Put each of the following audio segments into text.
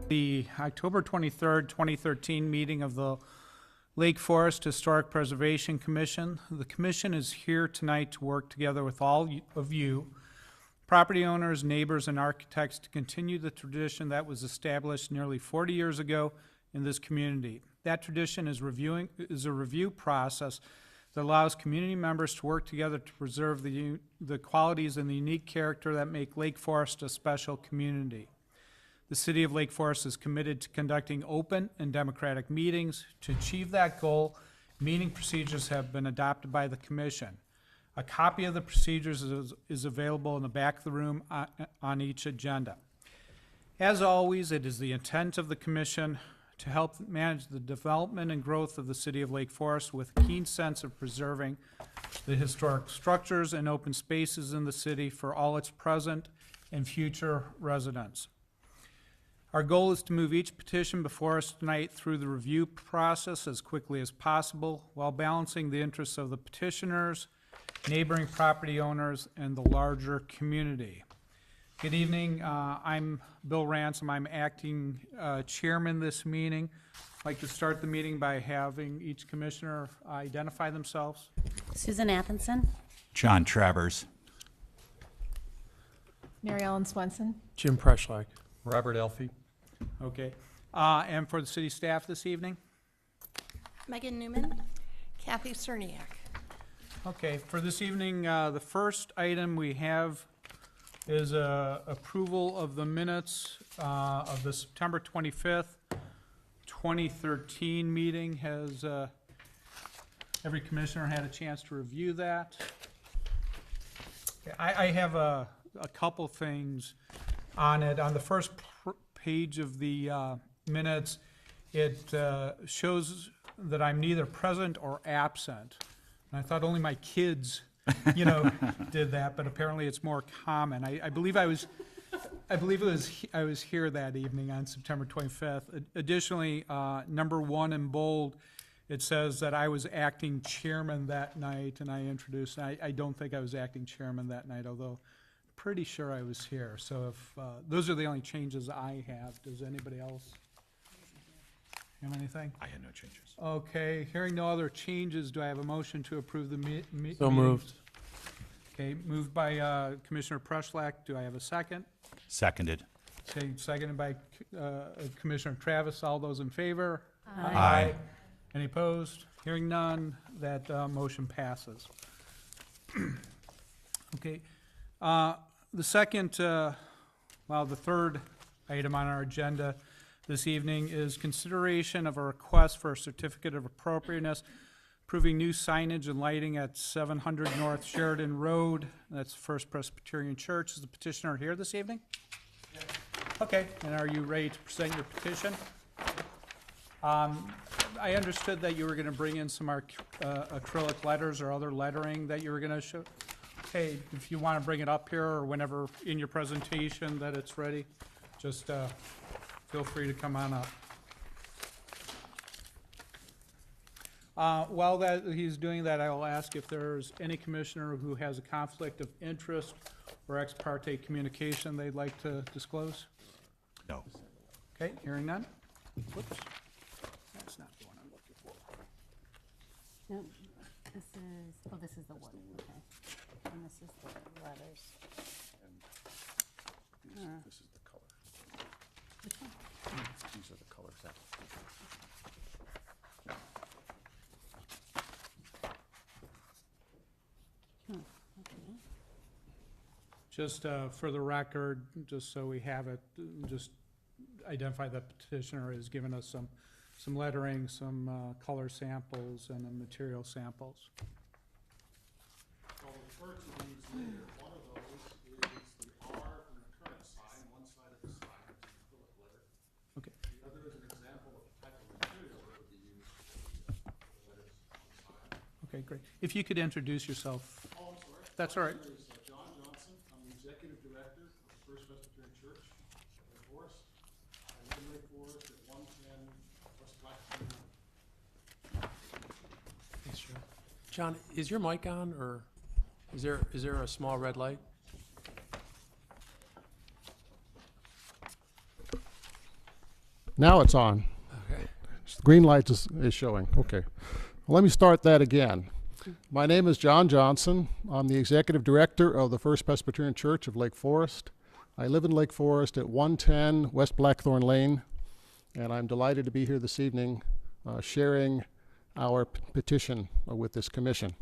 The October 23rd, 2013 meeting of the Lake Forest Historic Preservation Commission. The commission is here tonight to work together with all of you, property owners, neighbors, and architects, to continue the tradition that was established nearly 40 years ago in this community. That tradition is a review process that allows community members to work together to preserve the qualities and the unique character that make Lake Forest a special community. The City of Lake Forest is committed to conducting open and democratic meetings. To achieve that goal, meeting procedures have been adopted by the Commission. A copy of the procedures is available in the back of the room on each agenda. As always, it is the intent of the Commission to help manage the development and growth of the City of Lake Forest with a keen sense of preserving the historic structures and open spaces in the city for all its present and future residents. Our goal is to move each petition before us tonight through the review process as quickly as possible while balancing the interests of the petitioners, neighboring property owners, and the larger community. Good evening. I'm Bill Ransom. I'm acting chairman this meeting. I'd like to start the meeting by having each commissioner identify themselves. Susan Athenson. John Travers. Mary Ellen Swenson. Jim Preschlack. Robert Elfie. Okay. And for the city staff this evening? Megan Newman. Kathy Cerniak. Okay, for this evening, the first item we have is approval of the minutes of the September 25th, 2013 meeting. Has every commissioner had a chance to review that? Okay, I have a couple things on it. On the first page of the minutes, it shows that I'm neither present or absent. And I thought only my kids, did that, but apparently it's more common. I believe I was here that evening on September 25th. Additionally, number 1 in bold, it says that I was acting chairman that night, and I introduced. I don't think I was acting chairman that night, although pretty sure I was here. So if those are the only changes I have, does anybody else have anything? I had no changes. Okay, hearing no other changes, do I have a motion to approve the meeting? So moved. Okay, moved by Commissioner Preschlack. Do I have a second? Seconded. Okay, seconded by Commissioner Travis. All those in favor? Aye. Any opposed? Hearing none, that motion passes. Okay. The third item on our agenda this evening is consideration of a request for a certificate of appropriateness approving new signage and lighting at 700 North Sheridan Road. That's First Presbyterian Church. Is the petitioner here this evening? Yes. Okay, and are you ready to present your petition? I understood that you were going to bring in some acrylic letters or other lettering that you were going to show. Okay, if you want to bring it up here or whenever in your presentation that it's ready, just feel free to come on up. While he's doing that, I will ask if there's any commissioner who has a conflict of interest or ex parte communication they'd like to disclose. No. Okay, hearing none. Whoops. That's not the one I'm looking for. No, this is the one, okay. And this is the letters. This is the color. Which one? These are the colors. Okay. Just for the record, just so we have it, just identify the petitioner has given us some lettering, some color samples, and material samples. I'll refer to these later. One of those is the R from the current sign, one side of the sign, which is acrylic letter. Okay. The other is an example of the type of material that would be used for the letters on the sign. Okay, great. If you could introduce yourself. Oh, I'm sorry. That's all right. My name is John Johnson. I'm the executive director of the First Presbyterian Church of Lake Forest. I live in Lake Forest at 110 West Blackstone. Thanks, John. John, is your mic on, or is there a small red light? Now it's on. Okay. Green light is showing. Okay. Well, let me start that again. My name is John Johnson. I'm the executive director of the First Presbyterian Church of Lake Forest. I live in Lake Forest at 110 West Blackthorn Lane, and I'm delighted to be here this evening sharing our petition with this commission.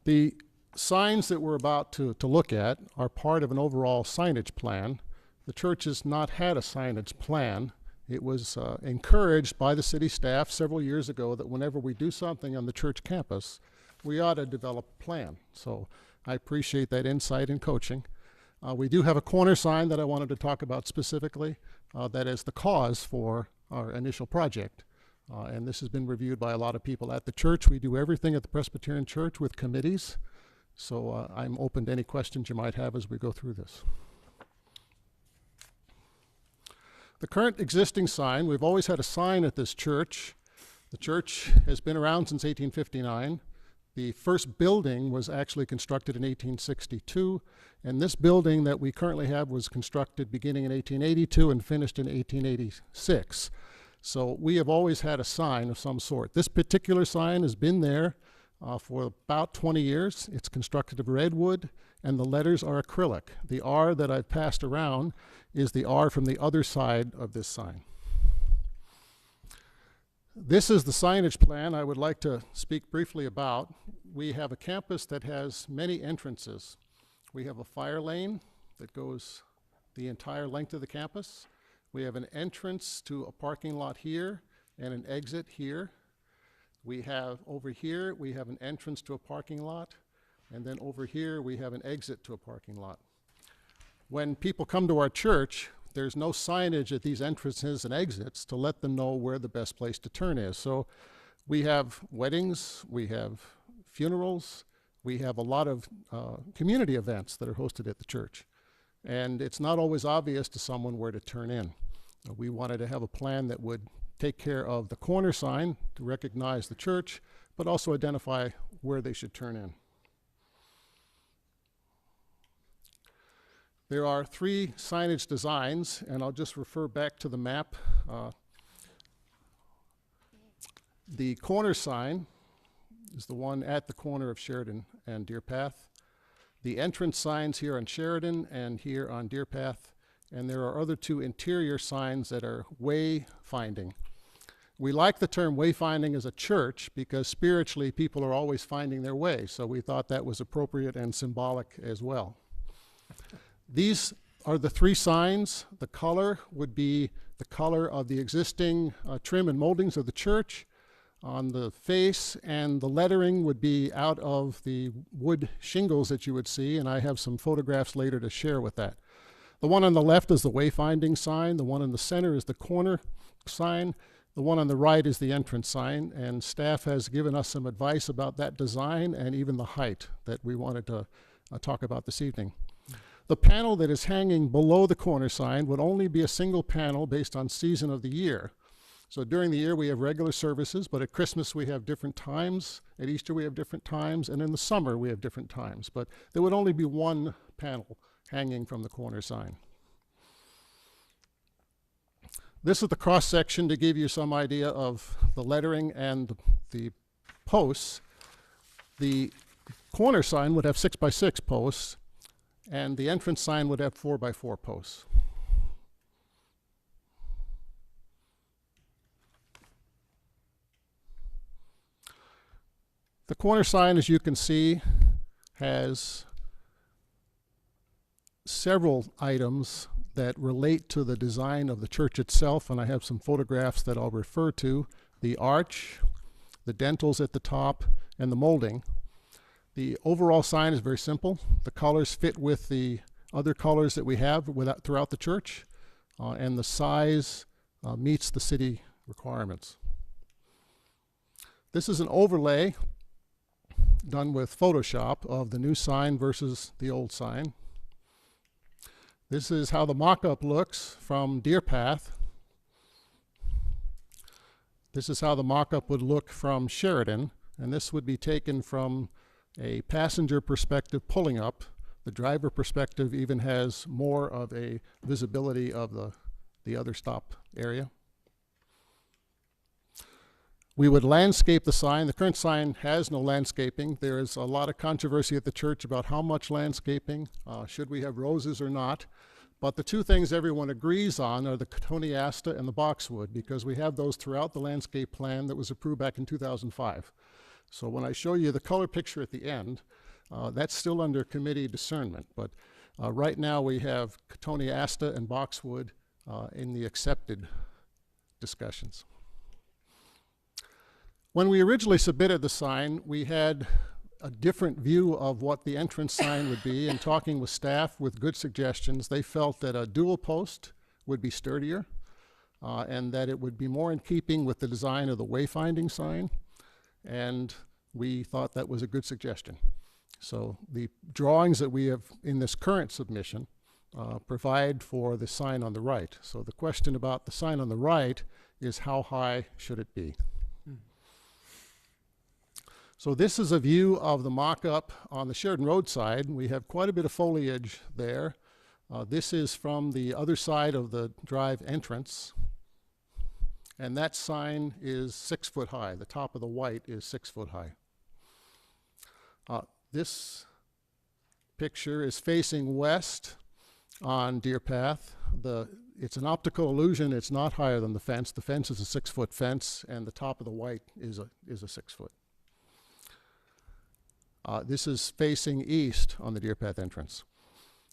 The signs that we're about to look at are part of an overall signage plan. The church has not had a signage plan. It was encouraged by the city staff several years ago that whenever we do something on the church campus, we ought to develop a plan. So I appreciate that insight and coaching. We do have a corner sign that I wanted to talk about specifically. That is the cause for our initial project. And this has been reviewed by a lot of people at the church. We do everything at the Presbyterian Church with committees. So I'm open to any questions you might have as we go through this. The current existing sign, we've always had a sign at this church. The church has been around since 1859. The first building was actually constructed in 1862, and this building that we currently have was constructed beginning in 1882 and finished in 1886. So we have always had a sign of some sort. This particular sign has been there for about 20 years. It's constructed of redwood, and the letters are acrylic. The R that I've passed around is the R from the other side of this sign. This is the signage plan I would like to speak briefly about. We have a campus that has many entrances. We have a fire lane that goes the entire length of the campus. We have an entrance to a parking lot here and an exit here. We have over here, we have an entrance to a parking lot, and then over here we have an exit to a parking lot. When people come to our church, there's no signage at these entrances and exits to let them know where the best place to turn is. So we have weddings, we have funerals, we have a lot of community events that are hosted at the church. And it's not always obvious to someone where to turn in. We wanted to have a plan that would take care of the corner sign to recognize the church, but also identify where they should turn in. There are 3 signage designs, and I'll just refer back to the map. The corner sign is the one at the corner of Sheridan and Deer Path. The entrance signs here on Sheridan and here on Deer Path, and there are other 2 interior signs that are wayfinding. We like the term wayfinding as a church because spiritually people are always finding their way, so we thought that was appropriate and symbolic as well. These are the 3 signs. The color would be the color of the existing trim and moldings of the church on the face, and the lettering would be out of the wood shingles that you would see, and I have some photographs later to share with that. The one on the left is the wayfinding sign. The one in the center is the corner sign. The one on the right is the entrance sign, and staff has given us some advice about that design and even the height that we wanted to talk about this evening. The panel that is hanging below the corner sign would only be a single panel based on season of the year. So during the year we have regular services, but at Christmas we have different times, at Easter we have different times, and in the summer we have different times. But there would only be one panel hanging from the corner sign. This is the cross section to give you some idea of the lettering and the posts. The corner sign would have 6x6 posts, and the entrance sign would have 4x4 posts. The corner sign, as you can see, has several items that relate to the design of the church itself, and I have some photographs that I'll refer to. The arch, the dentils at the top, and the molding. The overall sign is very simple. The colors fit with the other colors that we have throughout the church, and the size meets the city requirements. This is an overlay done with Photoshop of the new sign versus the old sign. This is how the mock-up looks from Deer Path. This is how the mock-up would look from Sheridan, and this would be taken from a passenger perspective pulling up. The driver perspective even has more of a visibility of the the other stop area. We would landscape the sign. The current sign has no landscaping. There is a lot of controversy at the church about how much landscaping, should we have roses or not. But the two things everyone agrees on are the cotoneasta and the boxwood, because we have those throughout the landscape plan that was approved back in 2005. So when I show you the color picture at the end, that's still under committee discernment. But right now we have cotoneasta and boxwood in the accepted discussions. When we originally submitted the sign, we had a different view of what the entrance sign would be, and talking with staff with good suggestions, they felt that a dual post would be sturdier and that it would be more in keeping with the design of the wayfinding sign, and we thought that was a good suggestion. So the drawings that we have in this current submission provide for the sign on the right. So the question about the sign on the right is how high should it be? So this is a view of the mock-up on the Sheridan Road side. We have quite a bit of foliage there. This is from the other side of the drive entrance. And that sign is 6 foot high. The top of the white is 6 foot high. This picture is facing west on Deer Path. It's an optical illusion. It's not higher than the fence. The fence is a 6 foot fence, and the top of the white is a 6 foot. This is facing east on the Deer Path entrance.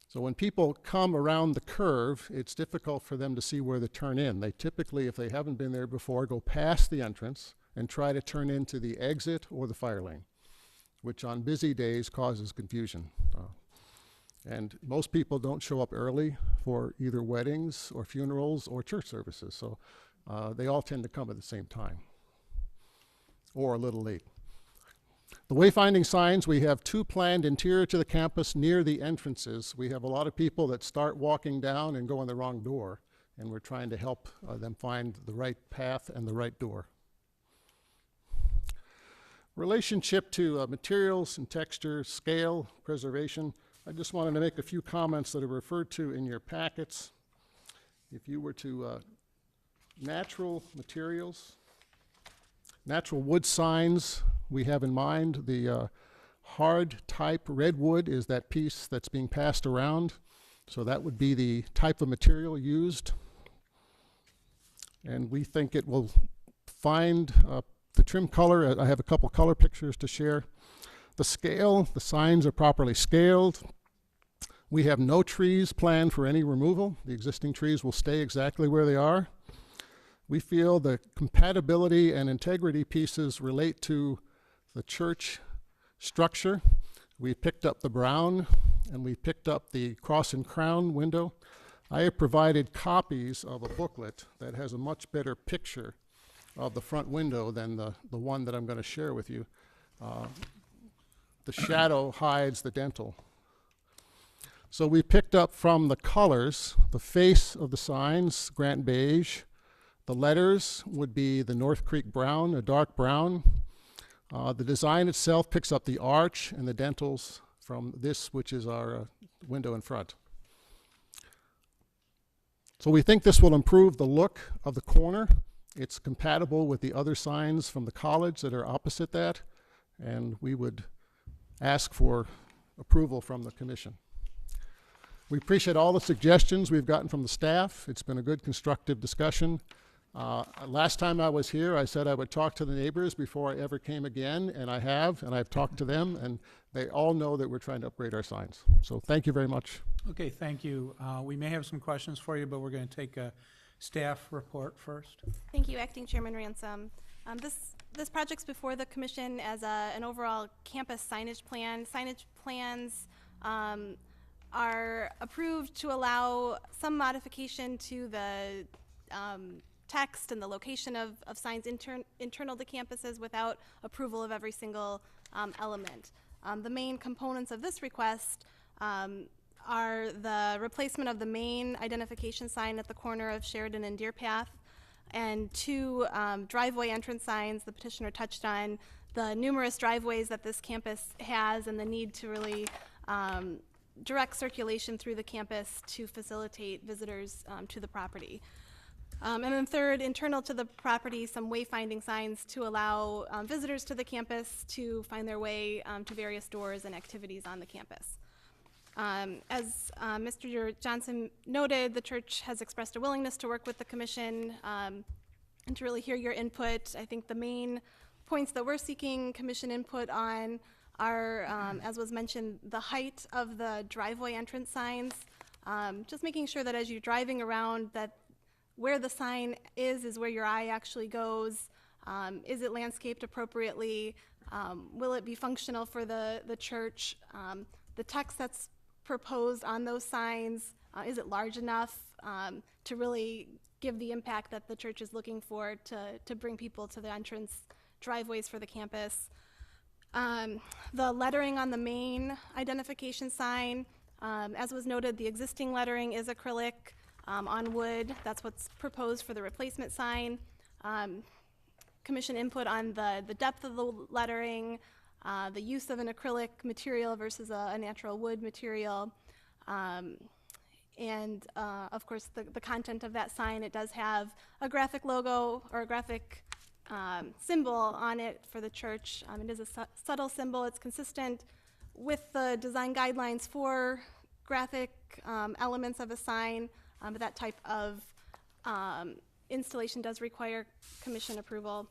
So when people come around the curve, it's difficult for them to see where to turn in. They typically, if they haven't been there before, go past the entrance and try to turn into the exit or the fire lane, which on busy days causes confusion. And most people don't show up early for either weddings or funerals or church services, so they all tend to come at the same time or a little late. The wayfinding signs, we have 2 planned interior to the campus near the entrances. We have a lot of people that start walking down and go in the wrong door, and we're trying to help them find the right path and the right door. Relationship to materials and texture, scale, preservation. I just wanted to make a few comments that are referred to in your packets. If you were to natural materials, natural wood signs, we have in mind the hard type redwood is that piece that's being passed around. So that would be the type of material used. And we think it will find the trim color. I have a couple color pictures to share. The scale, the signs are properly scaled. We have no trees planned for any removal. The existing trees will stay exactly where they are. We feel the compatibility and integrity pieces relate to the church structure. We picked up the brown and we picked up the cross and crown window. I have provided copies of a booklet that has a much better picture of the front window than the one that I'm going to share with you. The shadow hides the dentil. So we picked up from the colors, the face of the signs, Grant beige. The letters would be the North Creek brown, a dark brown. The design itself picks up the arch and the dentils from this, which is our window in front. So we think this will improve the look of the corner. It's compatible with the other signs from the college that are opposite that, and we would ask for approval from the commission. We appreciate all the suggestions we've gotten from the staff. It's been a good constructive discussion. Last time I was here, I said I would talk to the neighbors before I ever came again, and I have, and I've talked to them, and they all know that we're trying to upgrade our signs. So thank you very much. Okay, thank you. We may have some questions for you, but we're going to take a staff report first. Thank you, Acting Chairman Ransom. This project's before the commission as an overall campus signage plan. Signage plans are approved to allow some modification to the text and the location of signs internal to campuses without approval of every single element. The main components of this request are the replacement of the main identification sign at the corner of Sheridan and Deer Path, and 2 driveway entrance signs. The petitioner touched on the numerous driveways that this campus has and the need to really direct circulation through the campus to facilitate visitors to the property. And then third, internal to the property, some wayfinding signs to allow visitors to the campus to find their way to various doors and activities on the campus. As Mr. Johnson noted, the church has expressed a willingness to work with the commission and to really hear your input. I think the main points that we're seeking commission input on are, as was mentioned, the height of the driveway entrance signs. Just making sure that as you're driving around, that where the sign is where your eye actually goes. Is it landscaped appropriately? Will it be functional for the church? The text that's proposed on those signs, is it large enough to really give the impact that the church is looking for to bring people to the entrance driveways for the campus? The lettering on the main identification sign, as was noted, the existing lettering is acrylic on wood. That's what's proposed for the replacement sign. Commission input on the depth of the lettering, the use of an acrylic material versus a natural wood material, and of course the content of that sign. It does have a graphic logo or a graphic symbol on it for the church. It is a subtle symbol. It's consistent with the design guidelines for graphic elements of a sign, but that type of installation does require commission approval.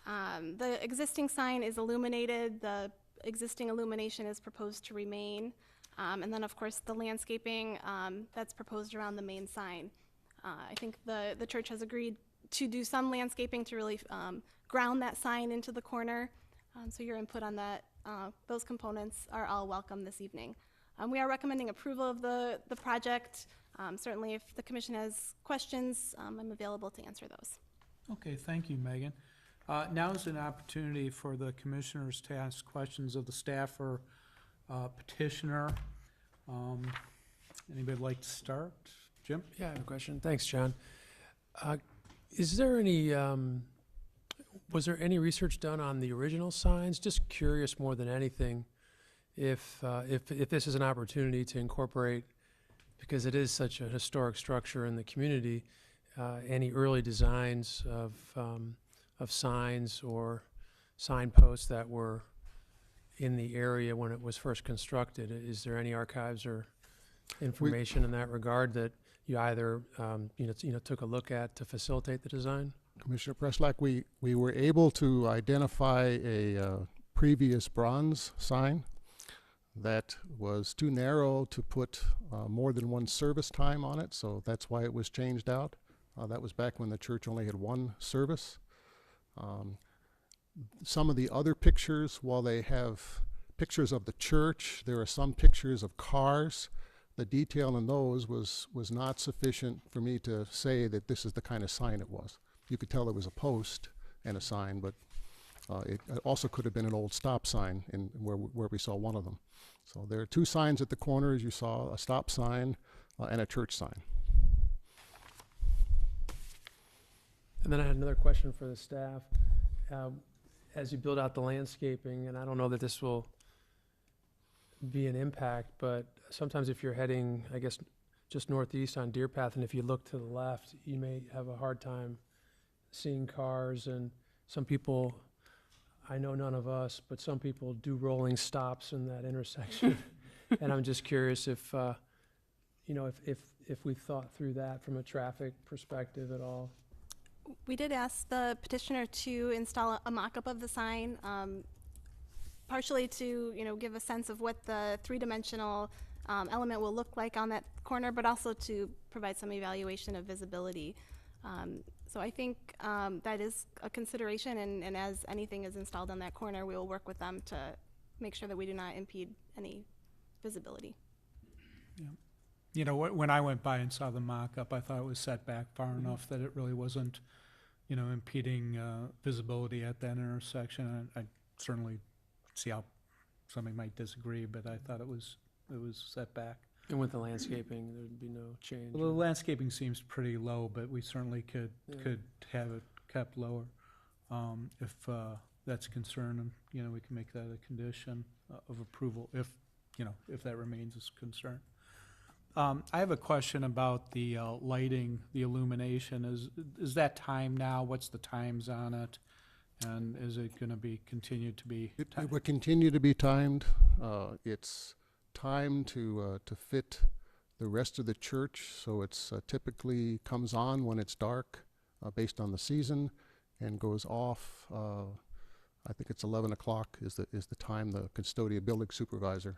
The existing sign is illuminated. The existing illumination is proposed to remain. And then, of course, the landscaping that's proposed around the main sign. I think the church has agreed to do some landscaping to really ground that sign into the corner. So your input on that, those components are all welcome this evening. We are recommending approval of the project. Certainly, if the commission has questions, I'm available to answer those. Okay, thank you, Megan. Now is an opportunity for the commissioners to ask questions of the staff or petitioner. Anybody like to start? Jim? Yeah, I have a question. Thanks, John. Is there any, was there any research done on the original signs? Just curious more than anything if this is an opportunity to incorporate, because it is such a historic structure in the community, any early designs of signs or signposts that were in the area when it was first constructed. Is there any archives or information in that regard that you either took a look at to facilitate the design? Commissioner Preslack, we were able to identify a previous bronze sign that was too narrow to put more than one service time on it, so that's why it was changed out. That was back when the church only had one service. Some of the other pictures, while they have pictures of the church, there are some pictures of cars. The detail in those was not sufficient for me to say that this is the kind of sign it was. You could tell there was a post and a sign, but it also could have been an old stop sign in where we saw one of them. So there are two signs at the corners. You saw a stop sign and a church sign. And then I had another question for the staff. As you build out the landscaping, and I don't know that this will be an impact, but sometimes if you're heading, I guess, just northeast on Deer Path, and if you look to the left, you may have a hard time seeing cars, and some people, I know none of us, but some people do rolling stops in that intersection. And I'm just curious if we've thought through that from a traffic perspective at all. We did ask the petitioner to install a mock-up of the sign, partially to give a sense of what the three-dimensional element will look like on that corner, but also to provide some evaluation of visibility. So I think that is a consideration, and as anything is installed on that corner, we will work with them to make sure that we do not impede any visibility. Yeah. When I went by and saw the mock-up, I thought it was set back far enough that it really wasn't, impeding visibility at that intersection. I certainly see how somebody might disagree, but I thought it was set back. And with the landscaping, there'd be no change. Well, the landscaping seems pretty low, but we certainly could have it kept lower. If that's a concern, we can make that a condition of approval if if that remains a concern. I have a question about the lighting, the illumination. Is that timed now? What's the times on it? And is it going to be continued to be? It would continue to be timed. It's timed to fit the rest of the church, so it's typically comes on when it's dark, based on the season, and goes off. I think it's 11 o'clock is the time the custodial building supervisor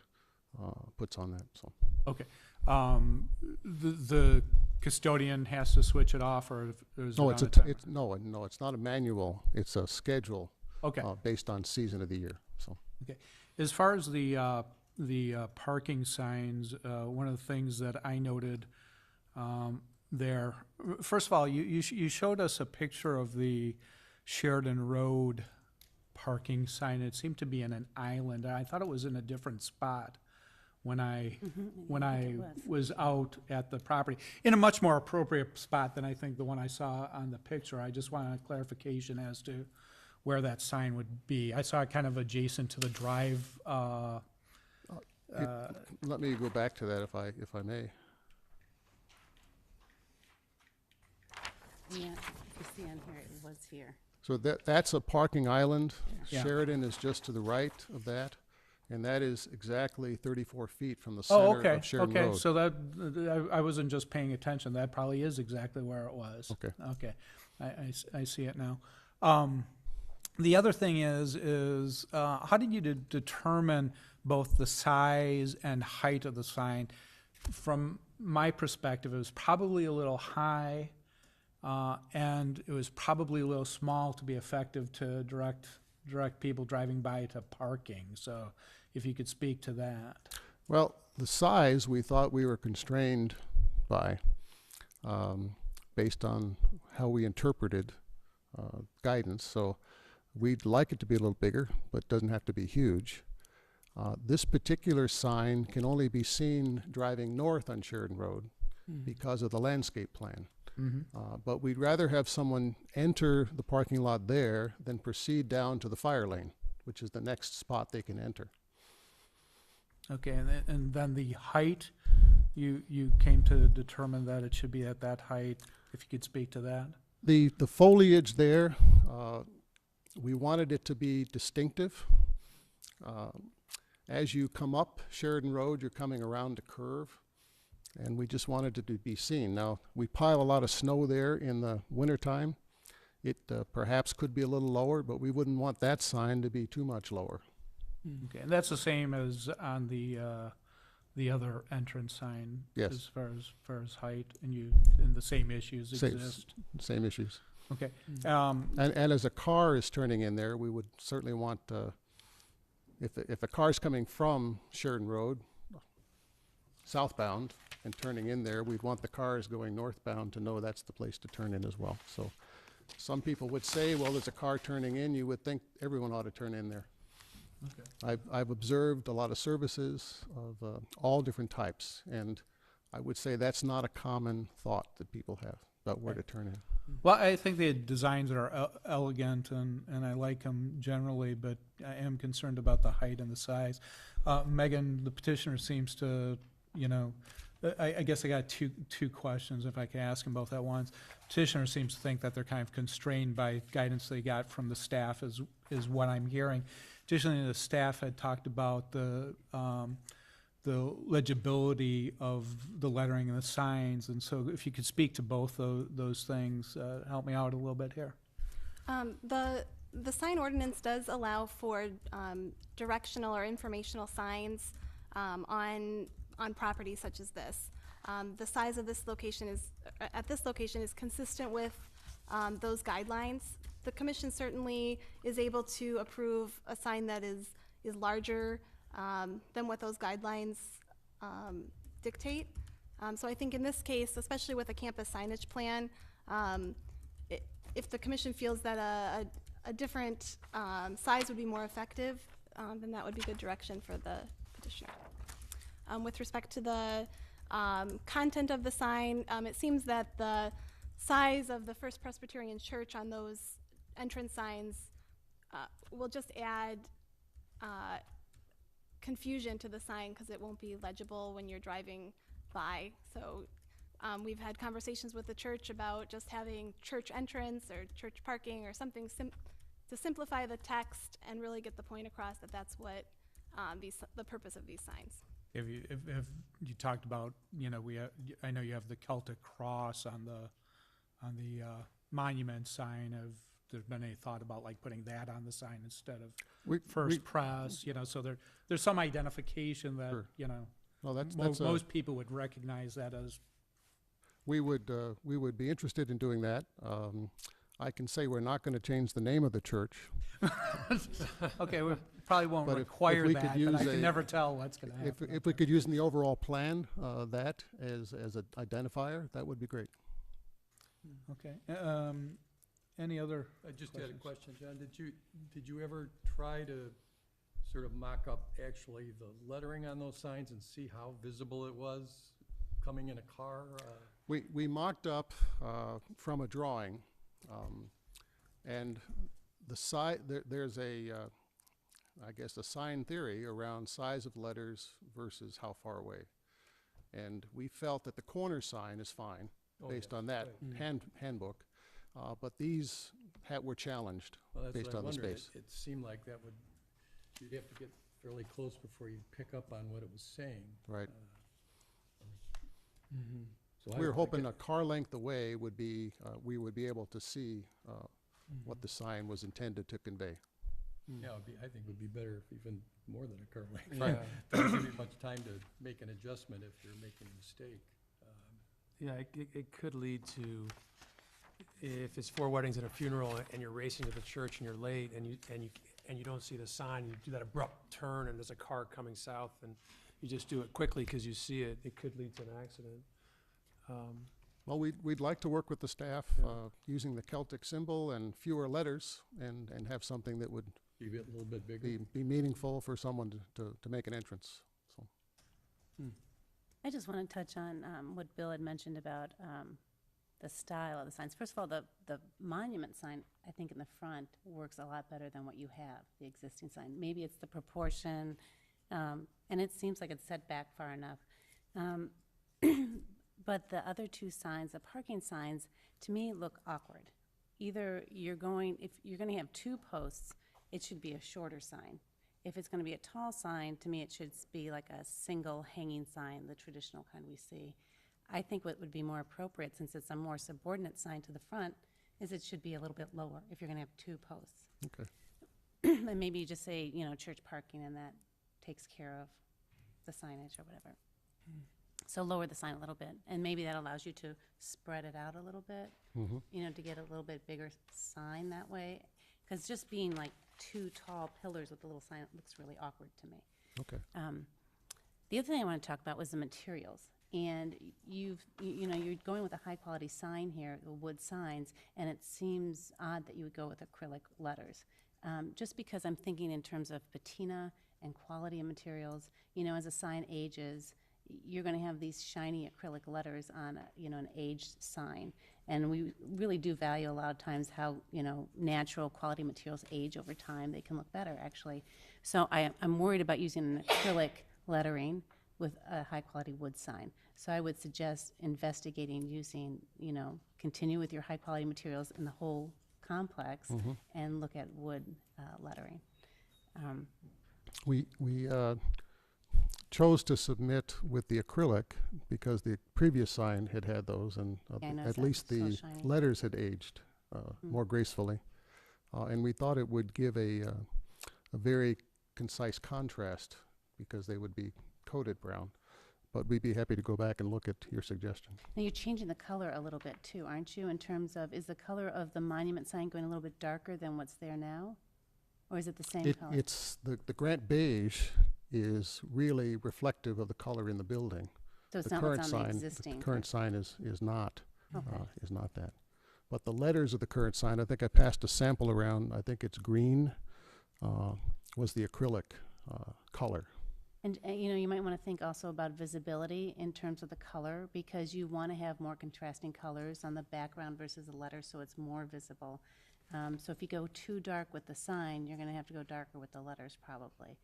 puts on that. So Okay. The custodian has to switch it off, or is it no, on it's a a timer? no, it's not a manual. It's a schedule Okay. based on season of the year. So As far as the parking signs, one of the things that I noted there, first of all, you showed us a picture of the Sheridan Road parking sign. It seemed to be in an island. I thought it was in a different spot when I was out at the property, in a much more appropriate spot than I think the one I saw on the picture. I just wanted a clarification as to where that sign would be. I saw it kind of adjacent to the drive. let me go back to that if I may. Yeah, if you see on here, it was here. So that's a parking island. Yeah. Sheridan is just to the right of that, and that is exactly 34 feet from the Oh, center okay, of Sheridan okay, Road. so I wasn't just paying attention, that probably is exactly where it was. Okay. Okay, I see it now. The other thing is how did you determine both the size and height of the sign? From my perspective, it was probably a little high, and it was probably a little small to be effective to direct people driving by to parking. So if you could speak to that. Well, the size we thought we were constrained by, based on how we interpreted guidance. So we'd like it to be a little bigger, but doesn't have to be huge. This particular sign can only be seen driving north on Sheridan Road because of the landscape plan. But we'd rather have someone enter the parking lot there than proceed down to the fire lane, which is the next spot they can enter. Okay, and then the height, you came to determine that it should be at that height, if you could speak to that? The foliage there, we wanted it to be distinctive. As you come up Sheridan Road, you're coming around a curve, and we just wanted it to be seen. Now, we pile a lot of snow there in the wintertime. It perhaps could be a little lower, but we wouldn't want that sign to be too much lower. Okay, and that's the same as on the other entrance sign? Yes. As far as height, and the same issues Same. exist? Same issues. Okay, And as a car is turning in there, we would certainly want, if a car's coming from Sheridan Road, southbound, and turning in there, we'd want the cars going northbound to know that's the place to turn in as well. So some people would say, well, there's a car turning in, you would think everyone ought to turn in there. okay. I've observed a lot of services of all different types, and I would say that's not a common thought that people have about where to turn in. Well, I think the designs are elegant, and I like them generally, but I am concerned about the height and the size. Megan, the petitioner seems to, I guess I got two questions, if I can ask them both at once. Petitioner seems to think that they're kind of constrained by guidance they got from the staff, is what I'm hearing. Additionally, the staff had talked about the legibility of the lettering and the signs, and so if you could speak to both those things, help me out a little bit here. The sign ordinance does allow for directional or informational signs on properties such as this. The size of this location is consistent with those guidelines. The commission certainly is able to approve a sign that is larger than what those guidelines dictate. So I think in this case, especially with a campus signage plan, if the commission feels that a different size would be more effective, then that would be good direction for the petitioner. With respect to the content of the sign, it seems that the size of the First Presbyterian Church on those entrance signs will just add confusion to the sign because it won't be legible when you're driving by. So we've had conversations with the church about just having church entrance or church parking or something to simplify the text and really get the point across that that's what the purpose of these signs. Have you talked about, you know, I know you have the Celtic cross on the monument sign. Have there been any thought about like putting that on the sign instead of We- First Press, you know, so there's some identification that, Sure. you know, Well, that's most people would recognize that as, we would be interested in doing that. I can say we're not going to change the name of the church. okay, we probably won't But if require we that, could but I use can a- never tell what's gonna If, happen. if we could use in the overall plan, that as an identifier, that would be great. Okay, any other? I just had a questions? question, John. Did you ever try to sort of mock up actually the lettering on those signs and see how visible it was coming in a car? We mocked up from a drawing, and there's I guess a sign theory around size of letters versus how far away. And we felt that the corner sign is fine Oh, based yeah, on that right. handbook, but these were challenged Well, that's based what I on the wondered. space. It seemed like you'd have to get fairly close before you'd pick up on what it was saying. Right. So I- We were I hoping could- a car length away would be, we would be able to see what the sign was intended to convey. Yeah, I think it would be better if even more than a car length. Yeah. Doesn't give you much time to make an adjustment if you're making a mistake. Yeah, it could lead to, if it's 4 weddings and a funeral and you're racing to the church and you're late and you don't see the sign, you do that abrupt turn and there's a car coming south and you just do it quickly because you see it, it could lead to an accident. Well, we'd like to work with the staff using the Celtic symbol and fewer letters and have something that would Give it a little bit bigger. be meaningful for someone to make an entrance. So, I just want to touch on what Bill had mentioned about the style of the signs. First of all, the monument sign, I think in the front, works a lot better than what you have, the existing sign. Maybe it's the proportion, and it seems like it's set back far enough. But the other two signs, the parking signs, to me look awkward. Either if you're going to have 2 posts, it should be a shorter sign. If it's going to be a tall sign, to me, it should be like a single hanging sign, the traditional kind we see. I think what would be more appropriate, since it's a more subordinate sign to the front, is it should be a little bit lower if you're going to have 2 posts. okay. And maybe you just say, church parking, and that takes care of the signage or whatever. So lower the sign a little bit, and maybe that allows you to spread it out a little bit, to get a little bit bigger sign that way. Because just being like 2 tall pillars with a little sign, it looks really awkward to me. Okay. The other thing I want to talk about was the materials. And you're going with a high-quality sign here, the wood signs, and it seems odd that you would go with acrylic letters. Just because I'm thinking in terms of patina and quality of materials, as a sign ages, you're going to have these shiny acrylic letters on an aged sign. And we really do value a lot of times how, natural quality materials age over time. They can look better, actually. So I'm worried about using an acrylic lettering with a high-quality wood sign. So I would suggest investigating using, continue with your high-quality materials in the whole complex and look at wood lettering. We chose to submit with the acrylic because the previous sign had those, and Yeah, I noticed at that. least So the shiny. letters had aged more gracefully. And we thought it would give a very concise contrast because they would be coated brown. But we'd be happy to go back and look at your suggestion. Now, you're changing the color a little bit too, aren't you, in terms of, is the color of the monument sign going a little bit darker than what's there now? Or is it the same color? It's the Grant beige is really reflective of the color in the building. So it's The not current what's on the sign, existing? the current sign is not Okay. that. But the letters of the current sign, I think I passed a sample around, I think it's green, was the acrylic color. And, you might want to think also about visibility in terms of the color, because you want to have more contrasting colors on the background versus the letters, so it's more visible. So if you go too dark with the sign, you're going to have to go darker with the letters, probably.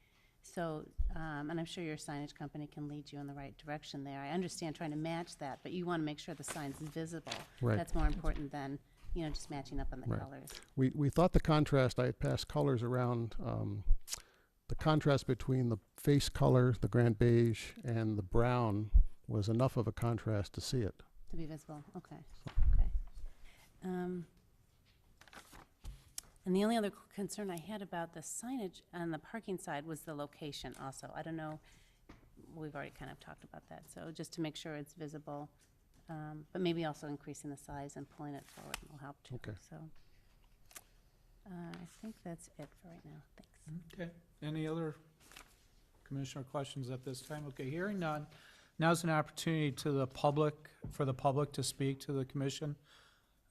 So, and I'm sure your signage company can lead you in the right direction there. I understand trying to match that, but you want to make sure the sign's visible. Right. That's more important than, just matching up on the Right. colors. We thought the contrast, I had passed colors around, the contrast between the face color, the grand beige, and the brown was enough of a contrast to see it. To be visible, okay, okay. And the only other concern I had about the signage on the parking side was the location also. I don't know, we've already kind of talked about that, so just to make sure it's visible, but maybe also increasing the size and pulling it forward will help too. Okay. So, I think that's it for right now, thanks. Okay. Any other commissioner questions at this time? Okay, hearing none. Now's an opportunity for the public to speak to the commission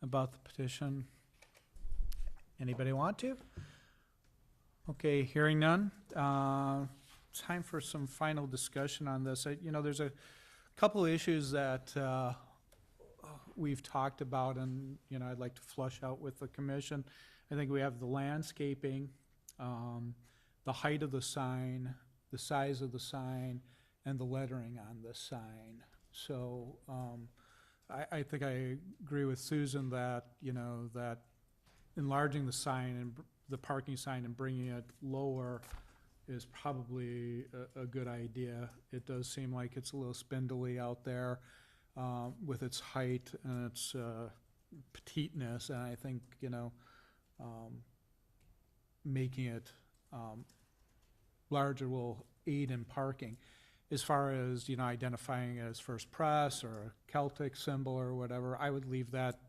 about the petition. Anybody want to? Okay, hearing none. Time for some final discussion on this. There's a couple of issues that we've talked about, and I'd like to flush out with the commission. I think we have the landscaping, the height of the sign, the size of the sign, and the lettering on the sign. So I think I agree with Susan that, that enlarging the sign and the parking sign and bringing it lower is probably a good idea. It does seem like it's a little spindly out there with its height and its petiteness, and I think, making it larger will aid in parking. As far as, identifying it as First Press or a Celtic symbol or whatever, I would leave that,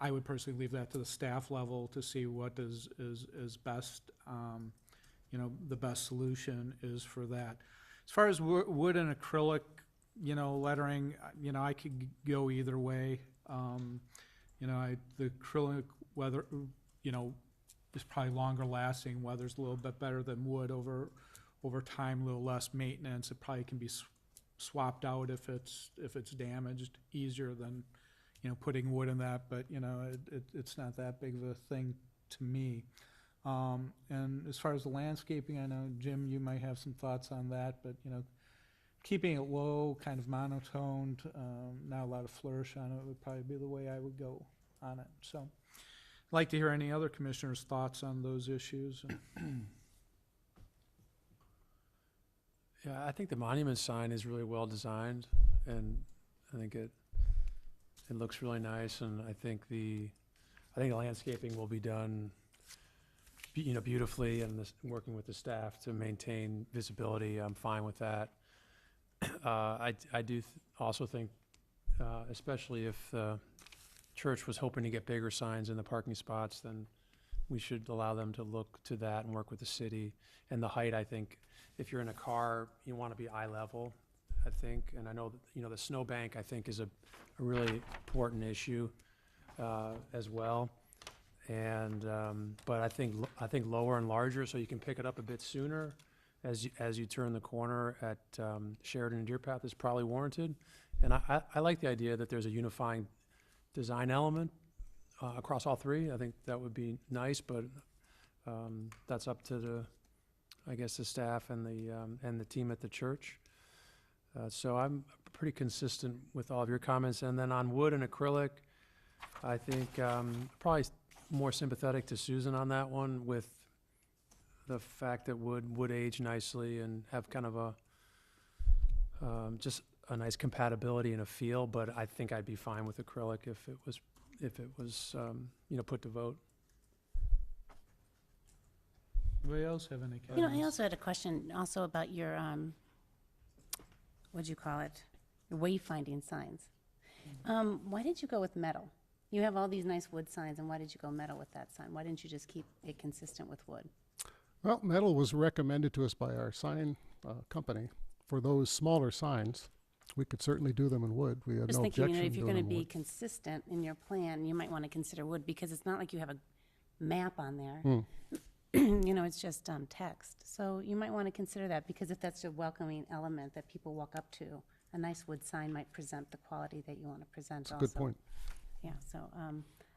I would personally leave that to the staff level to see what is best, the best solution is for that. As far as wood and acrylic, lettering, I could go either way. The acrylic weather, is probably longer lasting. Weather's a little bit better than wood over time, a little less maintenance. It probably can be swapped out if it's damaged, easier than, putting wood in that, but, it's not that big of a thing to me. And as far as the landscaping, I know, Jim, you might have some thoughts on that, but, keeping it low, kind of monotoned, not a lot of flourish on it would probably be the way I would go on it. So I'd like to hear any other commissioners' thoughts on those issues. Yeah, I think the monument sign is really well designed, and I think it looks really nice, and I think the landscaping will be done, beautifully, and working with the staff to maintain visibility. I'm fine with that. I do also think, especially if the church was hoping to get bigger signs in the parking spots, then we should allow them to look to that and work with the city. And the height, I think, if you're in a car, you want to be eye level, I think. And I know that, the snowbank, I think, is a really important issue as well. And but I think lower and larger, so you can pick it up a bit sooner as you turn the corner at Sheridan and Deer Path, is probably warranted. And I like the idea that there's a unifying design element across all three. I think that would be nice, but that's up to the staff and the team at the church. So I'm pretty consistent with all of your comments. And then on wood and acrylic, I think probably more sympathetic to Susan on that one, with the fact that wood would age nicely and have kind of a just a nice compatibility and a feel. But I think I'd be fine with acrylic if it was put to vote. Anybody else have any comments? I also had a question also about your, what'd you call it? Your wayfinding signs. Why did you go with metal? You have all these nice wood signs, and why did you go metal with that sign? Why didn't you just keep it consistent with wood? Well, metal was recommended to us by our sign company for those smaller signs. We could certainly do them in wood. We had Just no thinking, objection if to you're doing going to them in be wood. consistent in your plan, you might want to consider wood, because it's not like you have a map on there. It's just text. So you might want to consider that, because if that's a welcoming element that people walk up to, a nice wood sign might present the quality that you want to present also. Good point. Yeah, so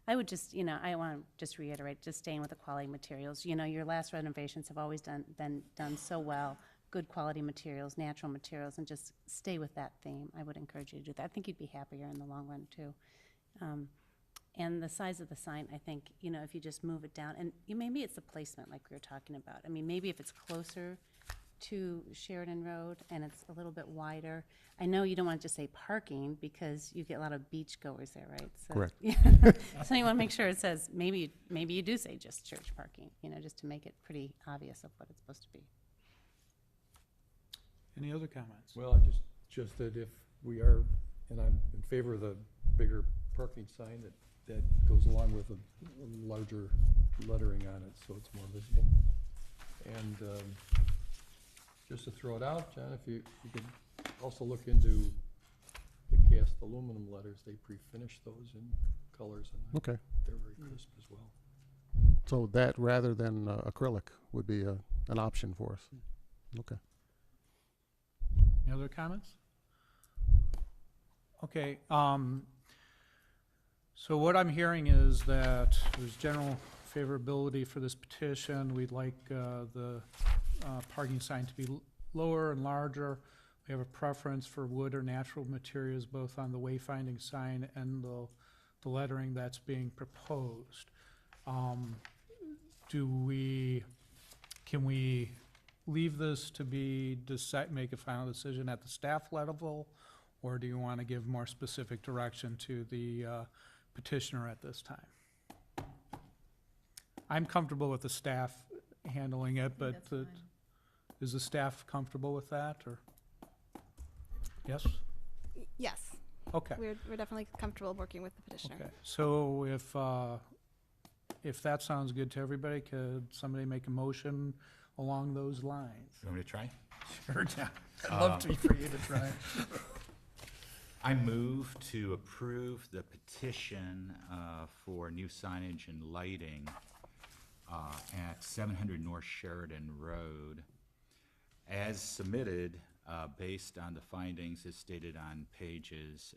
I would just, I want to just reiterate, just staying with the quality materials. Your last renovations have always been done so well, good quality materials, natural materials, and just stay with that theme. I would encourage you to do that. I think you'd be happier in the long run, too. And the size of the sign, I think, if you just move it down, and maybe it's the placement like we were talking about. I mean, maybe if it's closer to Sheridan Road and it's a little bit wider. I know you don't want to just say parking because you get a lot of beach goers there, right? So, Correct. Yeah. So you want to make sure it says, maybe you do say just church parking, just to make it pretty obvious of what it's supposed to be. Any other comments? Well, just that if we are, and I'm in favor of the bigger parking sign that goes along with a larger lettering on it, so it's more visible. And just to throw it out, John, if you could also look into the cast aluminum letters, they pre-finish those in colors, and Okay. they're very crisp as well. So that rather than acrylic would be an option for us. Okay. Any other comments? Okay, so what I'm hearing is that there's general favorability for this petition. We'd like the parking sign to be lower and larger. We have a preference for wood or natural materials, both on the wayfinding sign and the lettering that's being proposed. Can we leave this to be, make a final decision at the staff level? Or do you want to give more specific direction to the petitioner at this time? I'm comfortable with the staff handling it, but is the staff comfortable with that, or? Yes? Yes, Okay. we're definitely comfortable working with the petitioner. Okay, so if that sounds good to everybody, could somebody make a motion along those lines? You want me to try? Sure, John. I'd love for you to try. I move to approve the petition for new signage and lighting at 700 North Sheridan Road as submitted based on the findings as stated on pages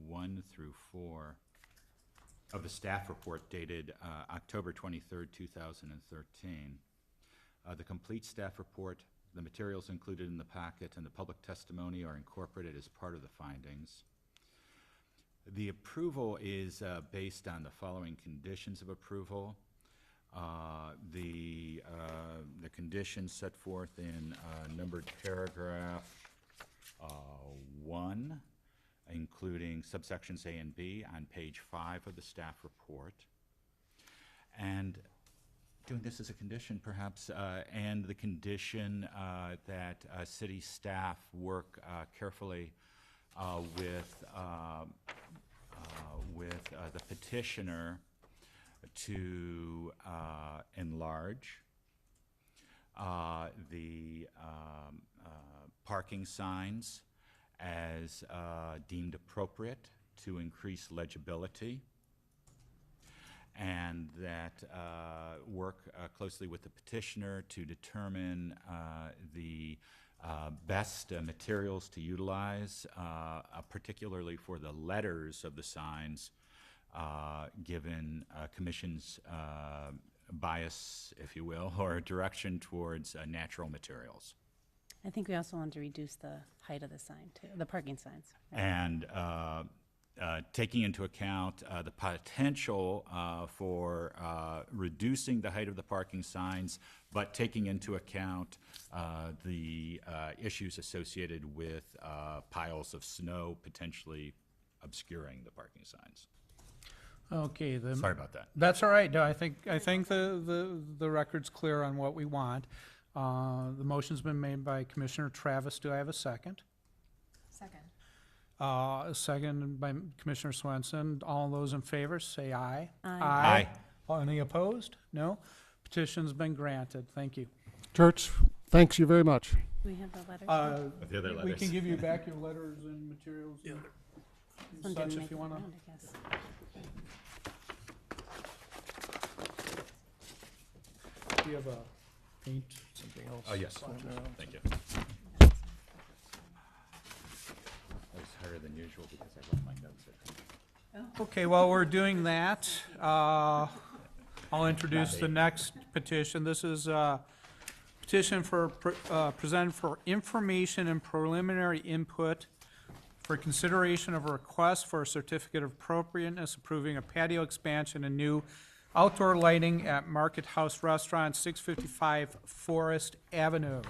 1 through 4 of the staff report dated October 23rd, 2013. The complete staff report, the materials included in the packet, and the public testimony are incorporated as part of the findings. The approval is based on the following conditions of approval. The conditions set forth in numbered paragraph 1, including subsections A and B on page 5 of the staff report. And doing this as a condition, perhaps, and the condition that city staff work carefully with the petitioner to enlarge the parking signs as deemed appropriate to increase legibility, and that work closely with the petitioner to determine the best materials to utilize, particularly for the letters of the signs, given Commission's bias, if you will, or direction towards natural materials. I think we also want to reduce the height of the sign, too, the parking signs. Right? And taking into account the potential for reducing the height of the parking signs, but taking into account the issues associated with piles of snow potentially obscuring the parking signs. Okay, then. Sorry about that. That's all right. No, I think the record's clear on what we want. The motion's been made by Commissioner Travis. Do I have a second? Second. A second by Commissioner Swenson. All those in favor, say aye. Aye. Any opposed? No? Petition's been granted. Thank you. Church, thanks you very much. Do we have the letters? The other We letters. can give you back your letters and materials and One such didn't if make you it want to. around, I guess. Do you have a paint, something else? Oh, yes. Thank you. That was harder than usual because I left my notes at home. Okay, while we're doing that, I'll introduce the next petition. This is a petition presented for information and preliminary input for consideration of a request for a certificate of appropriateness approving a patio expansion and new outdoor lighting at Market House Restaurant, 655 Forest Avenue.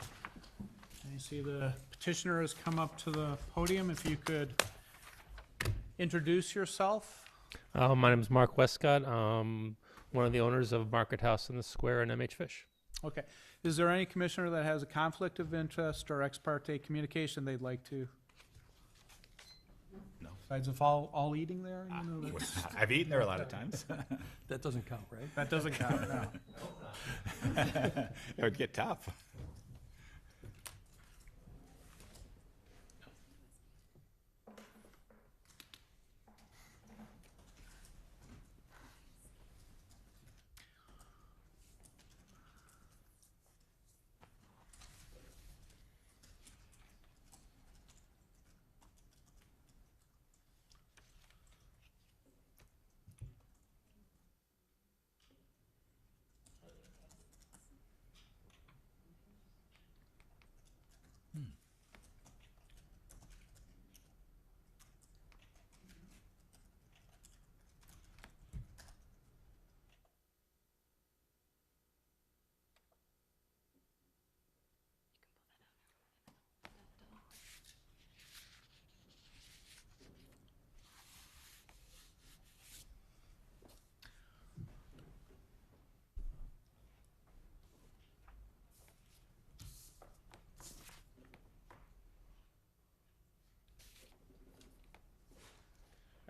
I see the petitioner has come up to the podium. If you could introduce yourself. My name is Mark Westcott. One of the owners of Market House in the Square and MH Fish. Okay. Is there any commissioner that has a conflict of interest or ex parte communication they'd like to? No. Besides of all eating there? You know, that's- I've eaten there a lot of times. That doesn't count, right? That doesn't count, no. It would get tough.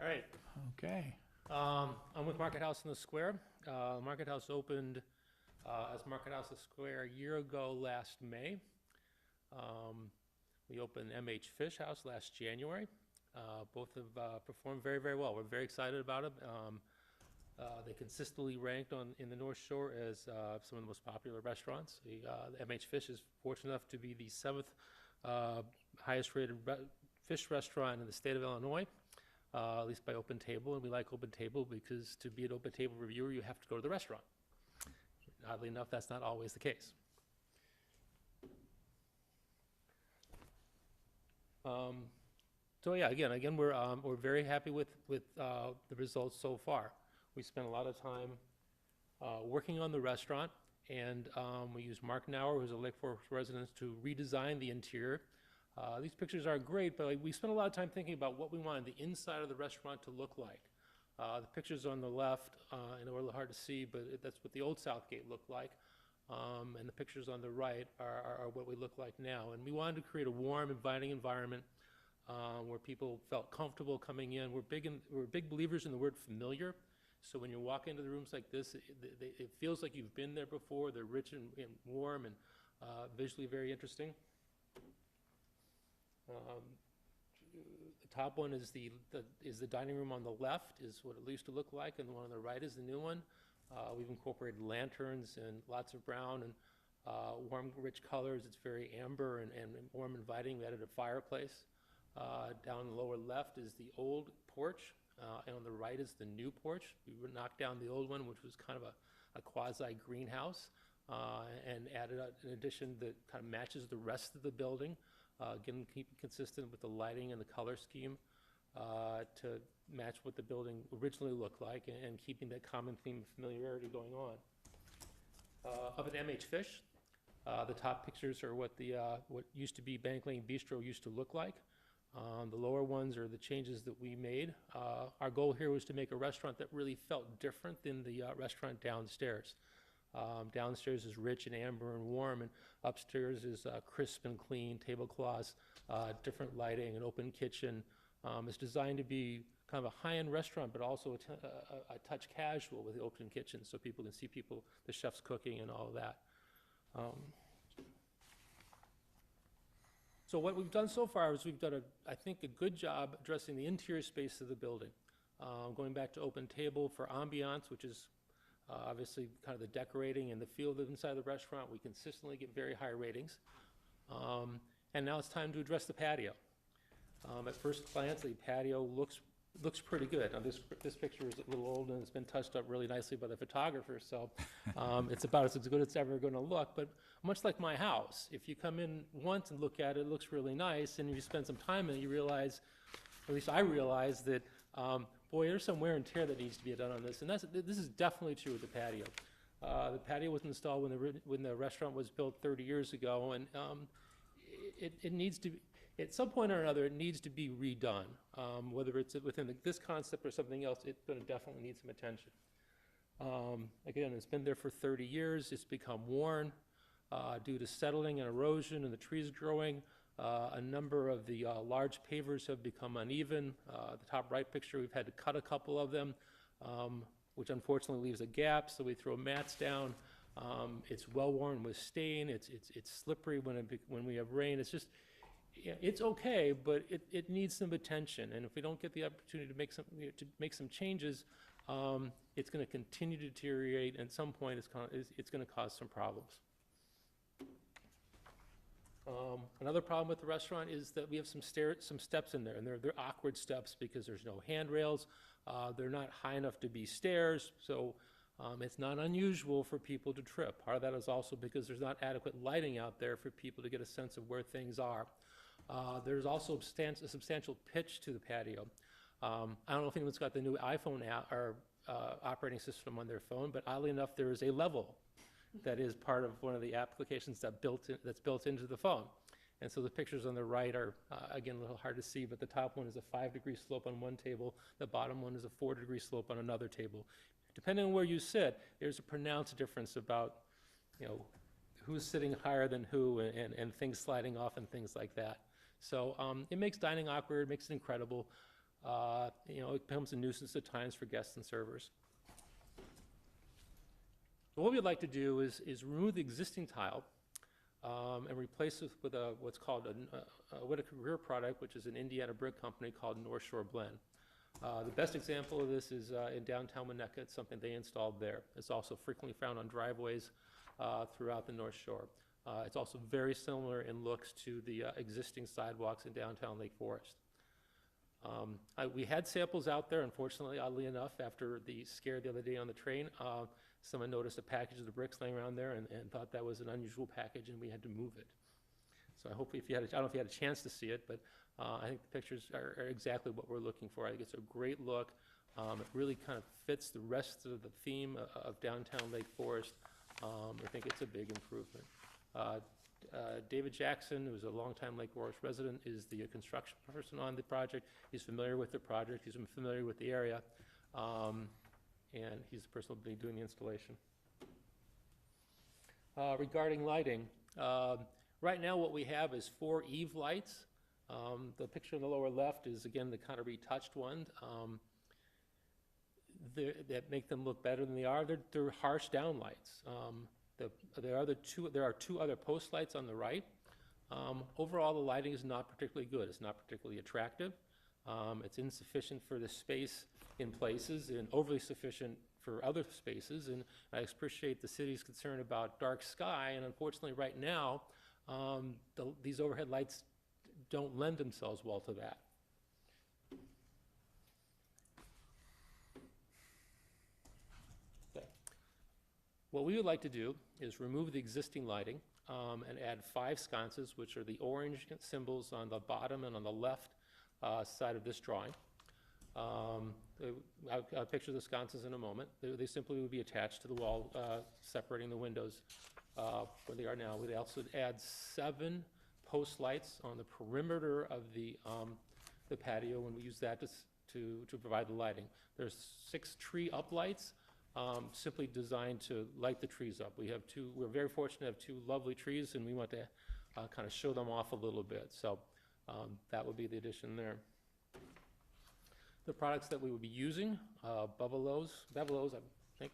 All right. Okay. I'm with Market House in the Square. Market House opened as Market House in the Square a year ago last May. We opened MH Fish House last January. Both have performed very, very well. We're very excited about it. They consistently ranked in the North Shore as some of the most popular restaurants. The MH Fish is fortunate enough to be the 7th highest rated fish restaurant in the state of Illinois. At least by Open Table, and we like Open Table because to be an Open Table reviewer, you have to go to the restaurant. Oddly enough, that's not always the case. So yeah, again, we're very happy with the results so far. We spent a lot of time working on the restaurant, and we used Mark Nauer, who's a Lake Forest resident, to redesign the interior. These pictures are great, but we spent a lot of time thinking about what we wanted the inside of the restaurant to look like. The pictures on the left, I know are a little hard to see, but that's what the old Southgate looked like. And the pictures on the right are what we look like now. And we wanted to create a warm, inviting environment where people felt comfortable coming in. We're big believers in the word familiar. So when you walk into the rooms like this, it feels like you've been there before. They're rich and warm and visually very interesting. The top one is the dining room on the left, is what it used to look like, and the one on the right is the new one. We've incorporated lanterns and lots of brown and warm, rich colors. It's very amber and warm, inviting. We added a fireplace. Down the lower left is the old porch, and on the right is the new porch. We knocked down the old one, which was kind of a quasi-greenhouse, and added an addition that kind of matches the rest of the building. Again, keep it consistent with the lighting and the color scheme to match what the building originally looked like, and keeping that common theme of familiarity going on. Up at MH Fish, the top pictures are what used to be Bank Lane Bistro used to look like. The lower ones are the changes that we made. Our goal here was to make a restaurant that really felt different than the restaurant downstairs. Downstairs is rich and amber and warm, and upstairs is crisp and clean, tablecloths, different lighting, an open kitchen. It's designed to be kind of a high-end restaurant, but also a touch casual with the open kitchen, so people can see the chefs cooking and all of that. So what we've done so far is we've done, I think, a good job addressing the interior space of the building. Going back to Open Table for ambiance, which is obviously kind of the decorating and the feel of the inside of the restaurant, we consistently get very high ratings. And now it's time to address the patio. At first glance, the patio looks looks pretty good. Now, this picture is a little old and it's been touched up really nicely by the photographer, so it's about as good as it's ever going to look. But much like my house, if you come in once and look at it, it looks really nice, and if you spend some time in it, you realize, at least I realized that, boy, there's some wear and tear that needs to be done on this, and this is definitely true with the patio. The patio was installed when the restaurant was built 30 years ago, and it needs to be, at some point or another, it needs to be redone. Whether it's within this concept or something else, it's going to definitely need some attention. Again, it's been there for 30 years. It's become worn due to settling and erosion and the trees growing. A number of the large pavers have become uneven. The top right picture, we've had to cut a couple of them, which unfortunately leaves a gap, so we throw mats down. It's well worn with stain. It's slippery when we have rain. It's just, yeah, it's okay, but it needs some attention. And if we don't get the opportunity to make some changes, it's going to continue to deteriorate. And at some point, it's going to cause some problems. Another problem with the restaurant is that we have some steps in there, and they're awkward steps because there's no handrails. They're not high enough to be stairs, so it's not unusual for people to trip. Part of that is also because there's not adequate lighting out there for people to get a sense of where things are. There's also a substantial pitch to the patio. I don't know if anyone's got the new iPhone app or operating system on their phone, but oddly enough, there is a level that is part of one of the applications that's built into the phone. And so the pictures on the right are, again, a little hard to see, but the top one is a 5-degree slope on one table. The bottom one is a 4-degree slope on another table. Depending on where you sit, there's a pronounced difference about, who's sitting higher than who and things sliding off and things like that. So it makes dining awkward, makes it incredible. It becomes a nuisance at times for guests and servers. So what we'd like to do is remove the existing tile and replace it with what's called a Whitaker Greer product, which is an Indiana brick company called North Shore Blend. The best example of this is in downtown Winnetka. It's something they installed there. It's also frequently found on driveways throughout the North Shore. It's also very similar in looks to the existing sidewalks in downtown Lake Forest. We had samples out there, unfortunately, oddly enough, after the scare the other day on the train. Someone noticed a package of the bricks laying around there and thought that was an unusual package, and we had to move it. So I hope I don't know if you had a chance to see it, but I think the pictures are exactly what we're looking for. I think it's a great look. It really kind of fits the rest of the theme of downtown Lake Forest. I think it's a big improvement. David Jackson, who's a longtime Lake Forest resident, is the construction person on the project. He's familiar with the project. He's familiar with the area. And he's the person who will be doing the installation. Regarding lighting, right now what we have is 4 eave lights. The picture on the lower left is, again, the kind of retouched one that make them look better than they are. They're harsh downlights. There are 2 other post lights on the right. Overall, the lighting is not particularly good. It's not particularly attractive. It's insufficient for the space in places and overly sufficient for other spaces. And I appreciate the city's concern about dark sky. And unfortunately, right now, these overhead lights don't lend themselves well to that. Okay. What we would like to do is remove the existing lighting and add 5 sconces, which are the orange symbols on the bottom and on the left side of this drawing. I'll picture the sconces in a moment. They simply would be attached to the wall, separating the windows where they are now. We'd also add 7 post lights on the perimeter of the patio, and we use that to provide the lighting. There's 6 tree uplights, simply designed to light the trees up. We're very fortunate to have 2 lovely trees, and we want to kind of show them off a little bit. So that would be the addition there. The products that we would be using, Bevelos, I think,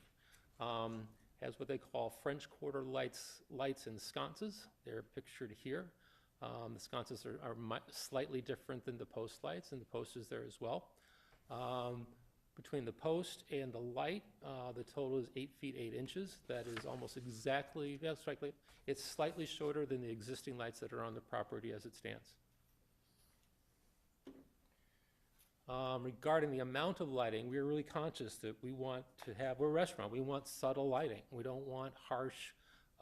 has what they call French Quarter lights and sconces. They're pictured here. The sconces are slightly different than the post lights, and the post is there as well. Between the post and the light, the total is 8 feet 8 inches. That is almost exactly, it's slightly shorter than the existing lights that are on the property as it stands. Regarding the amount of lighting, we are really conscious that we're a restaurant, we want subtle lighting. We don't want harsh,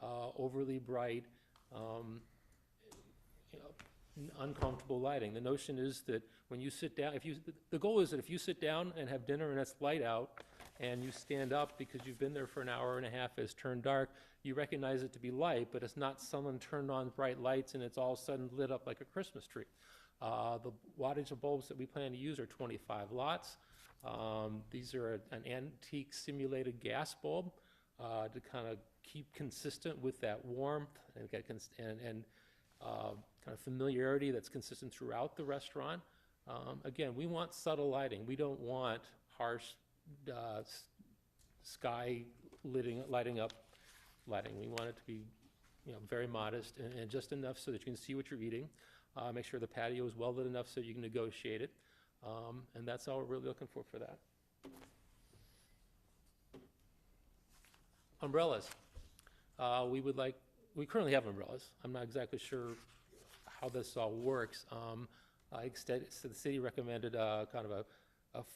overly bright, uncomfortable lighting. The notion is that when you sit down, the goal is that if you sit down and have dinner and it's light out, and you stand up because you've been there for an hour and a half, it's turned dark, you recognize it to be light, but it's not someone turned on bright lights and it's all of a sudden lit up like a Christmas tree. The wattage of bulbs that we plan to use are 25 lots. These are an antique simulated gas bulb to kind of keep consistent with that warmth and kind of familiarity that's consistent throughout the restaurant. Again, we want subtle lighting. We don't want harsh sky lighting up lighting. We want it to be, very modest and just enough so that you can see what you're eating. Make sure the patio is well lit enough so you can negotiate it. And that's all we're really looking for that. Umbrellas. We currently have umbrellas. I'm not exactly sure how this all works. So the city recommended kind of a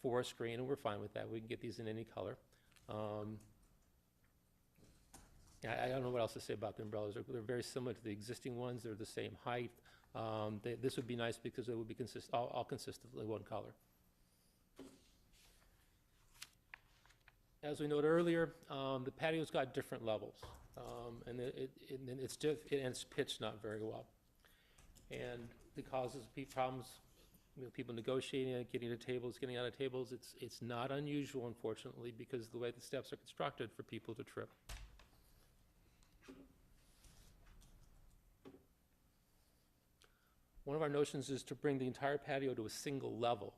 forest green, and we're fine with that. We can get these in any color. I don't know what else to say about the umbrellas. They're very similar to the existing ones. They're the same height. This would be nice because it would be all consistently one color. As we noted earlier, the patio's got different levels, and it's pitched not very well, and it causes problems. People negotiating it, getting to tables, getting out of tables. It's not unusual, unfortunately, because the way the steps are constructed for people to trip. One of our notions is to bring the entire patio to a single level.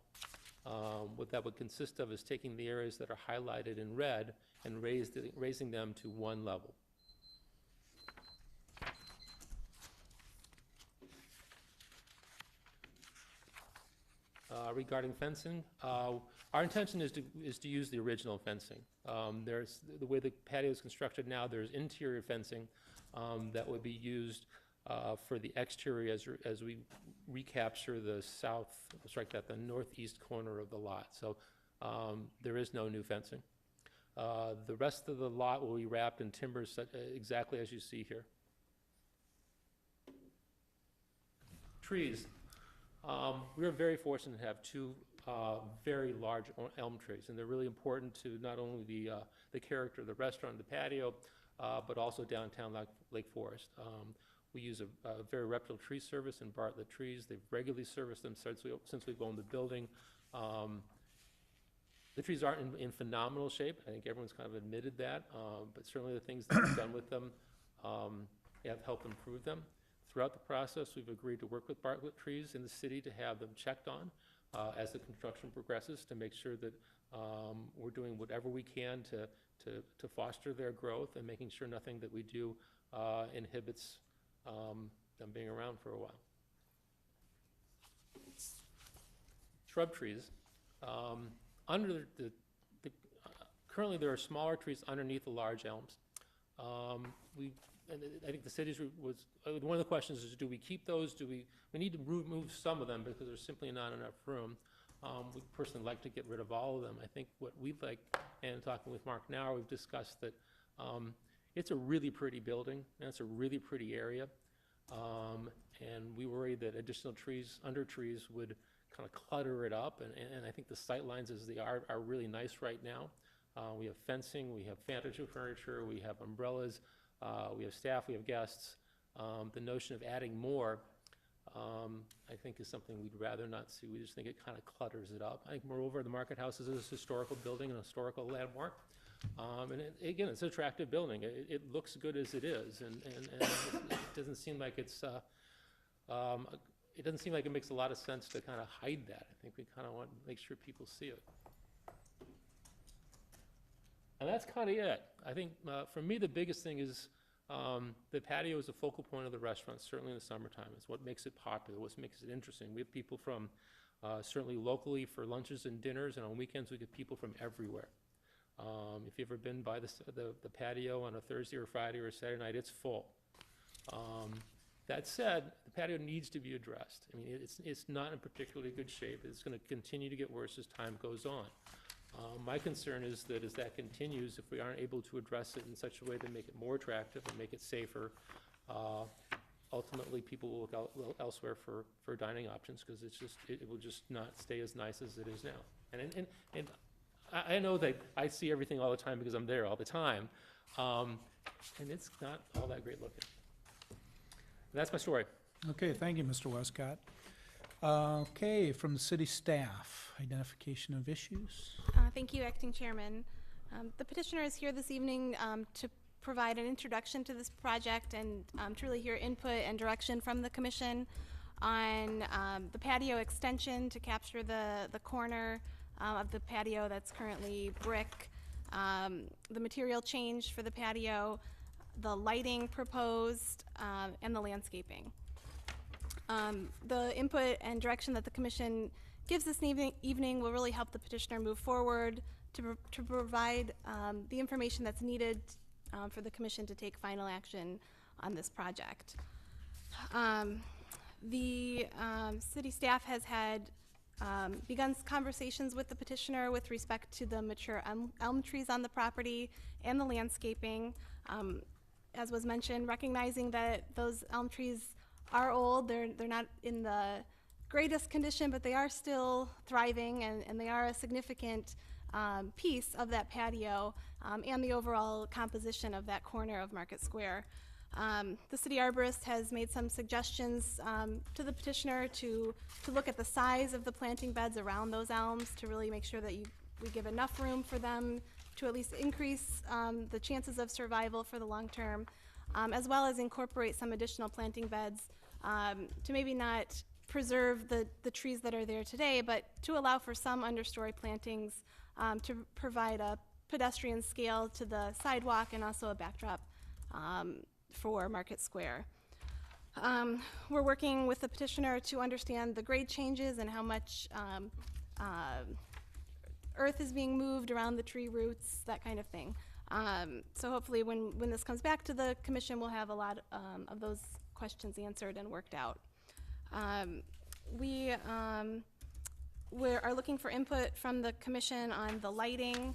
What that would consist of is taking the areas that are highlighted in red and raising them to one level. Regarding fencing, our intention is to use the original fencing. There's the way the patio is constructed now. There's interior fencing that would be used for the exterior as we recapture the the northeast corner of the lot. So there is no new fencing. The rest of the lot will be wrapped in timbers exactly as you see here. Trees. We are very fortunate to have two very large elm trees, and they're really important to not only the character of the restaurant and the patio, but also downtown Lake Forest. We use a very reputable tree service in Bartlett Trees. They've regularly serviced them since we've owned the building. The trees aren't in phenomenal shape. I think everyone's kind of admitted that, but certainly the things that we've done with them have helped improve them. Throughout the process, we've agreed to work with Bartlett Trees in the city to have them checked on as the construction progresses to make sure that we're doing whatever we can to foster their growth and making sure nothing that we do inhibits them being around for a while. Shrub trees. Currently there are smaller trees underneath the large elms. And I think the city's one of the questions is, do we keep those? We need to remove some of them because there's simply not enough room. We personally like to get rid of all of them. I think what we'd like, and talking with Mark now, we've discussed that it's a really pretty building, and it's a really pretty area. And we worry that additional trees, under trees, would kind of clutter it up. And I think the sight lines as they are really nice right now. We have fencing, we have fantasy furniture, we have umbrellas, we have staff, we have guests. The notion of adding more, I think, is something we'd rather not see. We just think it kind of clutters it up. I think, moreover, the Market House is a historical building, an historical landmark. And again, it's an attractive building. It looks good as it is, and it doesn't seem like it doesn't seem like it makes a lot of sense to kind of hide that. I think we kind of want to make sure people see it. And that's kind of it. I think for me, the biggest thing is the patio is a focal point of the restaurant, certainly in the summertime. It's what makes it popular, what makes it interesting. We have people from certainly locally for lunches and dinners, and on weekends we get people from everywhere. If you've ever been by the patio on a Thursday or Friday or Saturday night, it's full. That said, the patio needs to be addressed. I mean, it's not in particularly good shape. It's gonna continue to get worse as time goes on. My concern is that as that continues, if we aren't able to address it in such a way to make it more attractive and make it safer, ultimately, people will look elsewhere for dining options, because it will just not stay as nice as it is now. And I know that I see everything all the time because I'm there all the time, and it's not all that great looking. And that's my story. Okay, thank you, Mr. Westcott. Okay, from the city staff, identification of issues. Thank you, Acting Chairman. The petitioner is here this evening to provide an introduction to this project and to really hear input and direction from the commission on the patio extension to capture the corner of the patio that's currently brick, the material change for the patio, the lighting proposed, and the landscaping. The input and direction that the commission gives this evening will really help the petitioner move forward to provide the information that's needed for the commission to take final action on this project. The city staff has had begun conversations with the petitioner with respect to the mature elm trees on the property and the landscaping. As was mentioned, recognizing that those elm trees are old, they're not in the greatest condition, but they are still thriving, and they are a significant piece of that patio and the overall composition of that corner of Market Square. The city arborist has made some suggestions to the petitioner to look at the size of the planting beds around those elms to really make sure that we give enough room for them to at least increase the chances of survival for the long term, as well as incorporate some additional planting beds to maybe not preserve the trees that are there today, but to allow for some understory plantings to provide a pedestrian scale to the sidewalk and also a backdrop for Market Square. We're working with the petitioner to understand the grade changes and how much earth is being moved around the tree roots, that kind of thing. So hopefully when this comes back to the commission, we'll have a lot of those questions answered and worked out. We are looking for input from the commission on the lighting.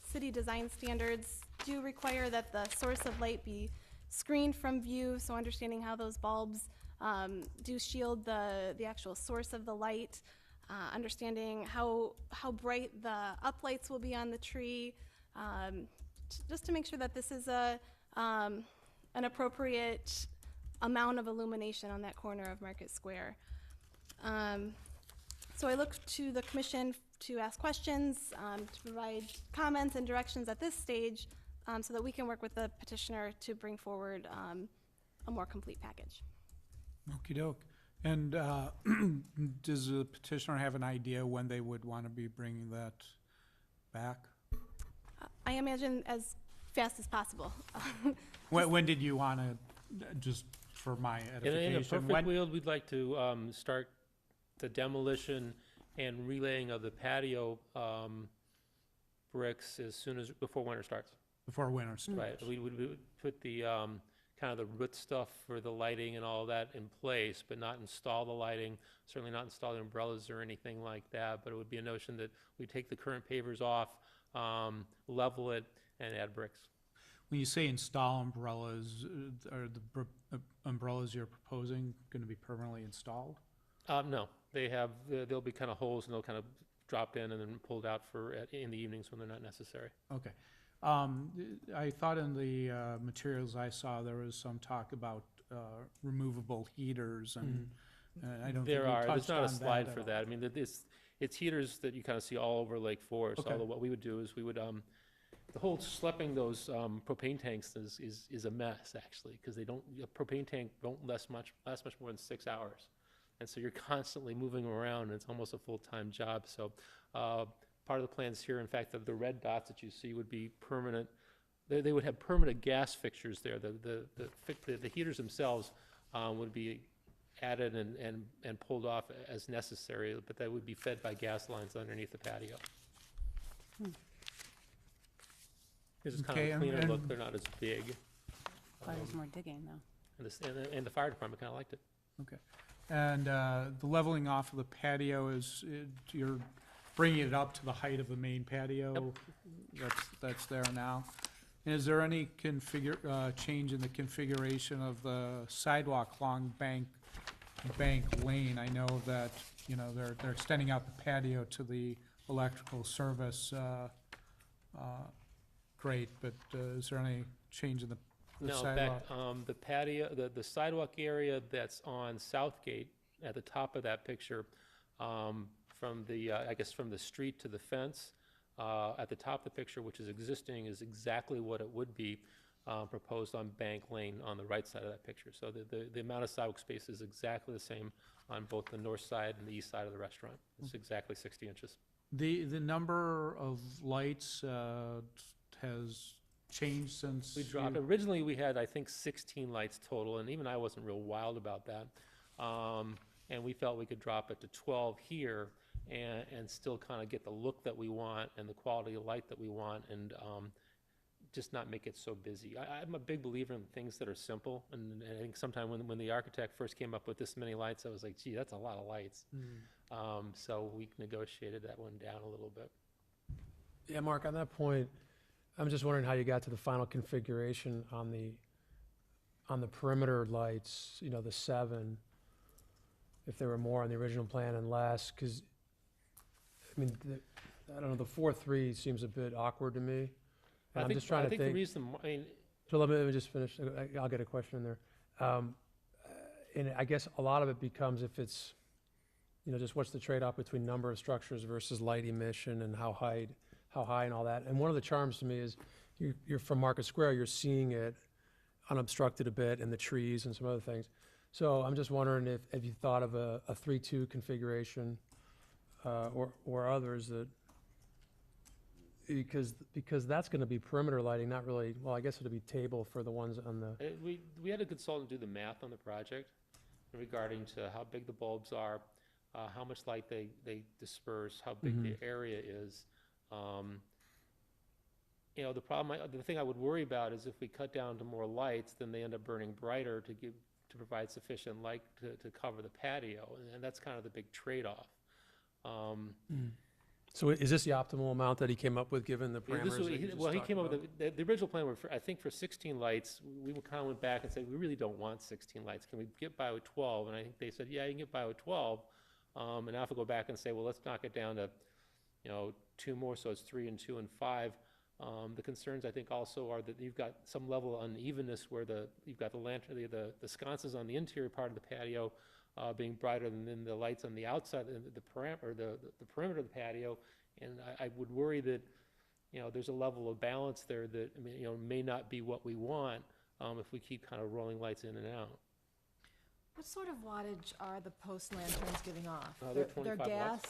City design standards do require that the source of light be screened from view, so understanding how those bulbs do shield the actual source of the light, understanding how bright the uplights will be on the tree, just to make sure that this is an appropriate amount of illumination on that corner of Market Square. So I look to the commission to ask questions, to provide comments and directions at this stage, so that we can work with the petitioner to bring forward a more complete package. Okey doke. And does the petitioner have an idea when they would want to be bringing that back? I imagine as fast as possible. When did you want to, just for my In a edification? perfect world, we'd like to start the demolition and relaying of the patio bricks as soon as, before winter starts. Before winter starts? Right, we would put the, kind of the root stuff for the lighting and all that in place, but not install the lighting, certainly not install the umbrellas or anything like that, but it would be a notion that we take the current pavers off, level it, and add bricks. When you say install umbrellas, are the umbrellas you're proposing going to be permanently installed? No, they'll be kind of holes, and they'll kind of drop in and then pulled out in the evenings when they're not necessary. Okay. I thought in the materials I saw, there was some talk about removable heaters, and I don't think we There's touched not on a slide at for all. that. I mean, it's heaters that you kind of see all over Lake Forest, Okay. although what we would do is we would, the whole schlepping those propane tanks is a mess, actually, because a propane tank don't last much more than 6 hours. And so you're constantly moving around, and it's almost a full-time job. So part of the plans here, in fact, the red dots that you see would be permanent. They would have permanent gas fixtures there. The heaters themselves would be added and pulled off as necessary, but they would be fed by gas lines underneath the patio. This is kind Okay, of a cleaner and- look. They're not as big. Requires more digging, though. and the fire department kind of liked it. Okay. And the leveling off of the patio is, you're bringing it up to the height of the main patio? That's there now? And is there any change in the configuration of the sidewalk along Bank Lane? I know that, you know, they're extending out the patio to the electrical service, great, but is there any change in the No, sidewalk? the patio, the sidewalk area that's on Southgate, at the top of that picture, from the, I guess from the street to the fence, at the top of the picture, which is existing, is exactly what it would be proposed on Bank Lane on the right side of that picture. So the amount of sidewalk space is exactly the same on both the north side and the east side of the restaurant. It's exactly 60 inches. The number of lights has changed since We dropped, originally we had, I think, 16 lights total, and even I wasn't real wild about that. And we felt we could drop it to 12 here and still kind of get the look that we want and the quality of light that we want, and just not make it so busy. I'm a big believer in things that are simple, and I think sometime when the architect first came up with this many lights, I was like, gee, that's a lot of lights. So we negotiated that one down a little bit. Yeah, Mark, on that point, I'm just wondering how you got to the final configuration on the perimeter lights, you know, the 7, if there were more on the original plan and less, because, I mean, I don't know, the 4-3 seems a bit awkward to me. And I'm just trying to I think the think, reason, I mean, so let me just finish, I'll get a question in there. And I guess a lot of it becomes if it's, you know, just what's the trade-off between number of structures versus light emission and how high and all that. And one of the charms to me is you're from Market Square, you're seeing it unobstructed a bit in the trees and some other things. So I'm just wondering if you thought of a 3-2 configuration or others that, because that's going to be perimeter lighting, not really, well, I guess it'll be table for the ones on the, we had a consultant do the math on the project regarding to how big the bulbs are, how much light they disperse, how big the area is. You know, the thing I would worry about is if we cut down to more lights, then they end up burning brighter to provide sufficient light to cover the patio, and that's kind of the big trade-off. So is this the optimal amount that he came up with, given the parameters that you just Well, he talked came up about? with, the original plan, I think for 16 lights, we kind of went back and said, we really don't want 16 lights. Can we get by with 12? And I think they said, yeah, you can get by with 12. And now if we go back and say, well, let's knock it down to, you know, 2 more, so it's 3 and 2 and 5. The concerns, I think, also are that you've got some level of unevenness where you've got the lantern, the sconces on the interior part of the patio being brighter than the lights on the outside, the perimeter of the patio. And I would worry that, you know, there's a level of balance there that, I mean, you know, may not be what we want if we keep kind of rolling lights in and out. What sort of wattage are the post lanterns giving off? They're They're 25 gas,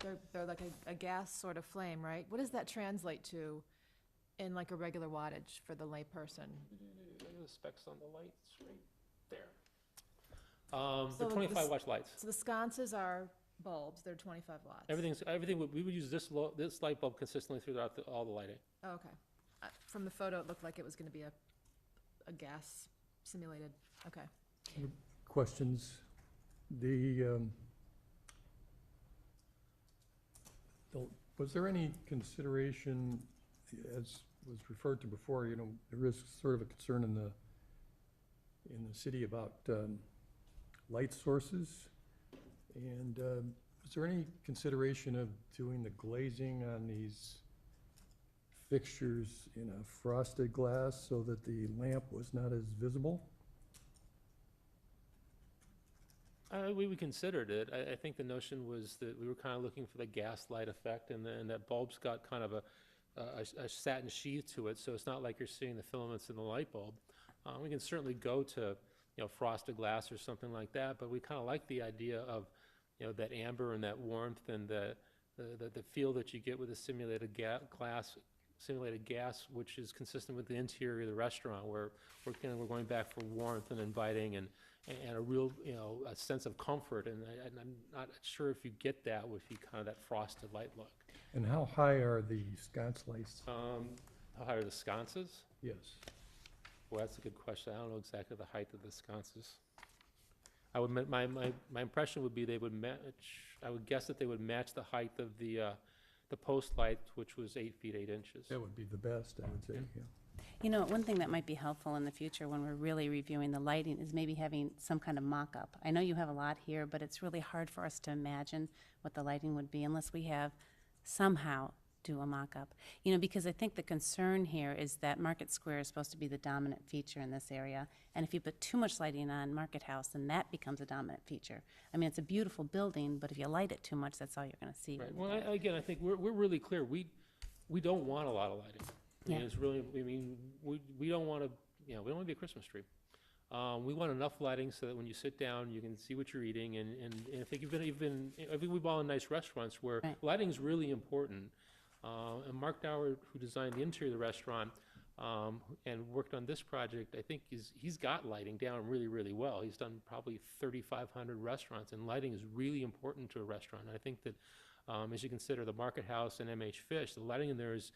watts. they're like a gas sort of flame, right? What does that translate to in like a regular wattage for the layperson? The specs on the lights right there. So They're 25 watt lights. So the sconces are bulbs, they're 25 watts. Everything, we would use this light bulb consistently throughout all the lighting. Oh, okay. From the photo, it looked like it was going to be a gas simulated, okay. Questions? Was there any consideration, as was referred to before, you know, there is sort of a concern in the city about light sources, and was there any consideration of doing the glazing on these fixtures in a frosted glass so that the lamp was not as visible? We considered it. I think the notion was that we were kind of looking for the gas light effect, and that bulb's got kind of a satin sheath to it, so it's not like you're seeing the filaments in the light bulb. We can certainly go to, you know, frosted glass or something like that, but we kind of like the idea of, you know, that amber and that warmth and the feel that you get with a simulated gas, which is consistent with the interior of the restaurant, where we're going back for warmth and inviting and a real, you know, a sense of comfort. And I'm not sure if you get that with kind of that frosted light look. And how high are the sconce lights? How high are the sconces? Yes. Well, that's a good question. I don't know exactly the height of the sconces. I would, my impression would be they would match, I would guess that they would match the height of the post light, which was 8 feet 8 inches. That would be the best, I would say, yeah. You know, one thing that might be helpful in the future when we're really reviewing the lighting is maybe having some kind of mock-up. I know you have a lot here, but it's really hard for us to imagine what the lighting would be unless we have somehow do a mock-up. You know, because I think the concern here is that Market Square is supposed to be the dominant feature in this area, and if you put too much lighting on Market House, then that becomes a dominant feature. I mean, it's a beautiful building, but if you light it too much, that's all you're gonna see. Right, when well, you do it. again, I think we're really clear. We don't want a lot of lighting. I mean, Yeah. it's really, I mean, we don't want to, you know, we don't want to be a Christmas tree. We want enough lighting so that when you sit down, you can see what you're eating, and I think I think we've all in nice restaurants where Right. lighting's really important. And Mark Dower, who designed the interior of the restaurant, and worked on this project, I think he's got lighting down really, really well. He's done probably 3,500 restaurants, and lighting is really important to a restaurant. And I think that, as you consider the Market House and MH Fish, the lighting in there is,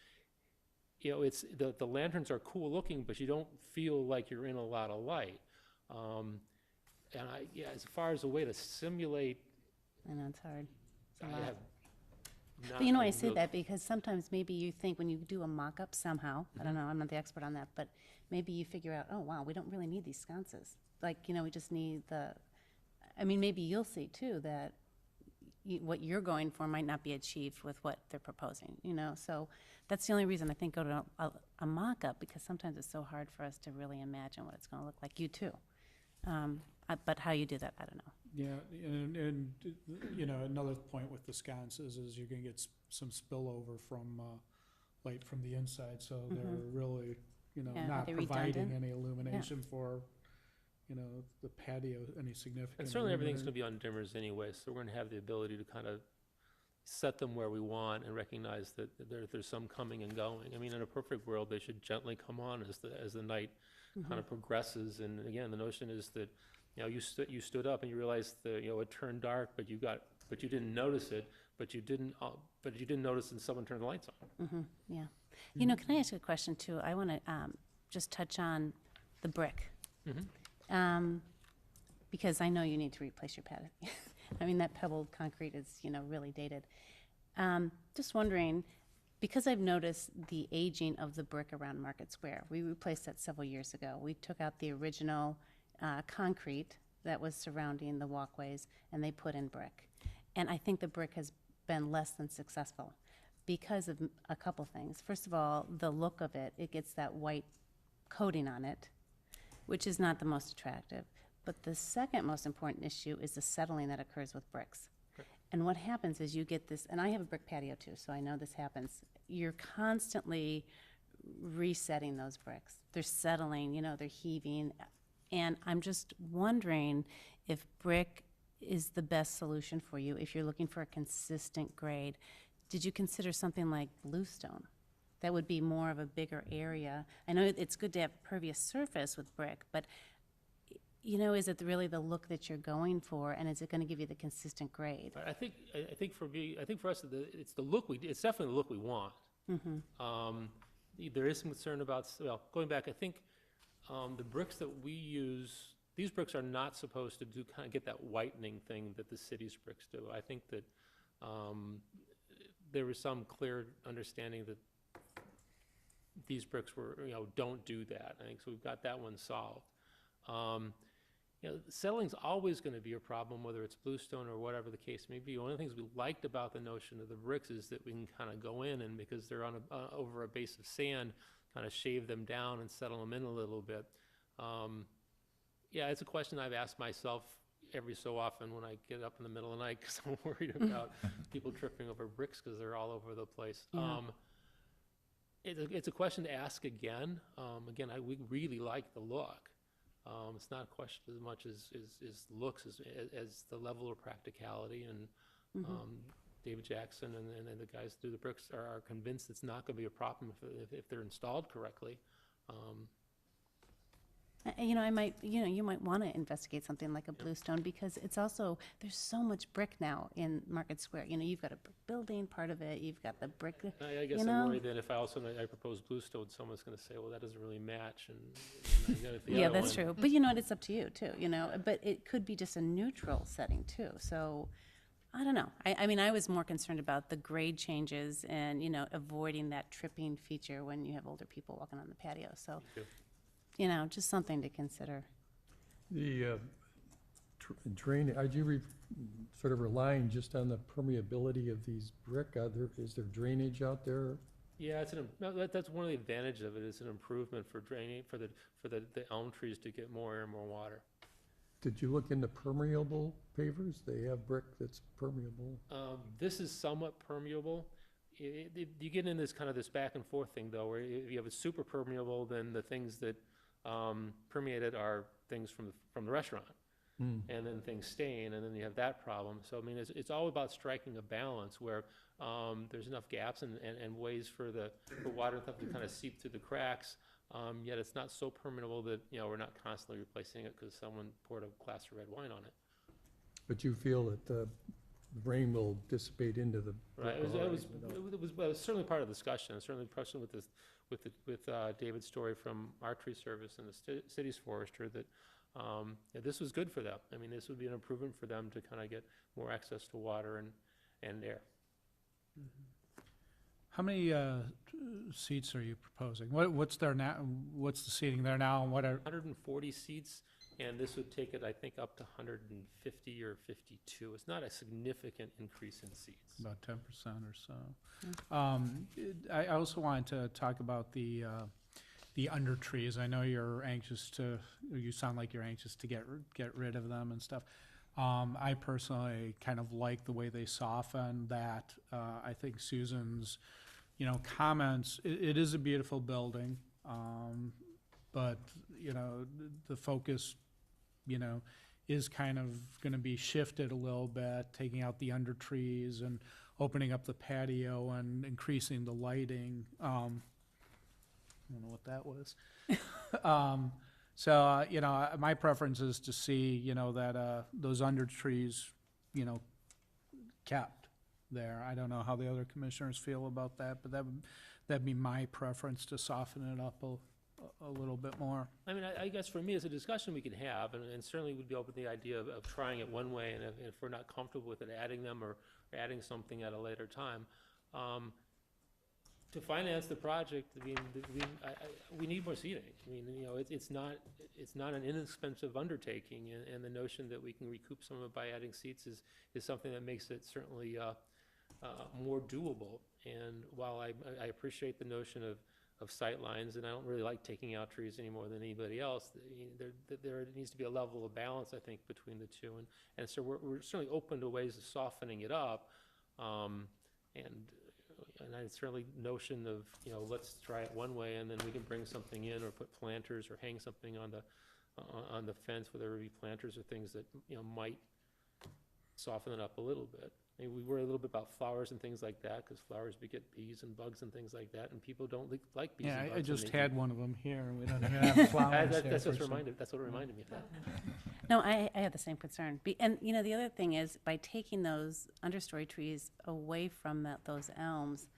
you know, it's, the lanterns are cool looking, but you don't feel like you're in a lot of light. And as far as a way to simulate, I know, it's hard. It's a I lot. have But you know, not I a say real- that because sometimes maybe you think when you do a mock-up somehow, I don't know, I'm not the expert on that, but maybe you figure out, oh, wow, we don't really need these sconces. Like, you know, we just need I mean, maybe you'll see too that what you're going for might not be achieved with what they're proposing, you know? So that's the only reason I think go to a mock-up, because sometimes it's so hard for us to really imagine what it's gonna look like, you too. But how you do that, I don't know. Yeah, and, you know, another point with the sconces is you're gonna get some spillover from, light from the inside, so they're really, you know, Yeah, are not they providing redundant? any illumination for, you know, the patio, any significant. And certainly everything's illumination. gonna be on dimmers anyway, so we're gonna have the ability to kind of set them where we want and recognize that there's some coming and going. I mean, in a perfect world, they should gently come on as the night kind of progresses. And again, the notion is that, you know, you stood up and you realized that, you know, it turned dark, but you didn't notice it, but you didn't notice that someone turned the lights on. Yeah. You know, can I ask you a question too? I want to just touch on the brick. Because I know you need to replace your patio. I mean, that pebbled concrete is, you know, really dated. Just wondering, because I've noticed the aging of the brick around Market Square. We replaced that several years ago. We took out the original concrete that was surrounding the walkways, and they put in brick. And I think the brick has been less than successful because of a couple things. First of all, the look of it, it gets that white coating on it, which is not the most attractive. But the second most important issue is the settling that occurs with bricks. And what happens is you get this, and I have a brick patio too, so I know this happens. You're constantly resetting those bricks. They're settling, you know, they're heaving. And I'm just wondering if brick is the best solution for you if you're looking for a consistent grade. Did you consider something like bluestone? That would be more of a bigger area. I know it's good to have pervious surface with brick, but you know, is it really the look that you're going for, and is it going to give you the consistent grade? But I think for me, I think for us, it's the look it's definitely the look we want. There is some concern about, well, going back, I think the bricks that we use, these bricks are not supposed to do kind of get that whitening thing that the city's bricks do. I think that there was some clear understanding that these bricks were, you know, don't do that. I think so. We've got that one solved. You know, settling's always going to be a problem, whether it's bluestone or whatever the case may be. One of the things we liked about the notion of the bricks is that we can kind of go in and, because they're on over a base of sand, kind of shave them down and settle them in a little bit. Yeah, it's a question I've asked myself every so often when I get up in the middle of the night because I'm worried about people tripping over bricks because they're all over the place. Yeah. It's a question to ask again. Again, we really like the look. It's not a question as much as looks as the level of practicality. And David Jackson and the guys through the bricks are convinced it's not going to be a problem if they're installed correctly. You know, you might want to investigate something like a Bluestone, because it's also, there's so much brick now in Market Square. You know, you've got a brick building, part of it, you've got the brick, I guess you I'm know? worried that if I propose Bluestone, someone's gonna say, well, that doesn't really match, and you got the Yeah, other that's one. true. But you know what, it's up to you too, you know, but it could be just a neutral setting too. So, I don't know. I mean, I was more concerned about the grade changes and, you know, avoiding that tripping feature when you have older people walking on the patio. So, too. you know, just something to consider. The drain, are you sort of relying just on the permeability of these brick? Is there drainage out there? Yeah, that's one of the advantages of it, is an improvement for draining, for the elm trees to get more air and more water. Did you look into permeable pavers? They have brick that's permeable. This is somewhat permeable. You get in this kind of this back and forth thing though, where if you have a super permeable, then the things that permeate it are things from the restaurant. And then things stain, and then you have that problem. So, I mean, it's all about striking a balance where there's enough gaps and ways for water and stuff to kind of seep through the cracks, yet it's not so permeable that, you know, we're not constantly replacing it because someone poured a glass of red wine on it. But you feel that the rain will dissipate into the brick? Right, it was certainly part of the discussion, and certainly the discussion with David Story from our tree service and the city's forester, that yeah, this was good for them. I mean, this would be an improvement for them to kind of get more access to water and air. How many seats are you proposing? What's there now, what's the seating there now, and what are, 140 seats, and this would take it, I think, up to 150 or 52. It's not a significant increase in seats. about 10% or so? I also wanted to talk about the under trees. I know you're anxious to, you sound like you're anxious to get rid of them and stuff. I personally kind of like the way they soften that. I think Susan's, you know, comments, it is a beautiful building, but, you know, the focus, you know, is kind of gonna be shifted a little bit, taking out the under trees and opening up the patio and increasing the lighting. I don't know what that was. So, you know, my preference is to see, you know, that those under trees, you know, kept there. I don't know how the other commissioners feel about that, but that'd be my preference, to soften it up a little bit more. I mean, I guess for me, it's a discussion we could have, and certainly would be open to the idea of trying it one way, and if we're not comfortable with it, adding them or adding something at a later time. To finance the project, I mean, we need more seating. I mean, you know, it's not an inexpensive undertaking, and the notion that we can recoup some of it by adding seats is something that makes it certainly more doable. And while I appreciate the notion of sight lines, and I don't really like taking out trees any more than anybody else, there needs to be a level of balance, I think, between the two. And so we're certainly open to ways of softening it up. And I certainly notion of, you know, let's try it one way, and then we can bring something in or put planters or hang something on the fence, whether it be planters or things that, you know, might soften it up a little bit. I mean, we worry a little bit about flowers and things like that, because flowers beget bees and bugs and things like that, and people don't like bees and Yeah, bugs. I and just they had do- one of them here, and we don't even have flowers there. That's for what some- reminded me of that. No, I have the same concern. And, you know, the other thing is, by taking those understory trees away from those elms,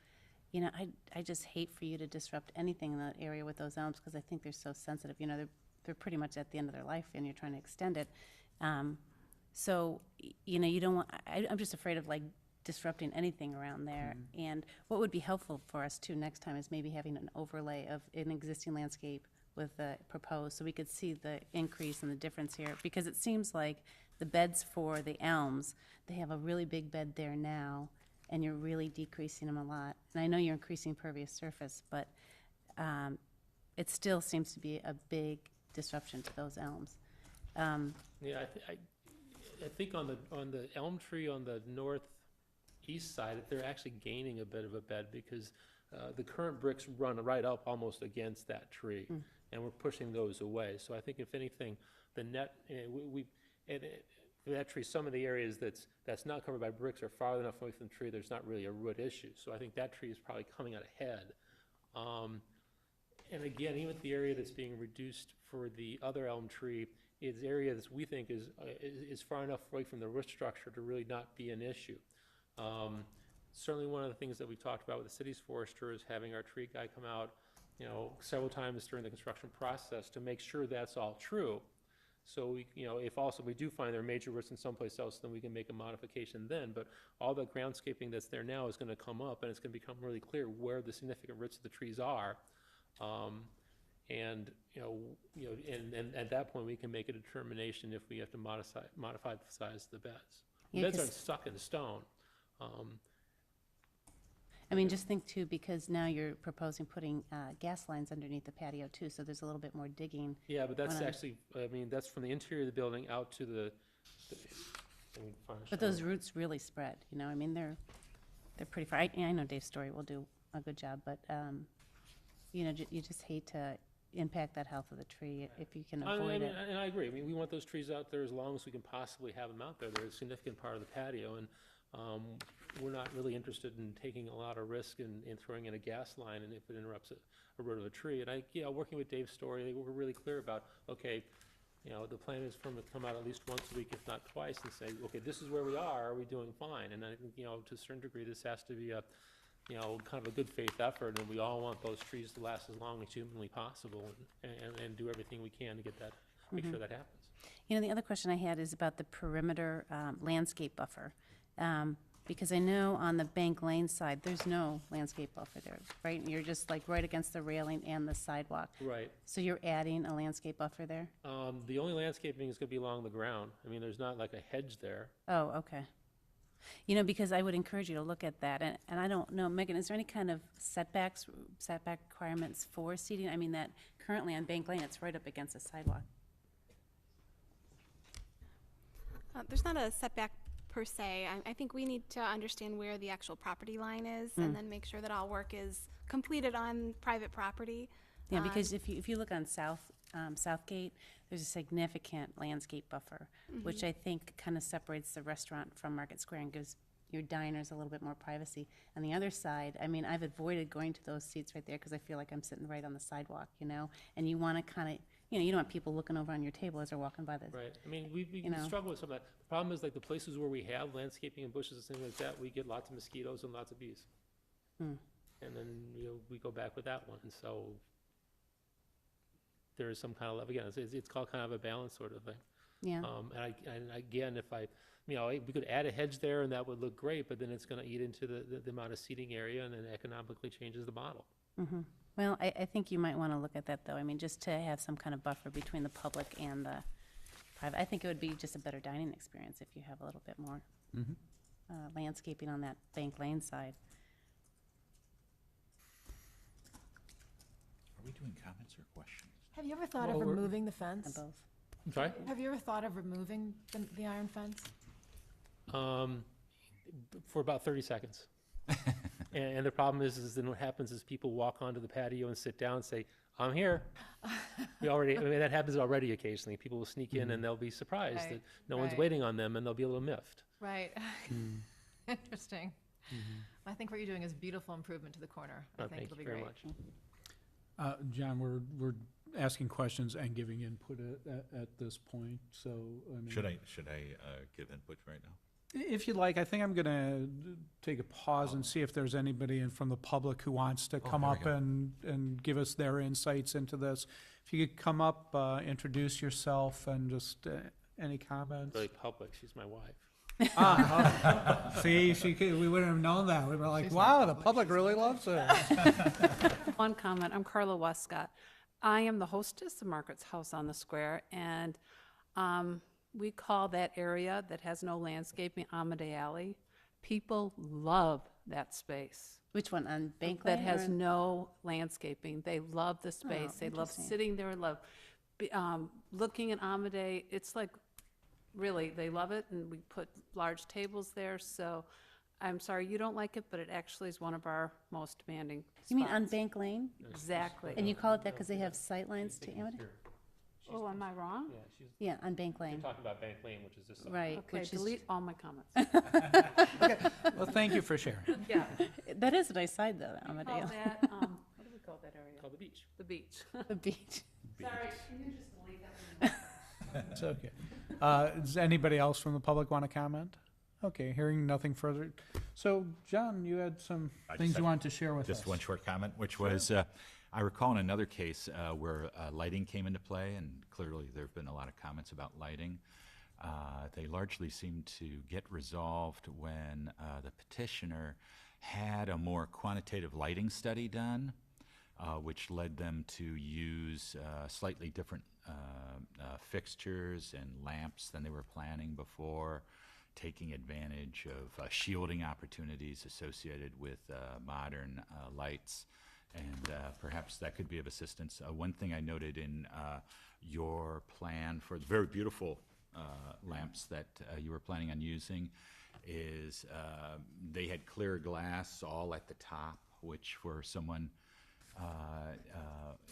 you know, I just hate for you to disrupt anything in that area with those elms, because I think they're so sensitive. You know, they're pretty much at the end of their life, and you're trying to extend it. So, you know, you don't want, I'm just afraid of, like, disrupting anything around there. And what would be helpful for us too next time is maybe having an overlay of an existing landscape with the proposed, so we could see the increase and the difference here. Because it seems like the beds for the elms, they have a really big bed there now, and you're really decreasing them a lot. And I know you're increasing pervious surface, but it still seems to be a big disruption to those elms. Yeah, I think on the elm tree on the northeast side, they're actually gaining a bit of a bed, because the current bricks run right up almost against that tree, and we're pushing those away. So I think if anything, the net, for that tree, some of the areas that's not covered by bricks are far enough away from the tree, there's not really a root issue. So I think that tree is probably coming out ahead. And again, even with the area that's being reduced for the other elm tree, is area that we think is far enough away from the root structure to really not be an issue. Certainly one of the things that we talked about with the city's forester is having our tree guy come out, you know, several times during the construction process to make sure that's all true. So we, you know, if also we do find there are major roots in someplace else, then we can make a modification then. But all the groundscaping that's there now is gonna come up, and it's gonna become really clear where the significant roots of the trees are. And, and at that point, we can make a determination if we have to modify the size of the beds. Yeah, Beds 'cause- aren't stuck in stone. I mean, just think too, because now you're proposing putting gas lines underneath the patio too, so there's a little bit more digging. Yeah, but that's Wanna- actually, I mean, that's from the interior of the building out to But those roots really spread, you know, I mean, they're pretty far. I know Dave Story will do a good job, but, you know, you just hate to impact that health of the tree if you can avoid it. And I agree. I mean, we want those trees out there as long as we can possibly have them out there. They're a significant part of the patio, and we're not really interested in taking a lot of risk in throwing in a gas line and if it interrupts a root of a tree. And working with Dave Story, they were really clear about, okay, you know, the plan is for them to come out at least once a week, if not twice, and say, okay, this is where we are we doing fine? And I think, you know, to a certain degree, this has to be a, you know, kind of a good faith effort, and we all want those trees to last as long as humanly possible, and do everything we can to get that, make sure that happens. You know, the other question I had is about the perimeter landscape buffer. Because I know on the Bank Lane side, there's no landscape buffer there, right? You're just like right against the railing and the sidewalk. Right. So you're adding a landscape buffer there? The only landscaping is gonna be along the ground. I mean, there's not like a hedge there. Oh, okay. You know, because I would encourage you to look at that, and I don't know, Megan, is there any kind of setback requirements for seating? I mean, that currently on Bank Lane, it's right up against the sidewalk. There's not a setback per se. I think we need to understand where the actual property line is and then make sure that all work is completed on private property. Yeah, because if you look on Southgate, there's a significant landscape buffer, which I think kind of separates the restaurant from Market Square and gives your diners a little bit more privacy. On the other side, I mean, I've avoided going to those seats right there because I feel like I'm sitting right on the sidewalk, you know? And you want to kind of, you know, you don't want people looking over on your table as they're walking by the. Right. I mean, we You know. struggle with some of that. The problem is like the places where we have landscaping and bushes and things like that, we get lots of mosquitoes and lots of bees. Hmm. And then, you know, we go back with that one, and so there is some kind of, again, it's called kind of a balance sort of thing. Yeah. And again, if you know, we could add a hedge there and that would look great, but then it's gonna eat into the amount of seating area and then economically changes the model. Mm-hmm. Well, I think you might want to look at that, though. I mean, just to have some kind of buffer between the public and the private. I think it would be just a better dining experience if you have a little bit more landscaping on that Bank Lane side. Are we doing comments or questions? Have you ever thought Well, of we're- removing the And fence? both. I'm sorry? Have you ever thought of removing the iron fence? For about 30 seconds. And the problem is then what happens is people walk onto the patio and sit down and say, I'm here. I mean, that happens already occasionally. People will sneak in and they'll be surprised that Right, no one's right. waiting on them and they'll be a little miffed. Right. Interesting. I think what you're doing is a beautiful improvement to the corner. I think Thank it'll you be very great. much. John, we're asking questions and giving input at this point, so, I mean. Should I give input right now? If you'd like, I think I'm gonna take a pause and see if there's anybody in from the public who wants to come there we up go. and give us their insights into this. If you could come up, introduce yourself and just, any comments? Really public, she's my wife. See, we wouldn't have known that. We were like, wow, the public really loves it. One comment, I'm Carla Westcott. I am the hostess of Margaret's House on the Square, and we call that area that has no landscaping Amade Alley. People love that space. Which one, on Bank Lane? That has or in- no landscaping. They love the space. They love interesting. sitting there, love looking at Amade. It's like, really, they love it, and we put large tables there, so I'm sorry you don't like it, but it actually is one of our most demanding spots. You mean on Bank Lane? Exactly. And you call it that because they have sight lines to Amity? Oh, am I wrong? Yeah, she's Yeah, on Bank Lane, talking about Bank Lane, which is this side. right. Okay, which is- delete all my comments. Well, thank you for sharing. Yeah. That is a nice side, though, We Amadeo. call that, what do we call that area? Called the beach. The beach. The beach. Sorry, can you just delete that? It's okay. Does anybody else from the public want to comment? Okay, hearing nothing further. So, John, you had some I just things you had wanted to share with us. Just one short comment, which was, I recall in another case where lighting came into play, and clearly there have been a lot of comments about lighting. They largely seemed to get resolved when the petitioner had a more quantitative lighting study done, which led them to use slightly different fixtures and lamps than they were planning before, taking advantage of shielding opportunities associated with modern lights. And perhaps that could be of assistance. One thing I noted in your plan for the very beautiful lamps that you were planning on using is they had clear glass all at the top, which for someone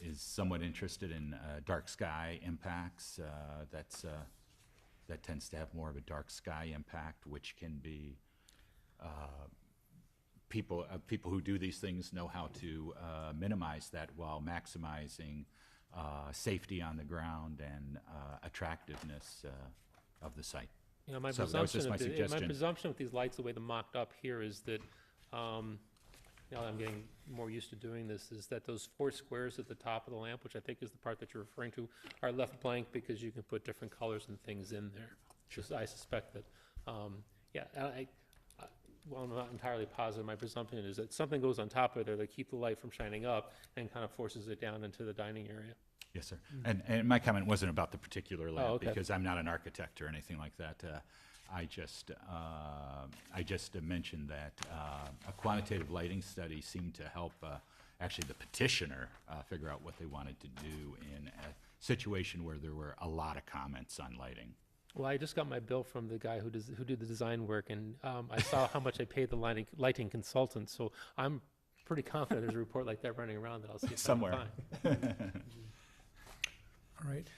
is somewhat interested in dark sky impacts, that tends to have more of a dark sky impact, which can be people who do these things know how to minimize that while maximizing safety on the ground and attractiveness of the site. You know, my So that was just presumption, my of suggestion. my presumption with these lights, the way they're mocked up here is that, now that I'm getting more used to doing this, is that those 4 squares at the top of the lamp, which I think is the part that you're referring to, are left blank because you can put different colors and things in there. Just, I suspect that, yeah, well, I'm not entirely positive, my presumption is that something goes on top of there to keep the light from shining up and kind of forces it down into the dining area. Yes, sir. And my comment wasn't about the particular lamp, okay. because I'm not an architect or anything like that. I just mentioned that a quantitative lighting study seemed to help actually the petitioner figure out what they wanted to do in a situation where there were a lot of comments on lighting. Well, I just got my bill from the guy who did the design work, and I saw how much I paid the lighting consultant, so I'm pretty confident there's a report like that running around that I'll see if I can Somewhere. All right.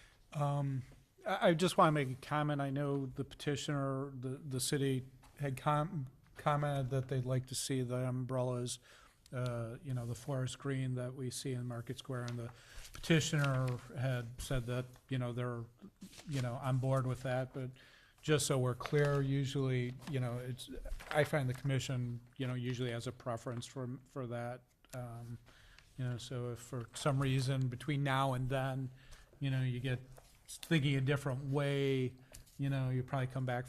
I just want to make a comment. I know the petitioner, the city had commented that they'd like to see the umbrellas, the forest green that we see in Market Square, and the petitioner had said that, they're, on board with that, but just so we're clear, usually, I find the commission, usually has a preference for that. So if for some reason between now and then, you get thinking a different way, you probably come back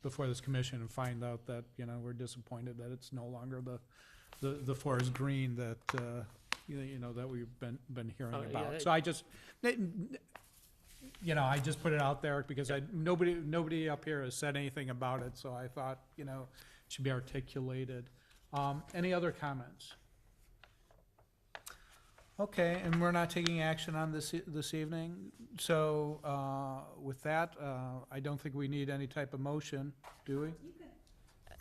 before this commission and find out that, we're disappointed that it's no longer the forest green that, that we've been hearing Oh, yeah, about. So I just put it out there because nobody up here has said anything about it, so I thought, it should be articulated. Any other comments? Okay, and we're not taking action on this evening, so with that, I don't think we need any type of motion, do we?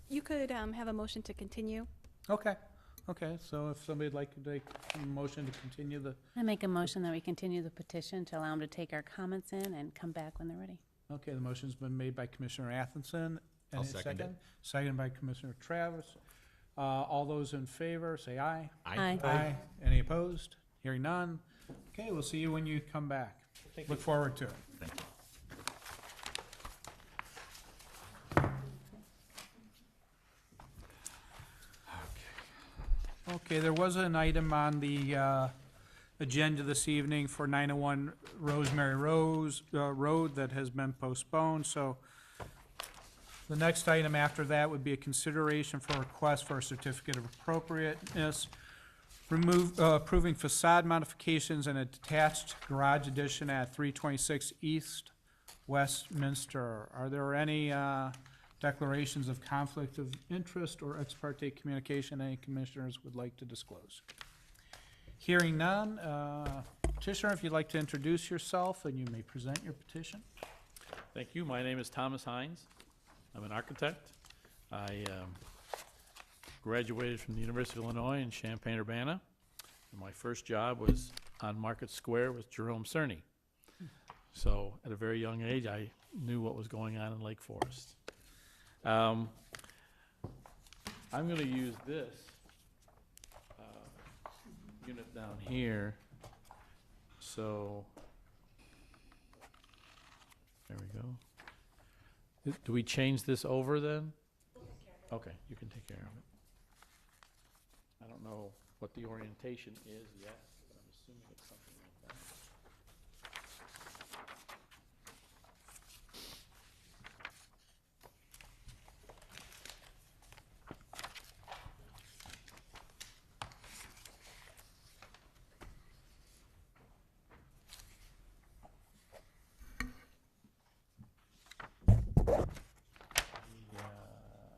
You could have a motion to continue. Okay, so if somebody'd like to take a motion to continue I make a motion that we continue the petition to allow them to take our comments in and come back when they're ready. okay, the motion's been made by Commissioner Athenson. I'll Any second it. Seconded by Commissioner Travis. All those in favor, say aye. Aye. Aye. Any opposed? Hearing none. Okay, we'll see you when you come back. Thank Look forward to it. Thank you. Okay, there was an item on the agenda this evening for 901 Rosemary Road that has been postponed, so the next item after that would be a consideration for a request for a certificate of appropriateness, approving facade modifications and a detached garage addition at 326 East Westminster. Are there any declarations of conflict of interest or ex parte communication any commissioners would like to disclose? Hearing none, petitioner, if you'd like to introduce yourself and you may present your petition. Thank you. My name is Thomas Hines. I'm an architect. I graduated from the University of Illinois in Champaign-Urbana. And my first job was on Market Square with Jerome Cerny. So at a very young age, I knew what was going on in Lake Forest. I'm going to use this unit down here So, there we go. Do we change this over then? Okay, you can take care of it. I don't know what the orientation is yet, but I'm assuming it's something like that.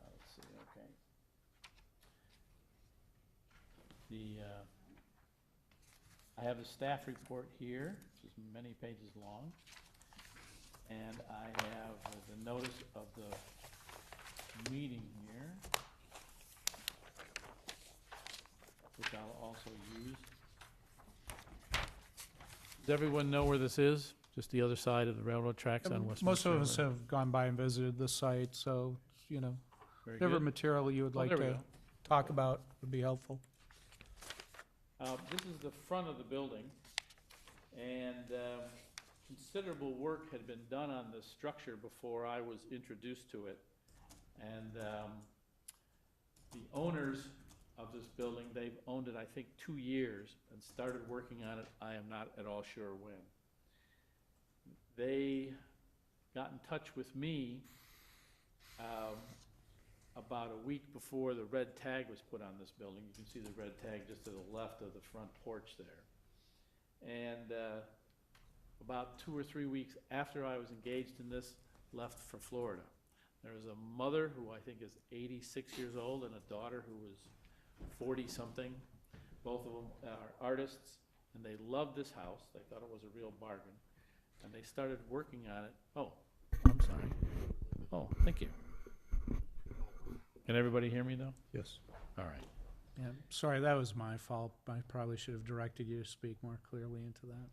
Let's see, okay. I have a staff report here, which is many pages long. And I have the notice of the meeting here, which I'll also use. Does everyone know where this is? Just the other side of the railroad tracks on Westminster? Most of us Road? have gone by and visited the site, so, you know, Very whatever good. material you would Oh, like there we to go. talk about would be helpful. This is the front of the building, and considerable work had been done on this structure before I was introduced to it. And the owners of this building, they've owned it, I think, 2 years, and started working on it, I am not at all sure when. They got in touch with me about a week before the red tag was put on this building. You can see the red tag just to the left of the front porch there. And about 2 or 3 weeks after I was engaged in this, left for Florida. There was a mother who I think is 86 years old and a daughter who was 40-something. Both of them are artists, and they loved this house. They thought it was a real bargain. And they started working on it. Oh, I'm sorry. Oh, thank you. Can everybody hear me, though? Yes. All right. Yeah, sorry, that was my fault. I probably should have directed you to speak more clearly into that.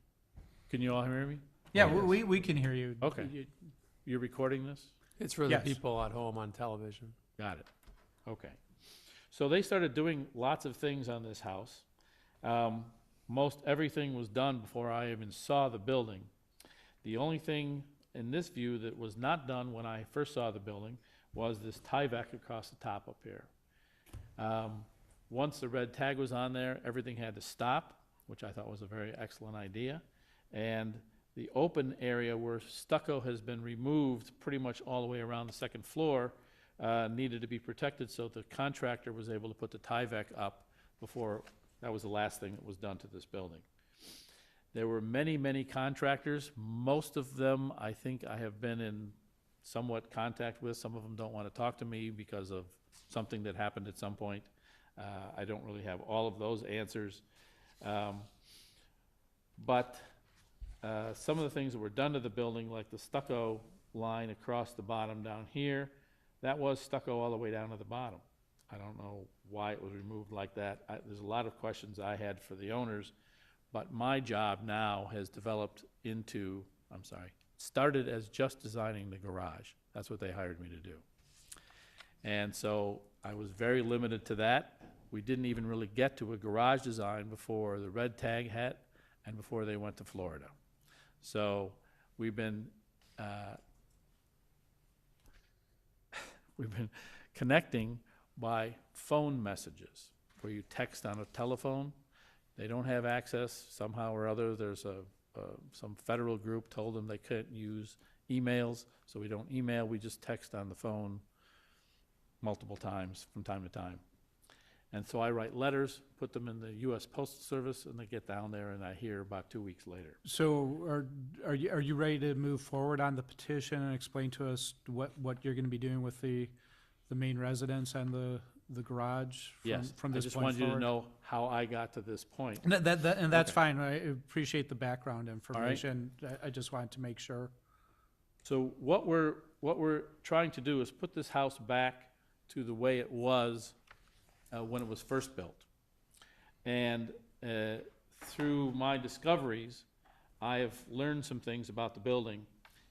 Can you all hear me? Yeah, we can hear you. Okay. You- You're recording this? It's for the Yes. people at home on television. Got it. Okay. So they started doing lots of things on this house. Most everything was done before I even saw the building. The only thing in this view that was not done when I first saw the building was this Tyvek across the top up here. Once the red tag was on there, everything had to stop, which I thought was a very excellent idea. And the open area where stucco has been removed pretty much all the way around the second floor needed to be protected, so the contractor was able to put the Tyvek up before, that was the last thing that was done to this building. There were many, many contractors. Most of them, I think I have been in somewhat contact with. Some of them don't want to talk to me because of something that happened at some point. I don't really have all of those answers. But some of the things that were done to the building, like the stucco line across the bottom down here, that was stucco all the way down to the bottom. I don't know why it was removed like that. There's a lot of questions I had for the owners, but my job now has developed into, started as just designing the garage. That's what they hired me to do. And so I was very limited to that. We didn't even really get to a garage design before the red tag hit and before they went to Florida. So we've been connecting by phone messages, where you text on a telephone. They don't have access somehow or other. There's some federal group told them they couldn't use emails, so we don't email, we just text on the phone multiple times from time to time. And so I write letters, put them in the U.S. Postal Service, and they get down there, and I hear about 2 weeks later. So are you ready to move forward on the petition and explain to us what you're going to be doing with the main residence and the garage Yes, from I this just point wanted you to forward? know how I got to this point. And that's Okay. fine. I appreciate the background information. I just wanted to make sure. So what we're trying to do is put this house back to the way it was when it was first built. And through my discoveries, I have learned some things about the building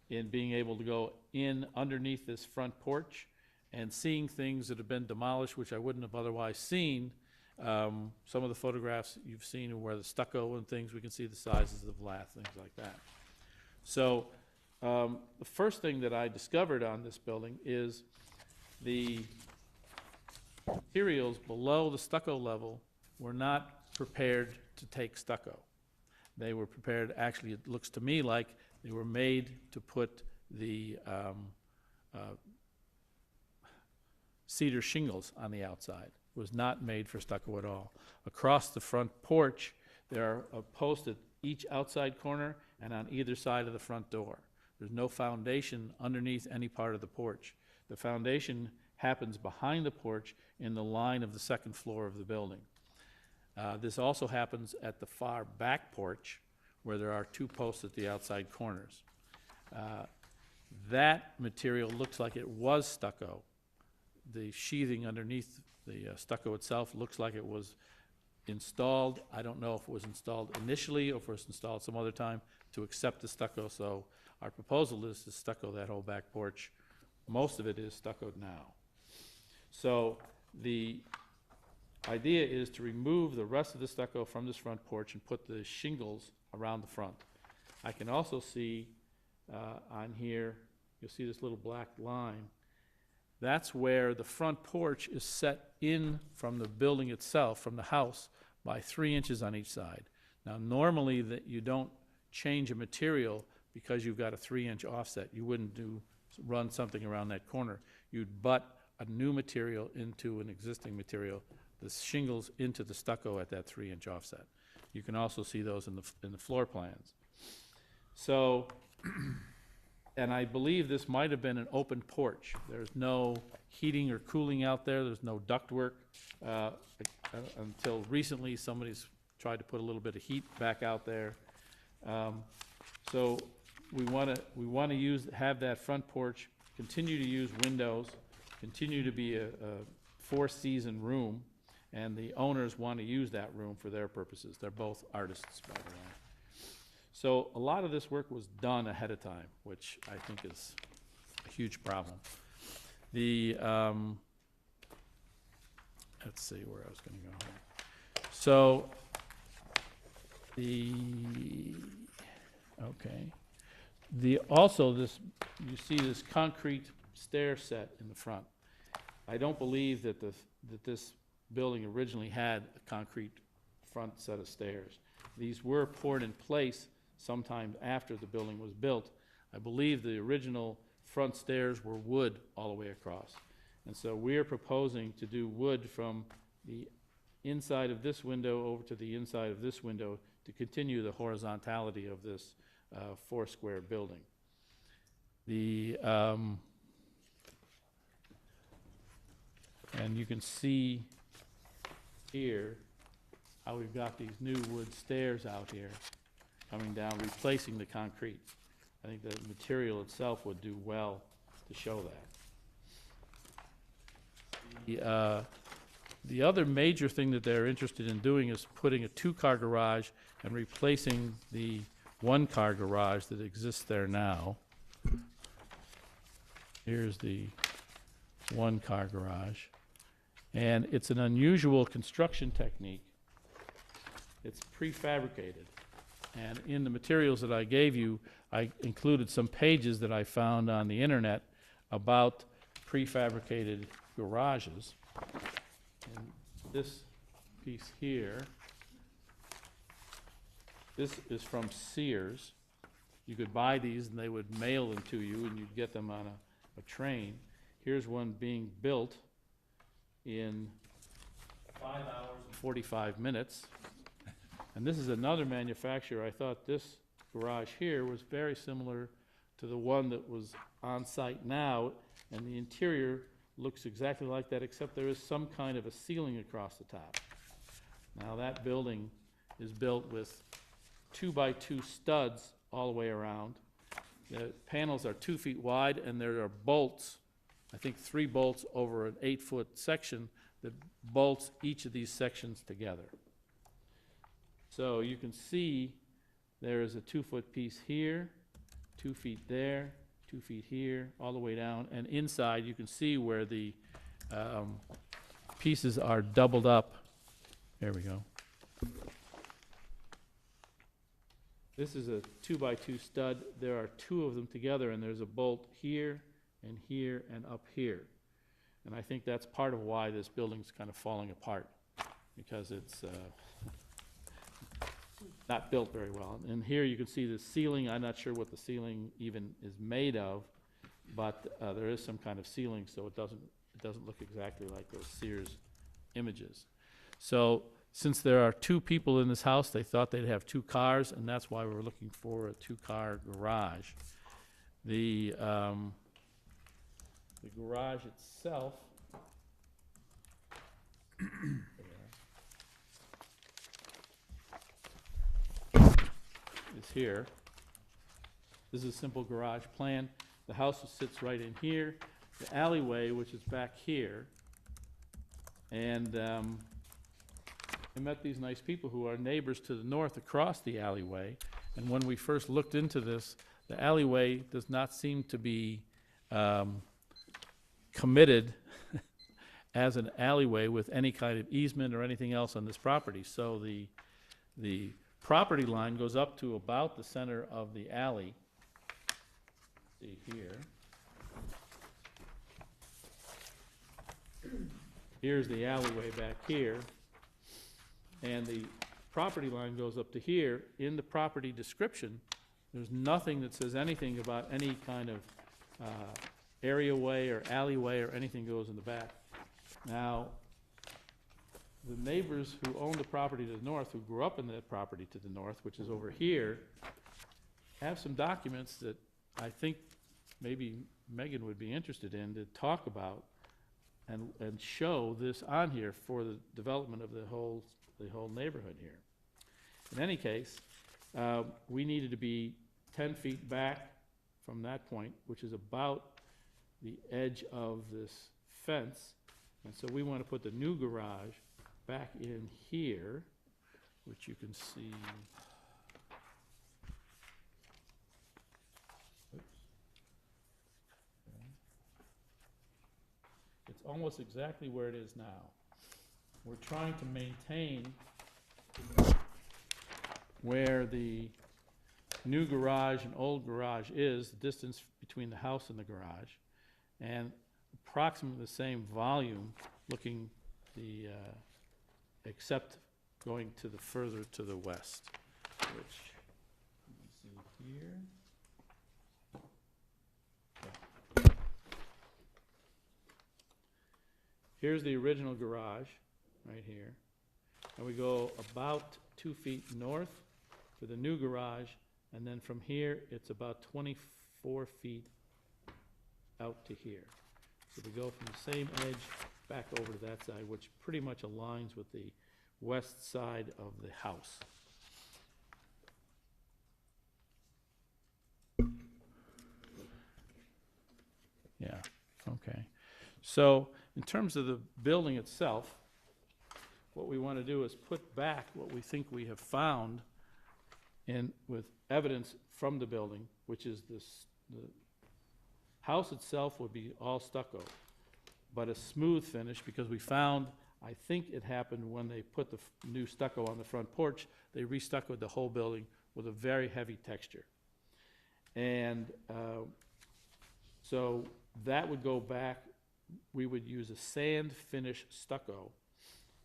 in being able to go in underneath this front porch and seeing things that have been demolished, which I wouldn't have otherwise seen, Some of the photographs you've seen where the stucco and things, we can see the sizes of lath, things like that. So the first thing that I discovered on this building is the materials below the stucco level were not prepared to take stucco. They were prepared, actually, it looks to me like they were made to put the cedar shingles on the outside. It was not made for stucco at all. Across the front porch, there are posts at each outside corner and on either side of the front door. There's no foundation underneath any part of the porch. The foundation happens behind the porch in the line of the second floor of the building. This also happens at the far back porch, where there are 2 posts at the outside corners. That material looks like it was stucco. The sheathing underneath the stucco itself looks like it was installed. I don't know if it was installed initially or if it was installed some other time to accept the stucco. So our proposal is to stucco that whole back porch. Most of it is stuccoed now. So the idea is to remove the rest of the stucco from this front porch and put the shingles around the front. I can also see on here, you'll see this little black line. That's where the front porch is set in from the building itself, from the house, by 3 inches on each side. Now, normally that you don't change a material because you've got a 3-inch offset. You wouldn't run something around that corner. You'd butt a new material into an existing material, the shingles into the stucco at that 3-inch offset. You can also see those in the floor plans. So, and I believe this might have been an open porch. There's no heating or cooling out there. There's no ductwork. Until recently, somebody's tried to put a little bit of heat back out there. So we want to have that front porch, continue to use windows, continue to be a 4-season room, and the owners want to use that room for their purposes. They're both artists, by the way. So a lot of this work was done ahead of time, which I think is a huge problem. The, let's see where I was going to go here. So also this, you see this concrete stair set in the front. I don't believe that this building originally had a concrete front set of stairs. These were poured in place sometime after the building was built. I believe the original front stairs were wood all the way across. And so we're proposing to do wood from the inside of this window over to the inside of this window to continue the horizontality of this 4-square building. And you can see here how we've got these new wood stairs out here coming down, replacing the concrete. I think the material itself would do well to show that. The other major thing that they're interested in doing is putting a 2-car garage and replacing the 1-car garage that exists there now. Here's the 1-car garage. And it's an unusual construction technique. It's prefabricated. And in the materials that I gave you, I included some pages that I found on the internet about prefabricated garages. And this piece here, this is from Sears. You could buy these and they would mail them to you and you'd get them on a train. Here's one being built in 5 hours and 45 minutes. And this is another manufacturer. I thought this garage here was very similar to the one that was on site now, and the interior looks exactly like that, except there is some kind of a ceiling across the top. Now that building is built with 2x2 studs all the way around. The panels are 2 feet wide, and there are bolts, I think 3 bolts over an 8-foot section that bolts each of these sections together. So you can see there is a 2-foot piece here, 2 feet there, 2 feet here, all the way down. And inside, you can see where the pieces are doubled up There we go. This is a 2x2 stud. There are two of them together, and there's a bolt here and here and up here. And I think that's part of why this building's kind of falling apart, because it's not built very well. And here you can see the ceiling. I'm not sure what the ceiling even is made of, but there is some kind of ceiling, so it doesn't look exactly like those Sears images. So since there are two people in this house, they thought they'd have two cars, and that's why we're looking for a two-car garage. The garage itself is here. This is a simple garage plan. The house sits right in here. The alleyway, which is back here, and I met these nice people who are neighbors to the north across the alleyway, and when we first looked into this, the alleyway does not seem to be committed as an alleyway with any kind of easement or anything else on this property. So the property line goes up to about the center of the alley. See here. Here's the alleyway back here. And the property line goes up to here. In the property description, there's nothing that says anything about any kind of areaway or alleyway or anything goes in the back. Now, the neighbors who own the property to the north, who grew up in that property to the north, which is over here, have some documents that I think maybe Megan would be interested in to talk about and show this on here for the development of the whole neighborhood here. In any case, we needed to be 10 feet back from that point, which is about the edge of this fence. And so we want to put the new garage back in here, which you can see. Oops. Okay. It's almost exactly where it is now. We're trying to maintain where the new garage and old garage is, the distance between the house and the garage, and approximately the same volume looking the, except going to the further to the west, which you can see here. Okay. Here's the original garage, right here. And we go about 2 feet north for the new garage, and then from here, it's about 24 feet out to here. So we go from the same edge back over to that side, which pretty much aligns with the west side of the house. Yeah, okay. So in terms of the building itself, what we want to do is put back what we think we have found in with evidence from the building, which is this, the house itself would be all stucco, but a smooth finish, because we found, I think it happened when they put the new stucco on the front porch, they re-stuccoed the whole building with a very heavy texture. And so that would go back, we would use a sand finish stucco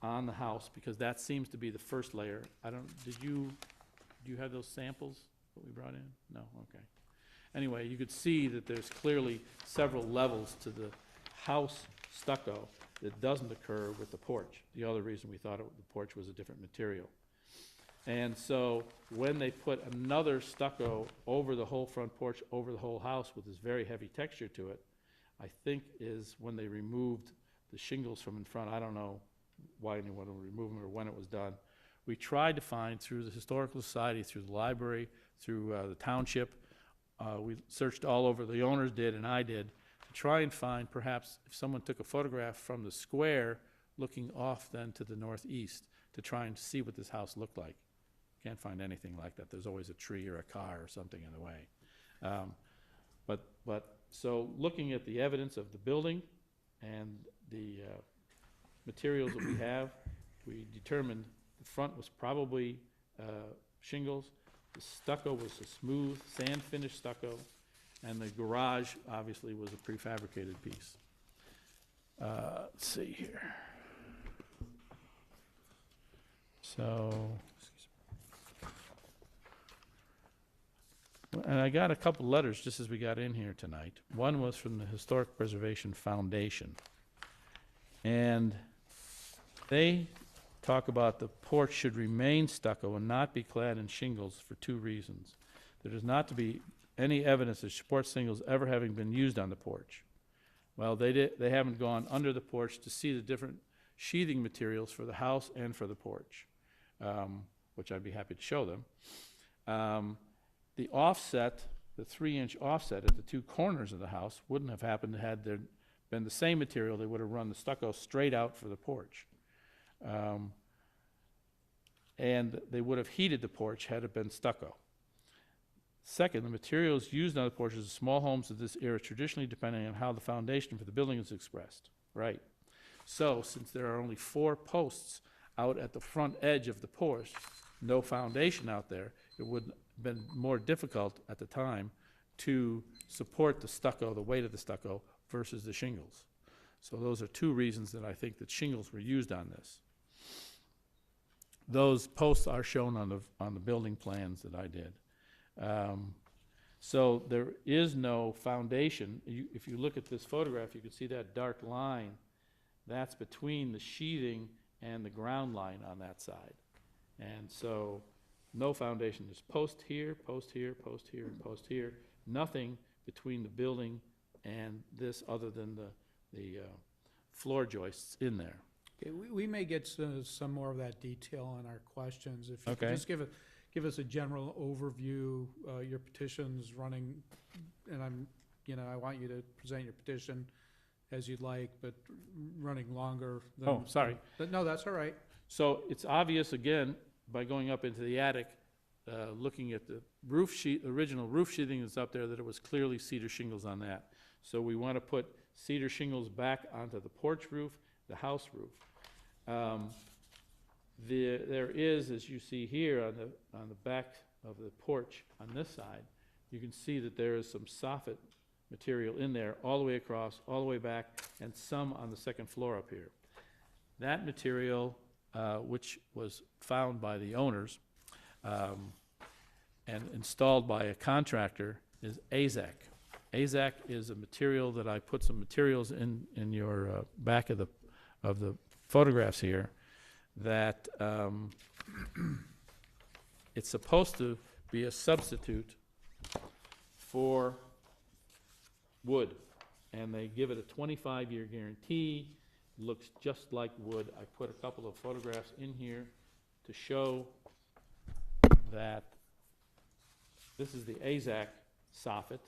on the house, because that seems to be the first layer. I don't, do you have those samples that we brought in? No, okay. Anyway, you could see that there's clearly several levels to the house stucco that doesn't occur with the porch. The other reason we thought the porch was a different material. And so when they put another stucco over the whole front porch, over the whole house with this very heavy texture to it, I think is when they removed the shingles from in front. I don't know why anyone would remove them or when it was done. We tried to find through the Historical Society, through the library, through the township. We searched all over, the owners did and I did, to try and find perhaps if someone took a photograph from the square looking off then to the northeast to try and see what this house looked like. Can't find anything like that. There's always a tree or a car or something in the way. So looking at the evidence of the building and the materials that we have, we determined the front was probably shingles, the stucco was a smooth sand finish stucco, and the garage obviously was a prefabricated piece. Let's see here. So, and I got a couple letters just as we got in here tonight. One was from the Historic Preservation Foundation. And they talk about the porch should remain stucco and not be clad in shingles for 2 reasons. There does not to be any evidence of sports shingles ever having been used on the porch. Well, they haven't gone under the porch to see the different sheathing materials for the house and for the porch, which I'd be happy to show them. The offset, the 3-inch offset at the 2 corners of the house wouldn't have happened had there been the same material. They would have run the stucco straight out for the porch. And they would have heated the porch had it been stucco. Second, the materials used on the porches of small homes of this era traditionally depending on how the foundation for the building is expressed. Right. So, since there are only 4 posts out at the front edge of the porch, no foundation out there, it would have been more difficult at the time to support the stucco, the weight of the stucco, versus the shingles. So those are 2 reasons that I think that shingles were used on this. Those posts are shown on the building plans that I did. So there is no foundation. If you look at this photograph, you can see that dark line. That's between the sheathing and the ground line on that side. And so no foundation. There's post here, post here, post here, and post here. Nothing between the building and this other than the floor joists in there. Okay, we may get some more of that detail on our questions. If you Okay. could just give us a general overview, your petition's running, and I want you to present your petition as you'd like, but running longer than. Oh, sorry. No, that's all right. So it's obvious, again, by going up into the attic, looking at the roof sheet, original roof sheathing that's up there, that it was clearly cedar shingles on that. So we want to put cedar shingles back onto the porch roof, the house roof. There is, as you see here on the back of the porch on this side, you can see that there is some soffit material in there all the way across, all the way back, and some on the second floor up here. That material, which was found by the owners and installed by a contractor, is AZEK. AZEK is a material that I put some materials in your back of the photographs here that it's supposed to be a substitute for wood, and they give it a 25-year guarantee. Looks just like wood. I put a couple of photographs in here to show that this is the AZEK soffit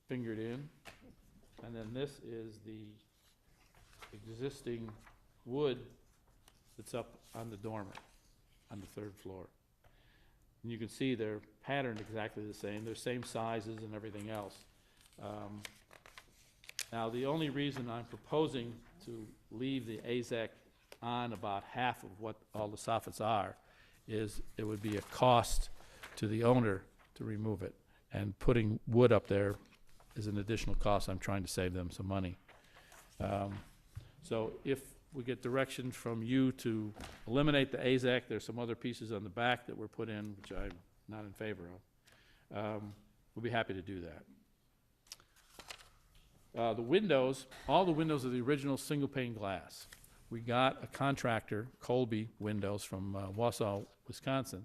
fingered in, and then this is the existing wood that's up on the dormer on the 3rd floor. And you can see they're patterned exactly the same. They're same sizes and everything else. Now, the only reason I'm proposing to leave the AZEK on about half of what all the soffits are is it would be a cost to the owner to remove it. And putting wood up there is an additional cost. I'm trying to save them some money. So if we get direction from you to eliminate the AZEK, there's some other pieces on the back that were put in, which I'm not in favor of. We'll be happy to do that. The windows, all the windows are the original single pane glass. We got a contractor, Colby Windows from Wausau, Wisconsin,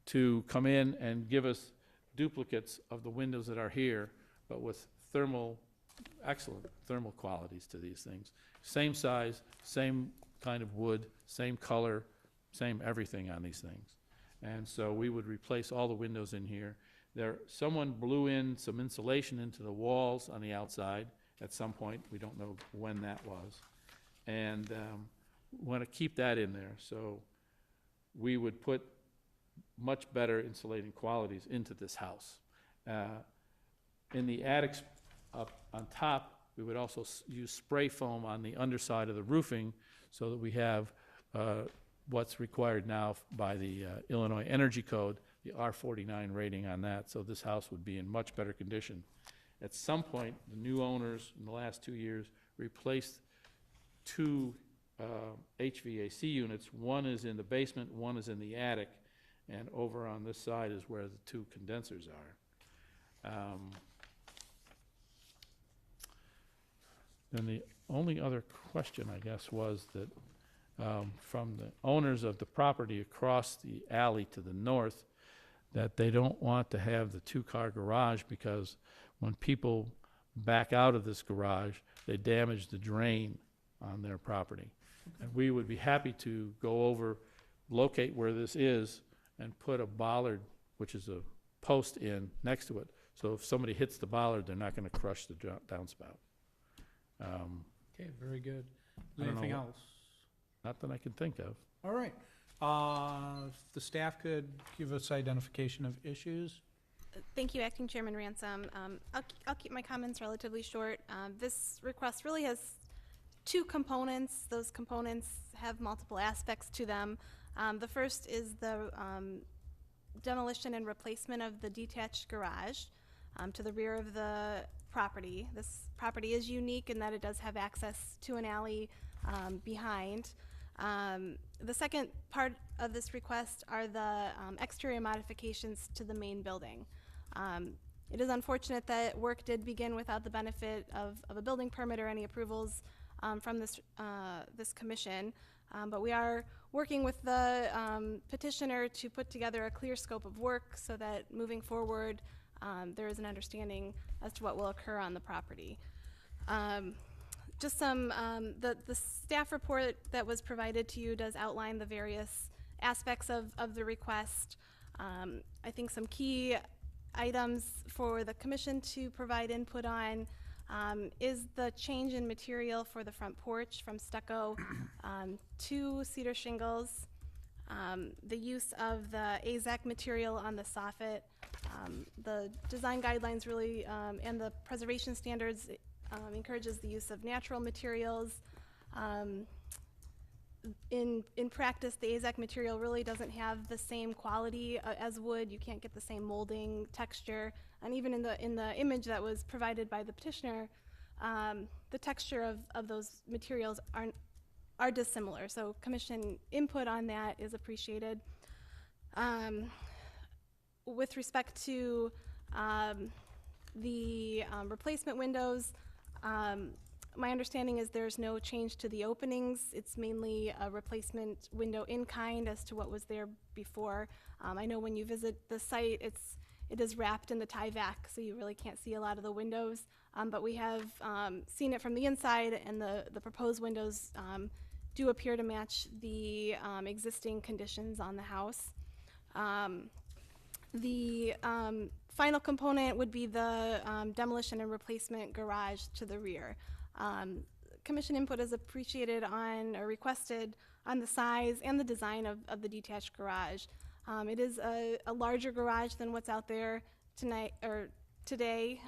to come in and give us duplicates of the windows that are here, but with excellent thermal qualities to these things. Same size, same kind of wood, same color, same everything on these things. And so we would replace all the windows in here. Someone blew in some insulation into the walls on the outside at some point. We don't know when that was. And want to keep that in there. So we would put much better insulating qualities into this house. In the attics up on top, we would also use spray foam on the underside of the roofing so that we have what's required now by the Illinois Energy Code, the R49 rating on that, so this house would be in much better condition. At some point, the new owners in the last 2 years replaced 2 HVAC units. One is in the basement, one is in the attic, and over on this side is where the 2 condensers are. Then the only other question, I guess, was that from the owners of the property across the alley to the north, that they don't want to have the 2-car garage because when people back out of this garage, they damage the drain on their property. And we would be happy to go over, locate where this is, and put a bollard, which is a post in next to it. So if somebody hits the bollard, they're not going to crush the downspout. Okay, very good. I don't know Anything what- else? Not that I can think of. All right. If the staff could give us identification of issues. Thank you, Acting Chairman Ransom. I'll keep my comments relatively short. This request really has 2 components. Those components have multiple aspects to them. The first is the demolition and replacement of the detached garage to the rear of the property. This property is unique in that it does have access to an alley behind. The second part of this request are the exterior modifications to the main building. It is unfortunate that work did begin without the benefit of a building permit or any approvals from this commission, but we are working with the petitioner to put together a clear scope of work so that moving forward there is an understanding as to what will occur on the property. Just some, the staff report that was provided to you does outline the various aspects of the request. I think some key items for the commission to provide input on is the change in material for the front porch from stucco to cedar shingles, the use of the AZEK material on the soffit, the design guidelines really, and the preservation standards encourages the use of natural materials. In practice, the AZEK material really doesn't have the same quality as wood. You can't get the same molding texture, and even in the image that was provided by the petitioner, the texture of those materials are dissimilar. So commission input on that is appreciated. With respect to the replacement windows, my understanding is there's no change to the openings. It's mainly a replacement window in kind as to what was there before. I know when you visit the site, it is wrapped in the Tyvek, so you really can't see a lot of the windows. But we have seen it from the inside, and the proposed windows do appear to match the existing conditions on the house. The final component would be the demolition and replacement garage to the rear. Commission input is appreciated on or requested on the size and the design of the detached garage. It is a larger garage than what's out there tonight or today.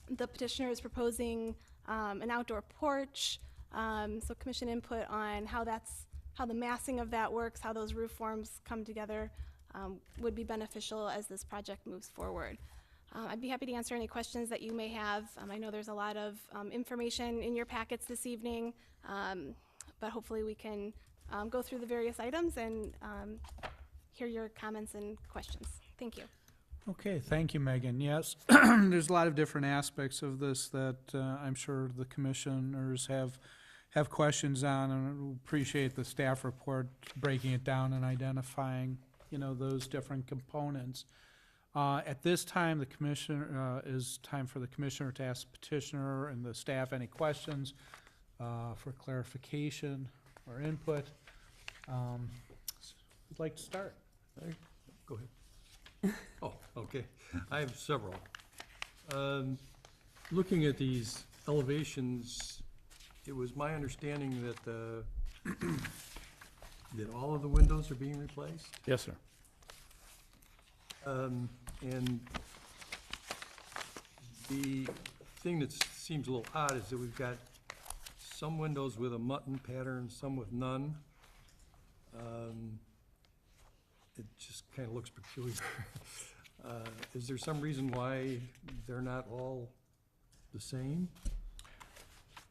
The petitioner is proposing an outdoor porch, so commission input on how the massing of that works, how those roof forms come together would be beneficial as this project moves forward. I'd be happy to answer any questions that you may have. I know there's a lot of information in your packets this evening, but hopefully we can go through the various items and hear your comments and questions. Thank you. Okay, thank you, Megan. Yes, there's a lot of different aspects of this that I'm sure the commissioners have questions on, and we appreciate the staff report breaking it down and identifying, those different components. At this time, the commissioner, is time for the commissioner to ask the petitioner and the staff any questions for clarification or input. Who'd like to start? Go ahead. Oh, okay. I have several. Looking at these elevations, it was my understanding that that all of the windows are being replaced? Yes, sir. And the thing that seems a little odd is that we've got some windows with a mutton pattern, some with none. It just kind of looks peculiar. Is there some reason why they're not all the same?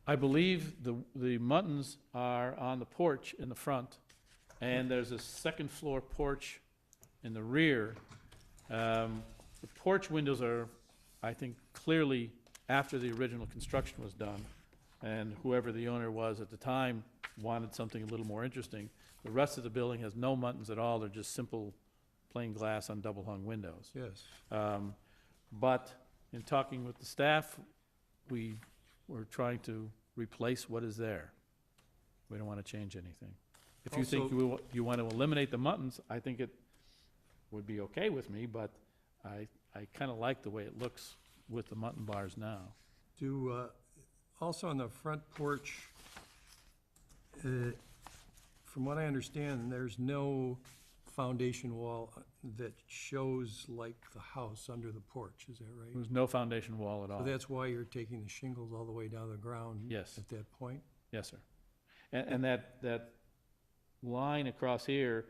I believe the muttons are on the porch in the front, and there's a second floor porch in the rear. The porch windows are, I think, clearly after the original construction was done, and whoever the owner was at the time wanted something a little more interesting. The rest of the building has no muttons at all, they're just simple plain glass on double-hung windows. Yes. But in talking with the staff, we were trying to replace what is there. We don't want to change anything. If you think Also- you want to eliminate the muttons, I think it would be okay with me, but I kind of like the way it looks with the mutton bars now. Also on the front porch, from what I understand, there's no foundation wall that shows like the house under the porch, is that right? There's no foundation wall at all. So that's why you're taking the shingles all the way down the ground? Yes. At that point? Yes, sir. And that line across here,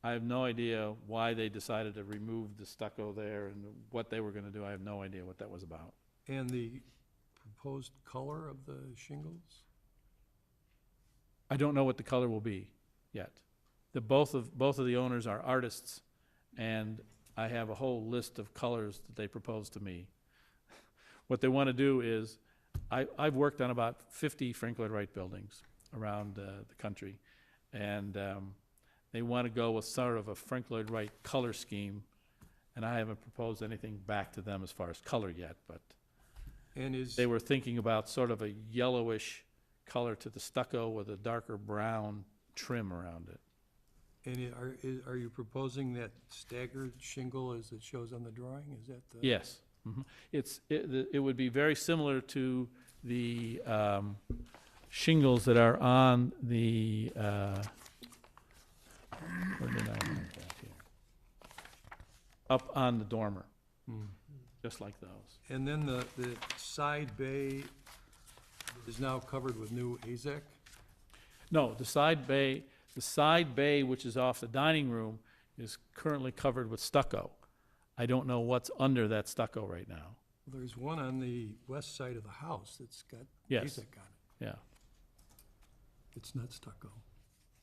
I have no idea why they decided to remove the stucco there and what they were gonna do. I have no idea what that was about. And the proposed color of the shingles? I don't know what the color will be yet. Both of the owners are artists, and I have a whole list of colors that they proposed to me. What they want to do is, I've worked on about 50 Frank Lloyd Wright buildings around the country, and they want to go with sort of a Frank Lloyd Wright color scheme, and I haven't proposed anything back to them as far as color yet, but And is, they were thinking about sort of a yellowish color to the stucco with a darker brown trim around it. and are you proposing that staggered shingle as it shows on the drawing? Is that the? Yes. Mhm. It would be very similar to the shingles that are on the, where did I have that here? Up on the dormer, Hmm. just like those. And then the side bay is now covered with new AZEK? No, the side bay, which is off the dining room, is currently covered with stucco. I don't know what's under that stucco right now. There's one on the west side of the house that's got Yes. AZEK on it. Yeah. It's not stucco.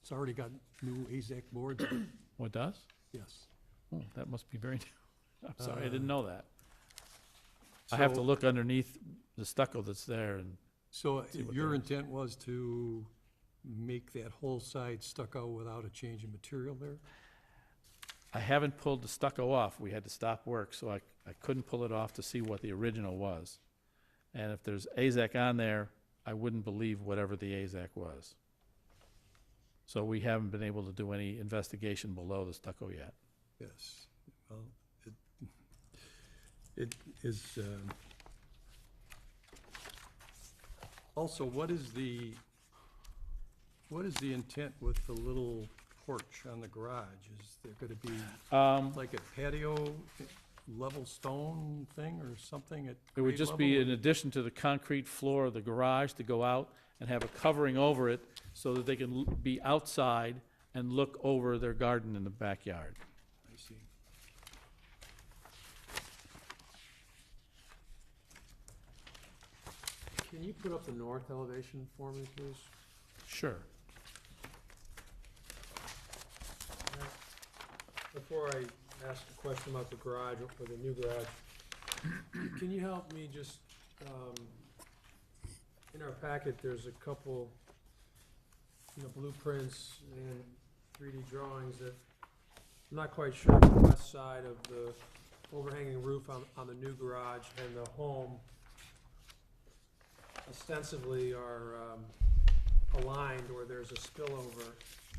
It's already got new AZEK boards on it. What does? Yes. Oh, that must be very new. I'm sorry, I didn't know that. I So- have to look underneath the stucco that's there, and So See what your there is. intent was to make that whole side stucco without a change in material there? I haven't pulled the stucco off. We had to stop work, so I couldn't pull it off to see what the original was. And if there's AZEK on there, I wouldn't believe whatever the AZEK was. So we haven't been able to do any investigation below the stucco yet. Yes. Well, it is, also, what is the intent with the little porch on the garage? Is there gonna be like a patio level stone thing or something at It would grade just be level? in addition to the concrete floor of the garage to go out and have a covering over it so that they can be outside and look over their garden in the backyard. I see. Can you put up the north elevation for me, please? Sure. Before I ask a question about the garage, or the new garage, can you help me just, in our packet, there's a couple, blueprints and 3D drawings that I'm not quite sure the west side of the overhanging roof on the new garage and the home ostensibly are aligned, or there's a spillover.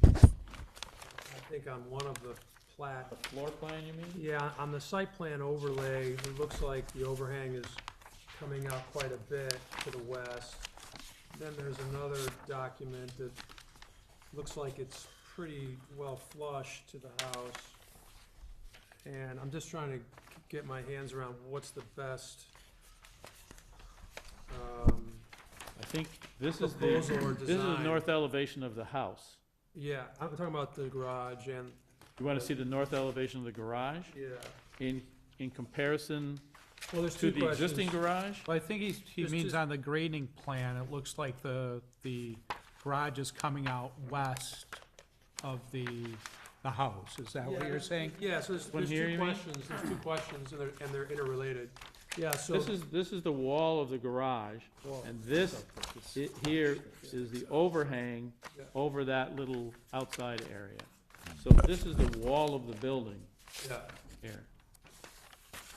I think on one of the plat. The floor plan, you mean? Yeah, on the site plan overlay, it looks like the overhang is coming out quite a bit to the west. Then there's another document that looks like it's pretty well flush to the house. And I'm just trying to get my hands around what's the best, I think this is Proposal or this is the design. north elevation of the house. Yeah, I'm talking about the garage and, You want to see the north elevation of the garage yeah. in comparison Well, there's to two the existing questions. garage? Well, I think he Just- means just- on the grading plan, it looks like the garage is coming out west of the house. Is that what Yeah, you're saying? Yeah, so One there's here, two you mean? questions, and they're interrelated. Yeah, so. This is the wall of the garage, Well, and this here is the overhang Yeah. over that little outside area. So this is the wall of the building Yeah, here.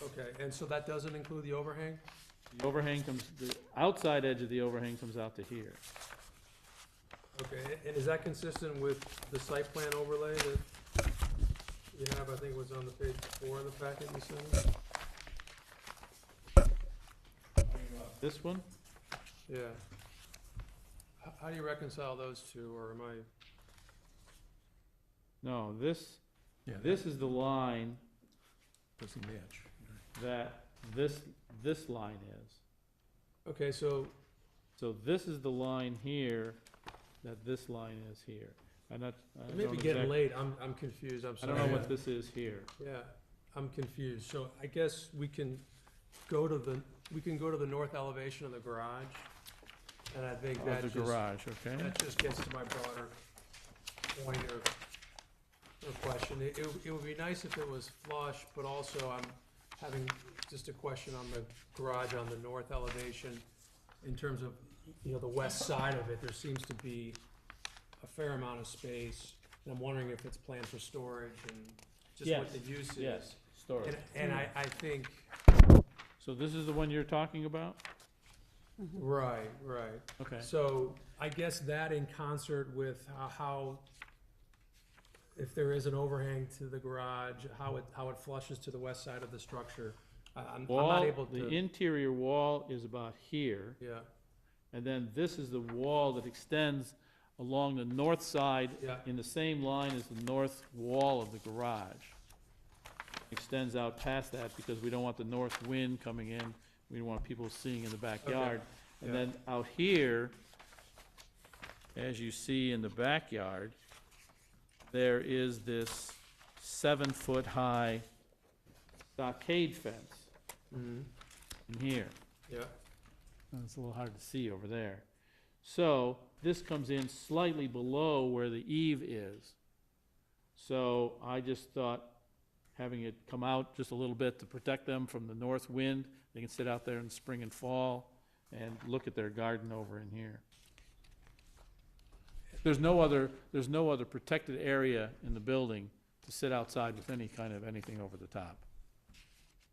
okay, and so that doesn't include the overhang? The overhang comes, the outside edge of the overhang comes out to here. Okay, and is that consistent with the site plan overlay that you have, I think it was on the page 4 of the packet you sent us? This one? Yeah. How do you reconcile those two, or am I? No, this Yeah, is the line doesn't match. that this line is. Okay, so, So this is the line here that this line is here. I it don't may be getting exact- late, I'm confused, I'm I sorry. don't know what this is here. Yeah, I'm confused, so I guess we can go to the north elevation of the garage, and I think Of that the just, garage, okay? that just gets to my broader point of question. It would be nice if it was flush, but also I'm having just a question on the garage on the north elevation in terms of, you know, the west side of it, there seems to be a fair amount of space, and I'm wondering if it's planned for storage and just what Yes, the use is. Yes, storage. And I think, So this is the one you're talking about? right, Okay. so I guess that in concert with how, if there is an overhang to the garage, how it flushes to the west side of the structure. I'm not Wall, able the to, interior wall is about here, yeah, and then this is the wall that extends along the north side yeah, in the same line as the north wall of the garage. Extends out past that because we don't want the north wind coming in. We don't want people seeing in the backyard. And yeah. then out here, as you see in the backyard, there is this 7-foot-high stockade fence mhm, in here. yeah, It's a little hard to see over there. So this comes in slightly below where the eave is. So I just thought having it come out just a little bit to protect them from the north wind. They can sit out there in spring and fall and look at their garden over in here. There's no other protected area in the building to sit outside with any kind of anything over the top.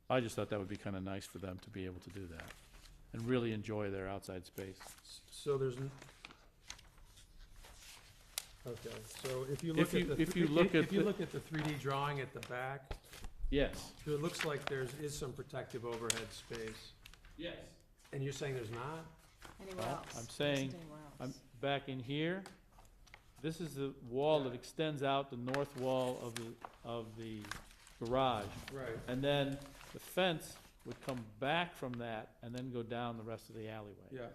I just thought that would be kind of nice for them to be able to do that and really enjoy their outside space. so there's, okay, so if you look at the, if you look at if you the- look at the 3D drawing at the back, Yes. so it looks like there is some protective overhead space, Yes. and you're saying there's not? Anywhere Well, else? I'm There saying- isn't anywhere else. I'm back in here. This is the wall that extends out the north wall of the garage. Right. And then the fence would come back from that and then go down the rest of the alleyway. Yeah.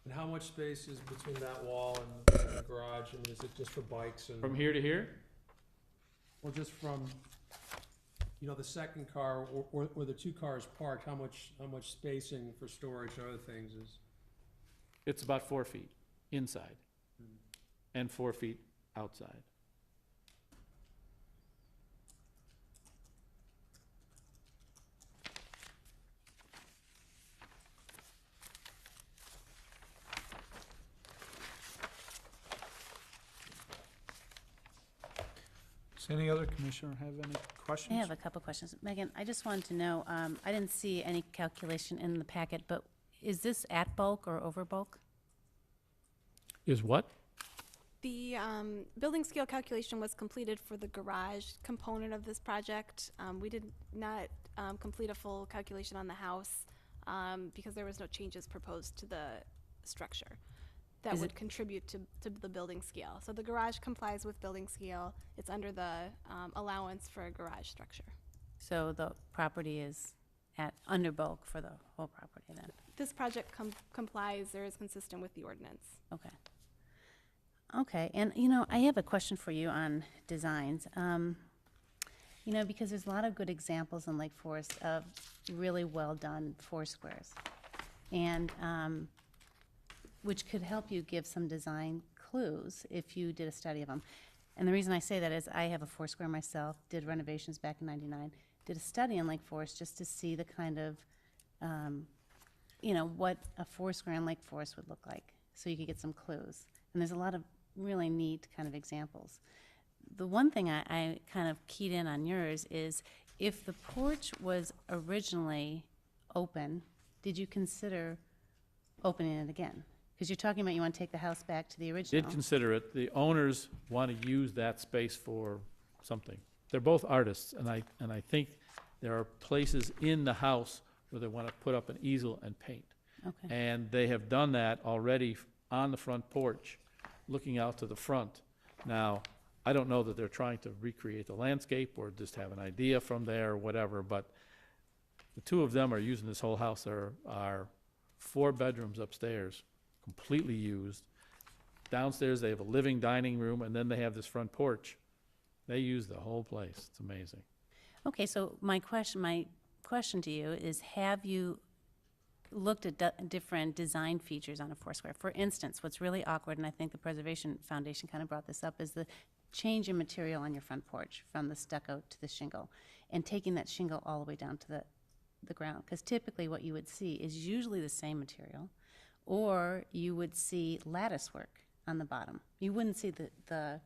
And how much space is between that wall and the garage, and is it just for bikes and? From here to here? Well, just from, you know, the second car, or the two cars parked, how much spacing for storage and other things is? It's about 4 feet inside and 4 feet outside. Does any other commissioner have any questions? I have a couple questions. Megan, I just wanted to know, I didn't see any calculation in the packet, but is this at bulk or over bulk? Is what? The building scale calculation was completed for the garage component of this project. We did not complete a full calculation on the house because there was no changes proposed to the structure that Is would it- contribute to the building scale. So the garage complies with building scale. It's under the allowance for a garage structure. So the property is at, under bulk for the whole property then? This project complies or is consistent with the ordinance. Okay. Okay, and I have a question for you on designs. Because there's a lot of good examples in Lake Forest of really well-done four squares. And, which could help you give some design clues if you did a study of them. And the reason I say that is I have a four square myself, did renovations back in '99, did a study in Lake Forest just to see the kind of, what a four square in Lake Forest would look like, so you could get some clues. And there's a lot of really neat kind of examples. The one thing I kind of keyed in on yours is if the porch was originally open, did you consider opening it again? Because you're talking about you want to take the house back to the original. Did consider it. The owners want to use that space for something. They're both artists, and I think there are places in the house where they want to put up an easel and paint. Okay. And they have done that already on the front porch, looking out to the front. Now, I don't know that they're trying to recreate the landscape or just have an idea from there or whatever, but the two of them are using this whole house. There are 4 bedrooms upstairs, completely used. Downstairs, they have a living dining room, and then they have this front porch. They use the whole place. It's amazing. Okay, so my question to you is, have you looked at different design features on a four square? For instance, what's really awkward, and I think the Preservation Foundation kind of brought this up, is the change in material on your front porch from the stucco to the shingle, and taking that shingle all the way down to the ground. Because typically what you would see is usually the same material, or you would see lattice work on the bottom. You wouldn't see the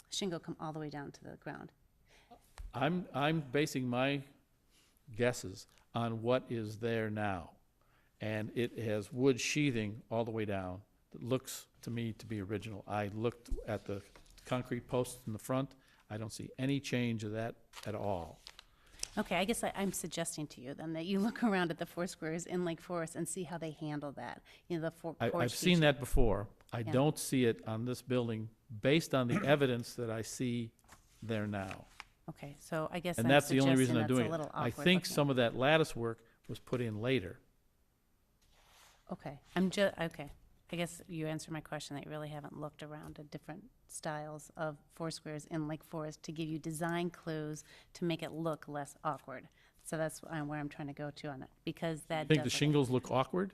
shingle come all the way down to the ground. I'm basing my guesses on what is there now. And it has wood sheathing all the way down that looks to me to be original. I looked at the concrete posts in the front. I don't see any change of that at all. Okay, I guess I'm suggesting to you then that you look around at the four squares in Lake Forest and see how they handle that. The porch I've seen feature. that before. I Yeah. don't see it on this building based on the evidence that I see there now. Okay, so I guess And I'm that's the only suggesting reason I'm that's doing a it. little I awkward think looking. some of that lattice work was put in later. Okay, okay. I guess you answered my question that you really haven't looked around at different styles of four squares in Lake Forest to give you design clues to make it look less awkward. So that's where I'm trying to go to on it, because that Think the does- shingles look awkward?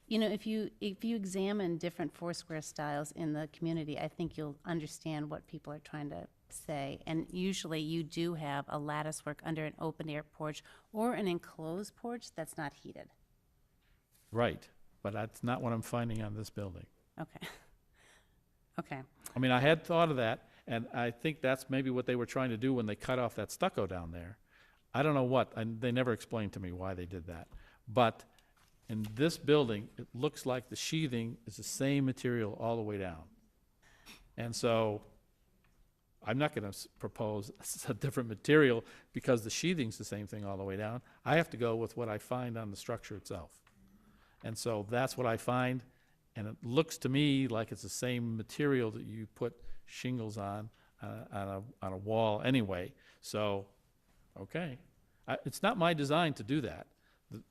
if you examine different four square styles in the community, I think you'll understand what people are trying to say. And usually you do have a lattice work under an open air porch or an enclosed porch that's not heated. Right, but that's not what I'm finding on this building. Okay. Okay. I mean, I had thought of that, and I think that's maybe what they were trying to do when they cut off that stucco down there. I don't know what, and they never explained to me why they did that. But in this building, it looks like the sheathing is the same material all the way down. And so I'm not going to propose a different material because the sheathing's the same thing all the way down. I have to go with what I find on the structure itself. And so that's what I find, and it looks to me like it's the same material that you put shingles on a wall anyway. So, okay. It's not my design to do that.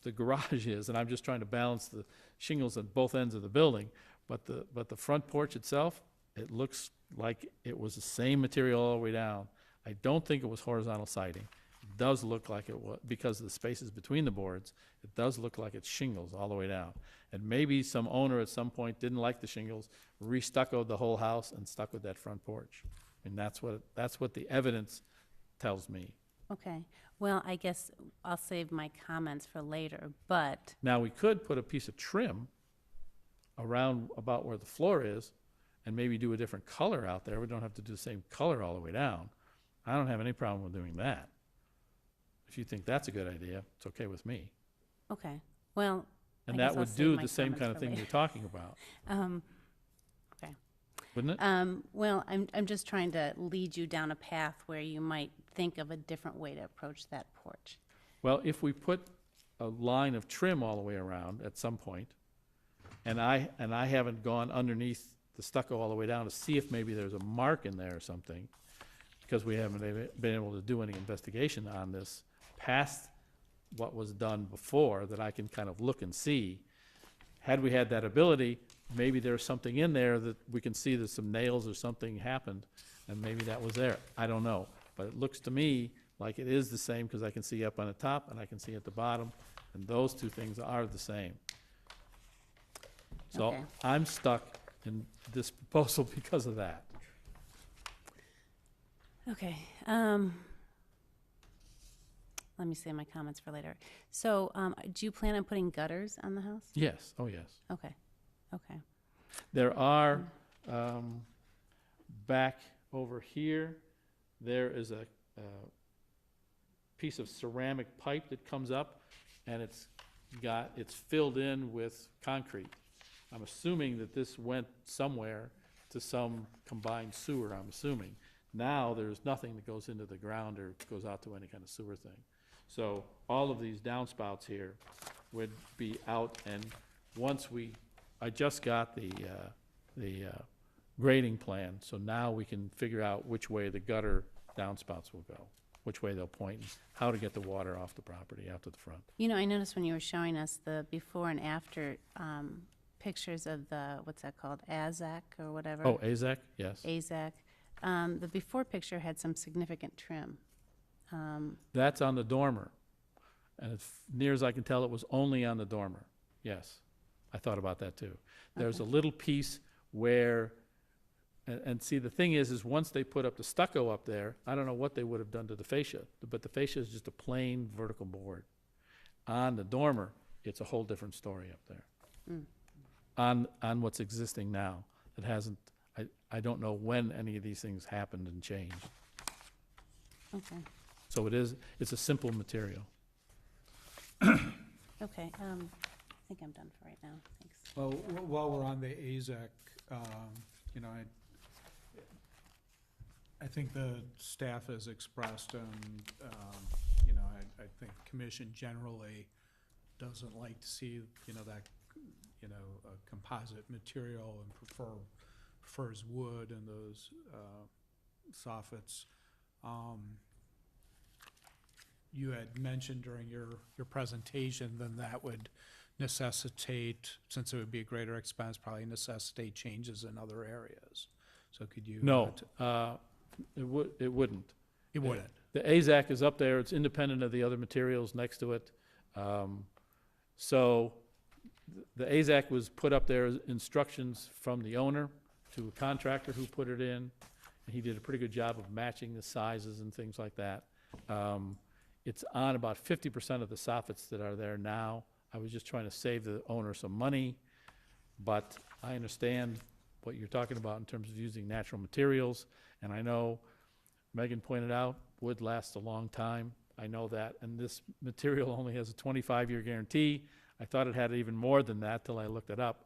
The garage is, and I'm just trying to balance the shingles at both ends of the building. But the front porch itself, it looks like it was the same material all the way down. I don't think it was horizontal siding. It does look like it was, because of the spaces between the boards, it does look like it's shingles all the way down. And maybe some owner at some point didn't like the shingles, re-stuccoed the whole house and stuck with that front porch. And that's what the evidence tells me. Okay. Well, I guess I'll save my comments for later, but Now, we could put a piece of trim around about where the floor is and maybe do a different color out there. We don't have to do the same color all the way down. I don't have any problem with doing that. If you think that's a good idea, it's okay with me. okay. Well, And I guess that I'll would save do my the same comments kind of for thing later. you're talking about, Okay. wouldn't it? Well, I'm just trying to lead you down a path where you might think of a different way to approach that porch. Well, if we put a line of trim all the way around at some point, and I haven't gone underneath the stucco all the way down to see if maybe there's a mark in there or something, because we haven't been able to do any investigation on this past what was done before that I can kind of look and see. Had we had that ability, maybe there's something in there that we can see that some nails or something happened, and maybe that was there. I don't know. But it looks to me like it is the same, because I can see up on the top and I can see at the bottom, and those two things are the same. So Okay. I'm stuck in this proposal because of that. Okay, let me save my comments for later. So, do you plan on putting gutters on the house? Yes, oh yes. Okay, okay. There are, back over here, there is a piece of ceramic pipe that comes up, and it's filled in with concrete. I'm assuming that this went somewhere to some combined sewer, I'm assuming. Now, there's nothing that goes into the ground or goes out to any kind of sewer thing. So all of these downspouts here would be out, and once I just got the grading plan, so now we can figure out which way the gutter downspouts will go, which way they'll point, and how to get the water off the property, out to the front. You know, I noticed when you were showing us the before and after pictures of the, what's that called, AZAC or whatever? Oh, AZAC, yes. AZAC. The before picture had some significant trim. That's on the dormer, and as near as I can tell, it was only on the dormer. Yes, I thought about that too. There's a little piece where, and see, the thing is once they put up the stucco up there, I don't know what they would have done to the fascia, but the fascia is just a plain vertical board. On the dormer, it's a whole different story up there. On what's existing now, it hasn't. I don't know when any of these things happened and changed. Okay, So it's a simple material. okay. I think I'm done for right now. Thanks. Well, while we're on the AZAC, you know, I think the staff has expressed, and, you know, I think commission generally doesn't like to see, you know, that, you know, a composite material, and prefers wood and those soffits. You had mentioned during your presentation, then that would necessitate, since it would be a greater expense, probably necessitate changes in other areas. So could you? No, it wouldn't. It wouldn't. The AZAC is up there, it's independent of the other materials next to it. So the AZAC was put up there as instructions from the owner to a contractor who put it in. And he did a pretty good job of matching the sizes and things like that. It's on about 50% of the soffits that are there now. I was just trying to save the owner some money, but I understand what you're talking about in terms of using natural materials. And I know Megan pointed out wood lasts a long time. I know that, and this material only has a 25-year guarantee. I thought it had even more than that till I looked it up.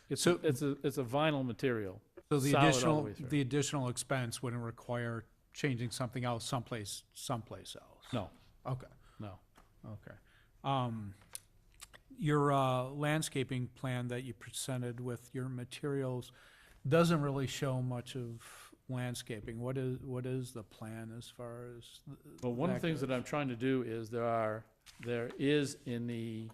It's a vinyl material. So the solid all the way through. additional expense wouldn't require changing something else someplace else? No, Okay, no. okay. Your landscaping plan that you presented with your materials doesn't really show much of landscaping. What is the plan as far as? Well, one of the things that I'm trying to do is there is in the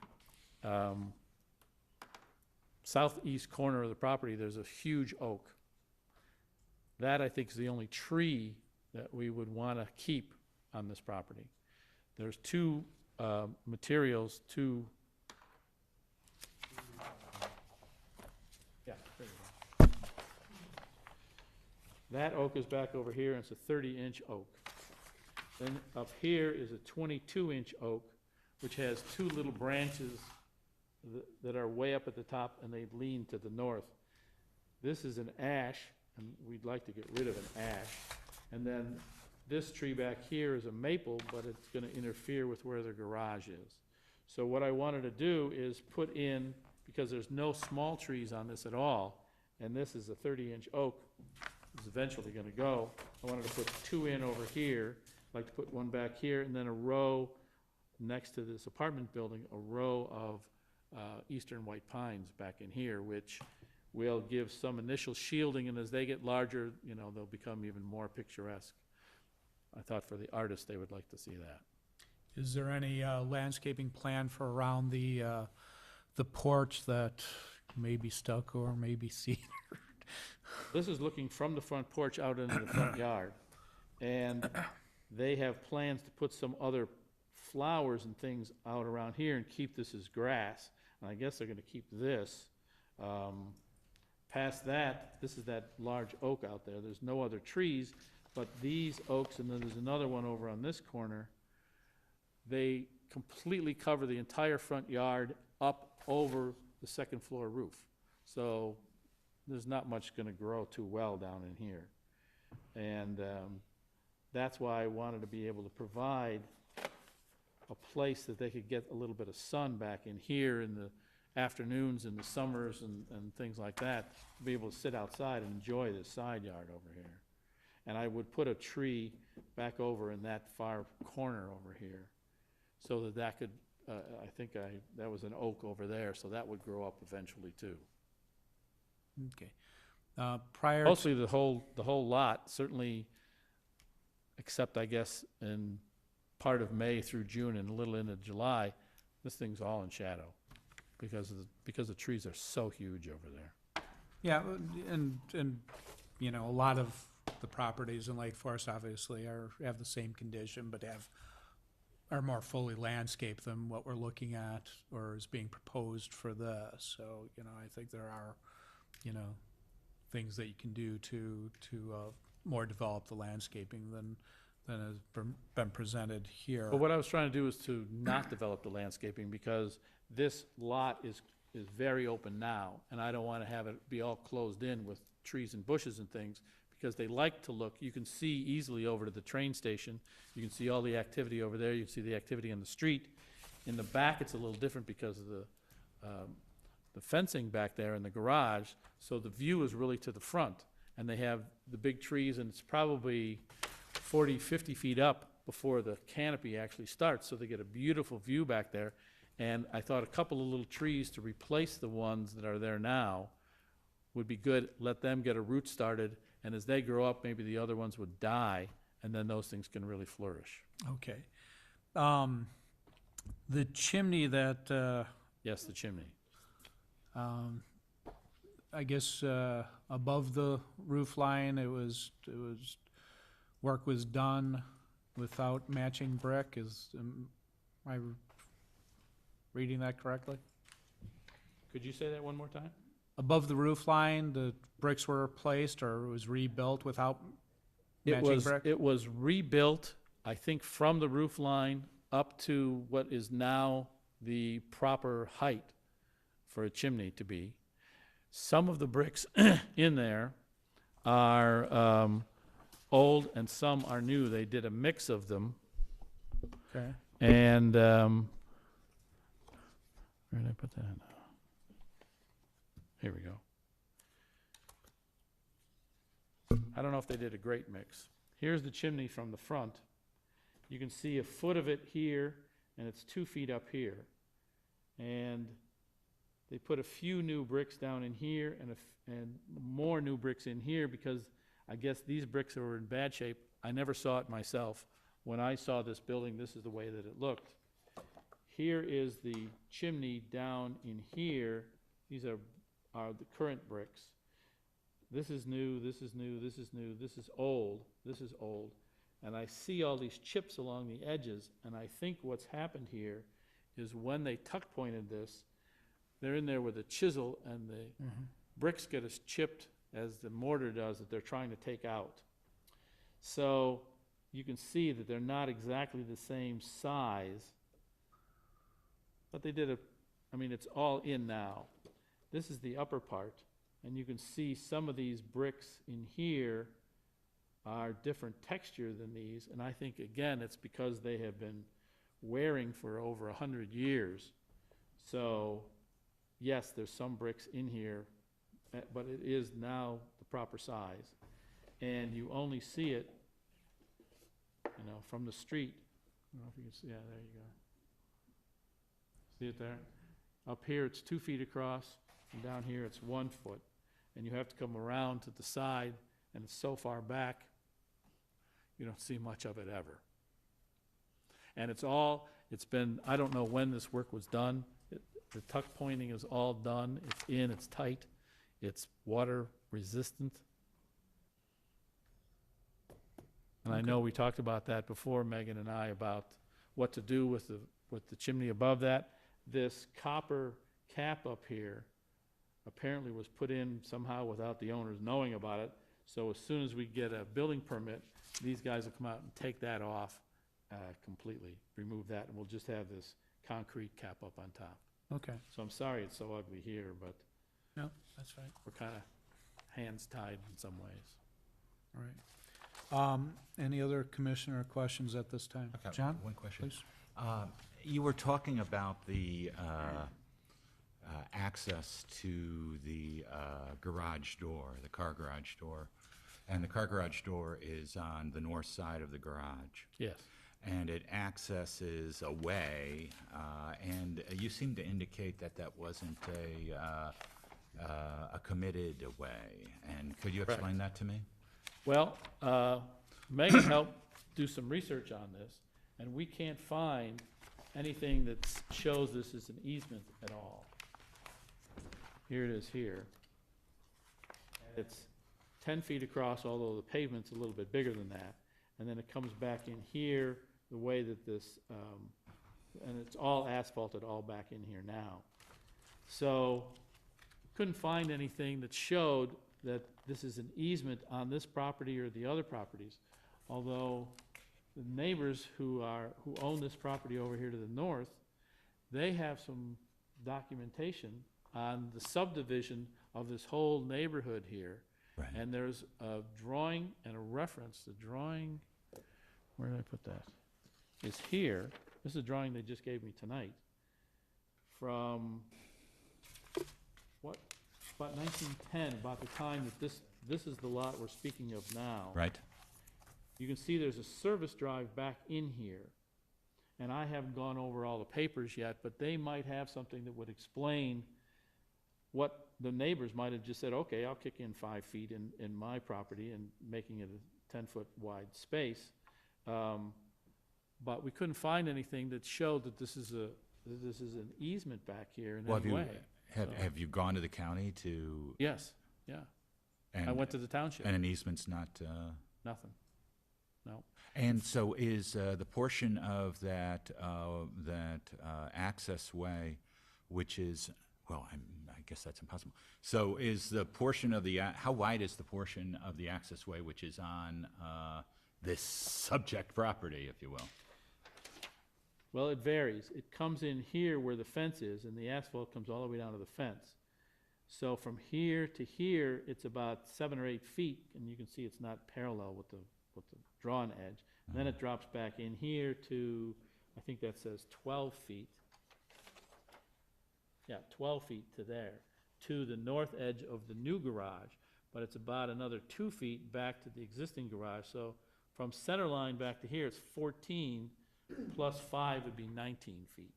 southeast corner of the property, there's a huge oak. That, I think, is the only tree that we would want to keep on this property. There's two materials, yeah, there you go. That oak is back over here, and it's a 30-inch oak. Then up here is a 22-inch oak, which has two little branches that are way up at the top, and they lean to the north. This is an ash, and we'd like to get rid of an ash. And then this tree back here is a maple, but it's going to interfere with where the garage is. So what I wanted to do is put in, because there's no small trees on this at all, and this is a 30-inch oak, is eventually going to go. I wanted to put two in over here. I'd like to put one back here, and then a row next to this apartment building, a row of eastern white pines back in here, which will give some initial shielding, and as they get larger, you know, they'll become even more picturesque. I thought for the artists, they would like to see that. Is there any landscaping plan for around the porch that may be stucco or may be cedar? This is looking from the front porch out into the front yard. And they have plans to put some other flowers and things out around here and keep this as grass. And I guess they're gonna keep this. Past that, this is that large oak out there. There's no other trees, but these oaks, and then there's another one over on this corner. They completely cover the entire front yard up over the second floor roof. So there's not much gonna grow too well down in here. And that's why I wanted to be able to provide a place that they could get a little bit of sun back in here in the afternoons and the summers and things like that, to be able to sit outside and enjoy this side yard over here. And I would put a tree back over in that far corner over here, so that that could, that was an oak over there, so that would grow up eventually too. Okay. Prior, Mostly the whole lot, certainly, except I guess in part of May through June and a little into July, this thing's all in shadow because the trees are so huge over there. yeah, and, you know, a lot of the properties in Lake Forest obviously have the same condition, but are more fully landscaped than what we're looking at or is being proposed for this. So, you know, I think there are, you know, things that you can do to more develop the landscaping than has been presented here. But what I was trying to do is to not develop the landscaping, because this lot is very open now, and I don't want to have it be all closed in with trees and bushes and things, because they like to look, you can see easily over to the train station, you can see all the activity over there, you can see the activity on the street. In the back, it's a little different because of the fencing back there in the garage, so the view is really to the front, and they have the big trees, and it's probably 40, 50 feet up before the canopy actually starts, so they get a beautiful view back there. And I thought a couple of little trees to replace the ones that are there now would be good, let them get a root started, and as they grow up, maybe the other ones would die, and then those things can really flourish. Okay. The chimney that, Yes, the chimney. I guess, above the roof line, work was done without matching brick. Am I reading that correctly? Could you say that one more time? Above the roof line, the bricks were placed or it was rebuilt without It matching brick? was rebuilt, I think, from the roof line up to what is now the proper height for a chimney to be. Some of the bricks in there are old and some are new. They did a mix of them. Okay. And where did I put that? Here we go. I don't know if they did a great mix. Here's the chimney from the front. You can see a foot of it here, and it's 2 feet up here. And they put a few new bricks down in here and more new bricks in here, because I guess these bricks are in bad shape. I never saw it myself. When I saw this building, this is the way that it looked. Here is the chimney down in here. These are the current bricks. This is new, this is new, this is new, this is old, this is old. And I see all these chips along the edges, and I think what's happened here is when they tuck pointed this, they're in there with a chisel, and the bricks get as chipped as the mortar does that they're trying to take out. So you can see that they're not exactly the same size, but they did it's all in now. This is the upper part, and you can see some of these bricks in here are different texture than these, and I think, again, it's because they have been wearing for over 100 years. So, yes, there's some bricks in here, but it is now the proper size. And you only see it, from the street. I don't know if you can see, yeah, there you go. See it there? Up here, it's 2 feet across, and down here, it's 1 foot. And you have to come around to the side, and it's so far back, you don't see much of it ever. And it's been, I don't know when this work was done. The tuck pointing is all done, it's tight, it's water resistant. And I know we talked about that before, Megan and I, about what to do with the chimney above that. This copper cap up here apparently was put in somehow without the owners knowing about it. So as soon as we get a building permit, these guys will come out and take that off completely, remove that, and we'll just have this concrete cap up on top. Okay, So I'm sorry it's so ugly here, but no, that's fine, we're kind of hands tied in some ways. all right. Any other commissioner questions at this time? I've got John, one question. please. You were talking about the access to the garage door, the car garage door. And the car garage door is on the north side of the garage. Yes. And it accesses away, and you seem to indicate that that wasn't a committed way. And could you Correct. explain that to me? Well, Megan helped do some research on this, and we can't find anything that shows this as an easement at all. Here it is here. It's 10 feet across, although the pavement's a little bit bigger than that. And then it comes back in here, the way that this, and it's all asphalted all back in here now. So, couldn't find anything that showed that this is an easement on this property or the other properties. Although the neighbors who own this property over here to the north, they have some documentation on the subdivision of this whole neighborhood here. Right. And there's a drawing and a reference. The drawing, where did I put that? Is here. This is a drawing they just gave me tonight from, what, about 1910, about the time that this is the lot we're speaking of now. Right? You can see there's a service drive back in here. And I haven't gone over all the papers yet, but they might have something that would explain what the neighbors might have just said, okay, I'll kick in 5 feet in my property and making it a 10-foot wide space. But we couldn't find anything that showed that this is an easement back here in Well, any way. So- have you gone to the county to? Yes, yeah. I and- went to the township. And an easement's not, Nothing. No. and so is the portion of that access way, which is, well, I guess that's impossible. So is the portion of how wide is the portion of the access way which is on this subject property, if you will? Well, it varies. It comes in here where the fence is, and the asphalt comes all the way down to the fence. So from here to here, it's about 7 or 8 feet, and you can see it's not parallel with the drawn edge. And then it drops back in here to, I think that says 12 feet. Yeah, 12 feet to there, to the north edge of the new garage. But it's about another 2 feet back to the existing garage. So from center line back to here, it's 14, plus 5 would be 19 feet.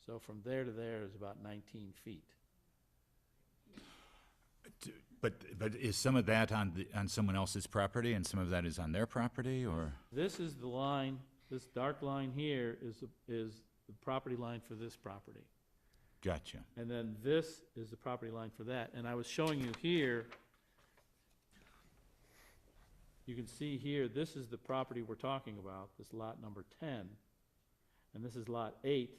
So from there to there is about 19 feet. But is some of that on someone else's property and some of that is on their property, or? This is the line, this dark line here is the property line for this property. Gotcha. And then this is the property line for that. And I was showing you here, you can see here, this is the property we're talking about, this lot number 10. And this is lot 8.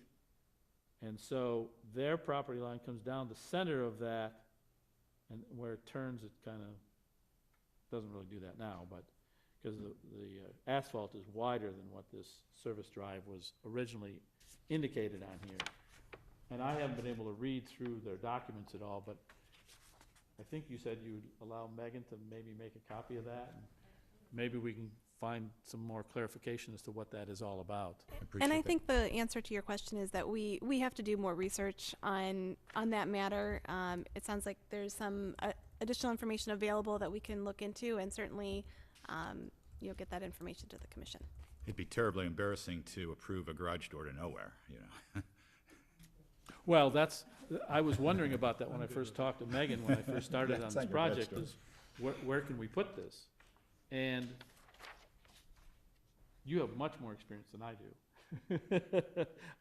And so their property line comes down the center of that, and where it turns, it kind of doesn't really do that now, but because the asphalt is wider than what this service drive was originally indicated on here. And I haven't been able to read through their documents at all, but I think you said you'd allow Megan to maybe make a copy of that, and maybe we can find some more clarification as to what that is all about. And I think the answer to your question is that we have to do more research on that matter. It sounds like there's some additional information available that we can look into, and certainly get that information to the commission. It'd be terribly embarrassing to approve a garage door to nowhere, you know? Well, I was wondering about that when I first talked to Megan, when I first started on this project, is where can we put this? And you have much more experience than I do.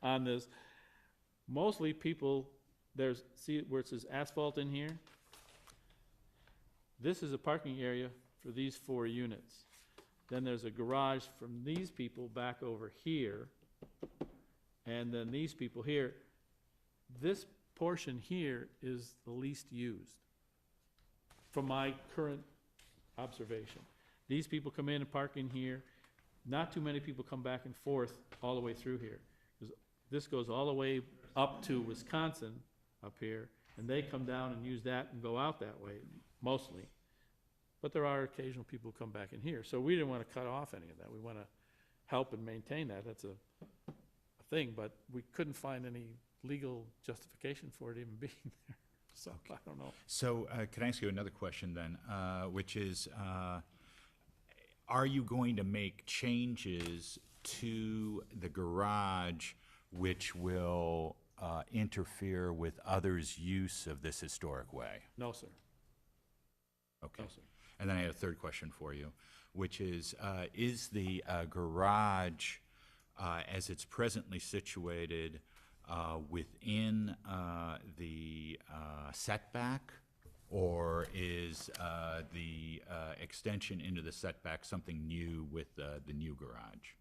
on this. Mostly people, see where it says asphalt in here? This is a parking area for these 4 units. Then there's a garage from these people back over here, and then these people here. This portion here is the least used, from my current observation. These people come in and park in here. Not too many people come back and forth all the way through here. 'Cause this goes all the way up to Wisconsin up here, and they come down and use that and go out that way, mostly. But there are occasional people who come back in here. So we didn't want to cut off any of that. We want to help and maintain that. That's a thing, but we couldn't find any legal justification for it even being there. So I don't know. So can I ask you another question then, which is, are you going to make changes to the garage which will interfere with others' use of this historic way? No, sir. Okay. No, sir. And then I had a third question for you, which is the garage, as it's presently situated, within the setback, or is the extension into the setback something new with the new garage?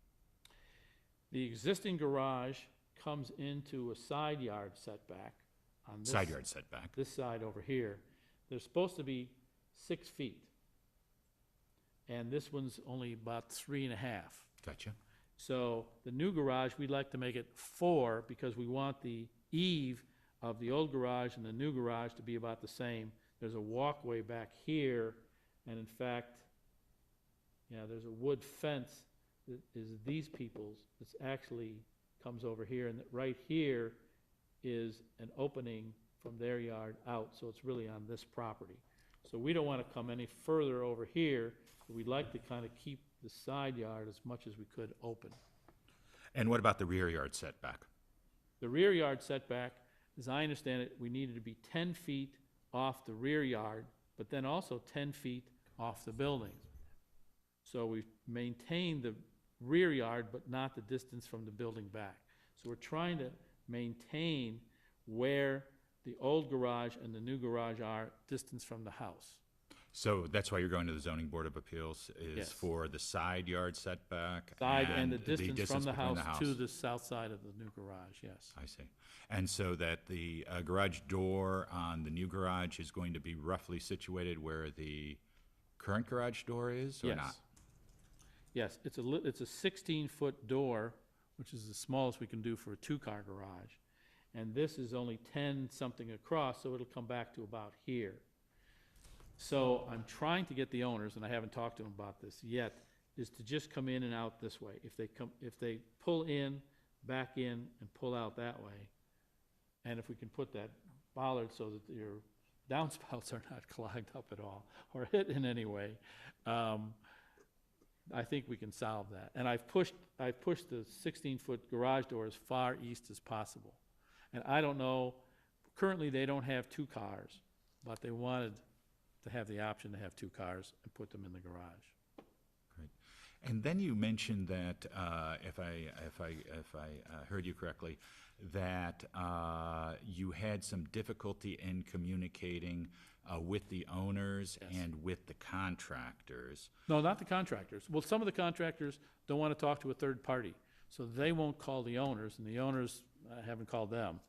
The existing garage comes into a side yard setback on this. Side yard setback. This side over here. They're supposed to be 6 feet. And this one's only about 3.5. Gotcha. So the new garage, we'd like to make it 4 because we want the eave of the old garage and the new garage to be about the same. There's a walkway back here, and in fact, yeah, there's a wood fence that is these people's. It's actually comes over here, and right here is an opening from their yard out, so it's really on this property. So we don't want to come any further over here. We'd like to kind of keep the side yard as much as we could open. And what about the rear yard setback? The rear yard setback, as I understand it, we needed to be 10 feet off the rear yard, but then also 10 feet off the building. So we've maintained the rear yard, but not the distance from the building back. So we're trying to maintain where the old garage and the new garage are, distance from the house. So that's why you're going to the zoning board of appeals, is Yes. for the side yard setback? Side and the distance from the between house to the south side of the new garage, yes. I see. And so that the garage door on the new garage is going to be roughly situated where the current garage door is, or Yes. not? Yes, it's a 16-foot door, which is the smallest we can do for a 2-car garage. And this is only 10-something across, so it'll come back to about here. So I'm trying to get the owners, and I haven't talked to them about this yet, is to just come in and out this way. If they pull in, back in, and pull out that way, and if we can put that bollard so that your downspouts are not clogged up at all, or hit in any way, I think we can solve that. And I've pushed the 16-foot garage door as far east as possible. And I don't know, currently they don't have 2 cars, but they wanted to have the option to have 2 cars and put them in the garage. Great. And then you mentioned that, if I heard you correctly, that you had some difficulty in communicating with the owners Yes. and with the contractors. No, not the contractors. Well, some of the contractors don't want to talk to a third party, so they won't call the owners, and the owners haven't called them.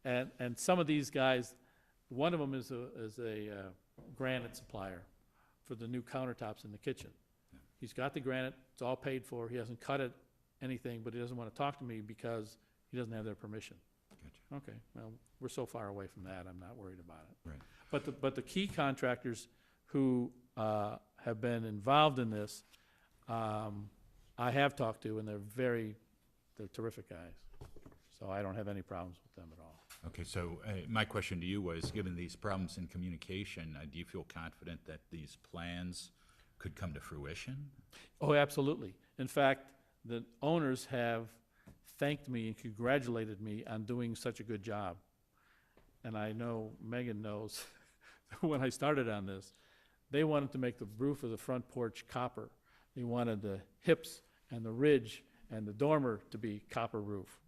And some of these guys, one of them is a granite supplier for the new countertops in the kitchen. Yeah. He's got the granite, it's all paid for, he hasn't cut it, anything, but he doesn't want to talk to me because he doesn't have their permission. Gotcha. Okay, well, we're so far away from that, I'm not worried about it. Right. But the key contractors who have been involved in this, I have talked to, and they're terrific guys. So I don't have any problems with them at all. Okay, so my question to you was, given these problems in communication, do you feel confident that these plans could come to fruition? Oh, absolutely. In fact, the owners have thanked me and congratulated me on doing such a good job. And I know Megan knows, when I started on this, they wanted to make the roof of the front porch copper. They wanted the hips and the ridge and the dormer to be copper roof.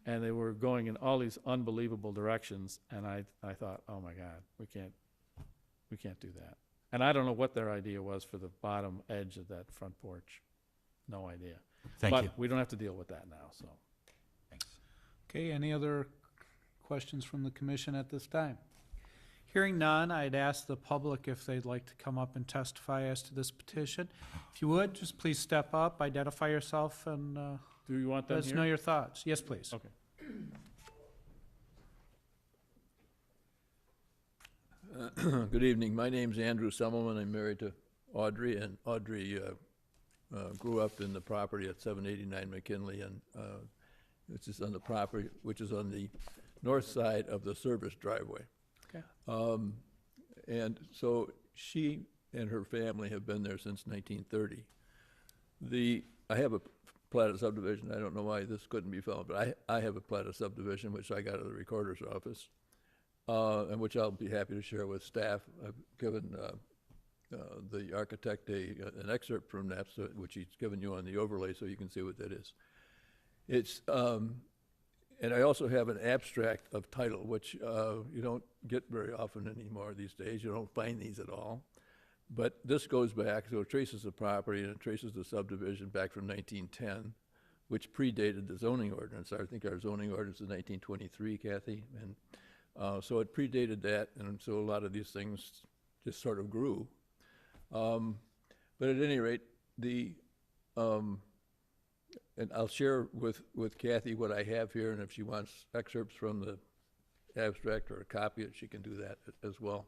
And they were going in all these unbelievable directions, and I thought, oh my God, we can't do that. And I don't know what their idea was for the bottom edge of that front porch. No idea. Thank you. But we don't have to deal with that now, so. Thanks. Okay, any other questions from the commission at this time? Hearing none, I'd ask the public if they'd like to come up and testify as to this petition. If you would, just please step up, identify yourself, and Do you want let them us know here? your thoughts. Yes, please. Okay. Good evening. My name's Andrew Semmelman. I'm married to Audrey, and Audrey grew up in the property at 789 McKinley, and which is on the property, which is on the north side of the service driveway. Okay. And so she and her family have been there since 1930. I have a plat of subdivision. I don't know why this couldn't be found, but I have a plat of subdivision, which I got at the recorder's office, and which I'll be happy to share with staff. I've given the architect an excerpt from that, which he's given you on the overlay, so you can see what that is. It's, and I also have an abstract of title, which you don't get very often anymore these days. You don't find these at all. But this goes back, so it traces the property and it traces the subdivision back from 1910, which predated the zoning ordinance. I think our zoning ordinance is 1923, Kathy. And so it predated that, and so a lot of these things just sort of grew. But at any rate, and I'll share with Kathy what I have here, and if she wants excerpts from the abstract or a copy, she can do that as well.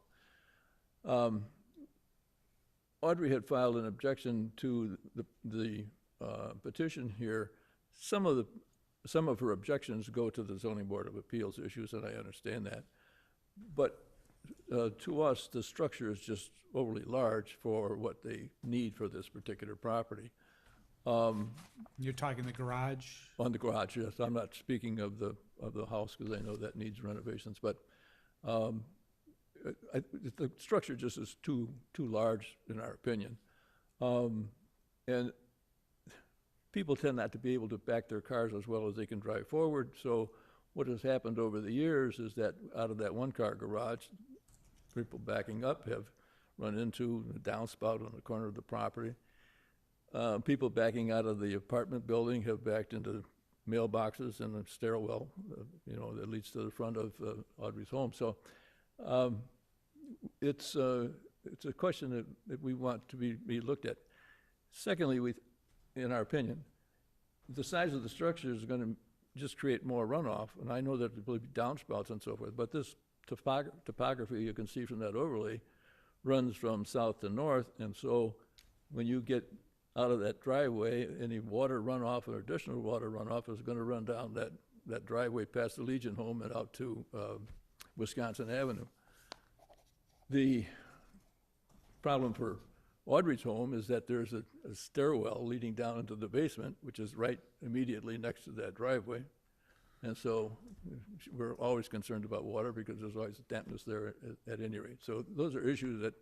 Audrey had filed an objection to the petition here. Some of her objections go to the Zoning Board of Appeals issues, and I understand that. But to us, the structure is just overly large for what they need for this particular property. You're talking the garage? On the garage, yes. I'm not speaking of the house because I know that needs renovations, but the structure just is too large in our opinion. And people tend not to be able to back their cars as well as they can drive forward. So what has happened over the years is that out of that one-car garage, people backing up have run into the downspout on the corner of the property. People backing out of the apartment building have backed into mailboxes and a stairwell, that leads to the front of Audrey's home. So it's a question that we want to be looked at. Secondly, in our opinion, the size of the structure is going to just create more runoff, and I know that there will be downspouts and so forth, but this topography you can see from that overlay runs from south to north, and so when you get out of that driveway, any water runoff or additional water runoff is going to run down that driveway past the Legion home and out to Wisconsin Avenue. The problem for Audrey's home is that there's a stairwell leading down into the basement, which is right immediately next to that driveway. And so we're always concerned about water because there's always dampness there at any rate. So those are issues that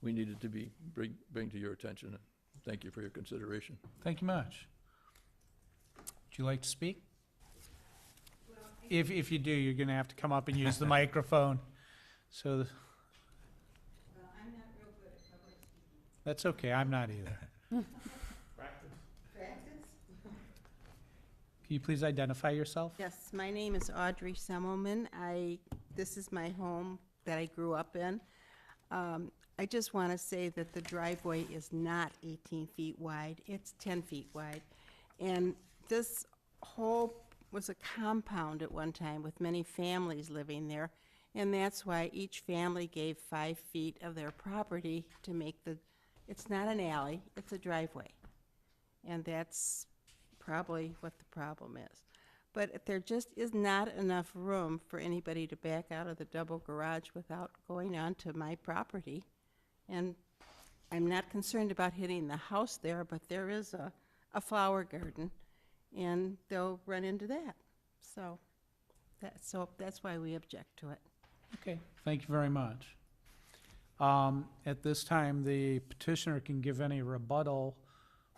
we needed to bring to your attention. Thank you for your consideration. Thank you much. Would you like to speak? If you do, you're going to have to come up and use the microphone. So, I'm not real good at public speaking. That's okay, I'm not either. Practice? Can you please identify yourself? Yes, my name is Audrey Semmelman. This is my home that I grew up in. I just want to say that the driveway is not 18 feet wide, it's 10 feet wide. And this whole was a compound at one time with many families living there, and that's why each family gave 5 feet of their property to make it's not an alley, it's a driveway. And that's probably what the problem is. But there just is not enough room for anybody to back out of the double garage without going onto my property. And I'm not concerned about hitting the house there, but there is a flower garden, and they'll run into that. So that's why we object to it. Okay, thank you very much. At this time, the petitioner can give any rebuttal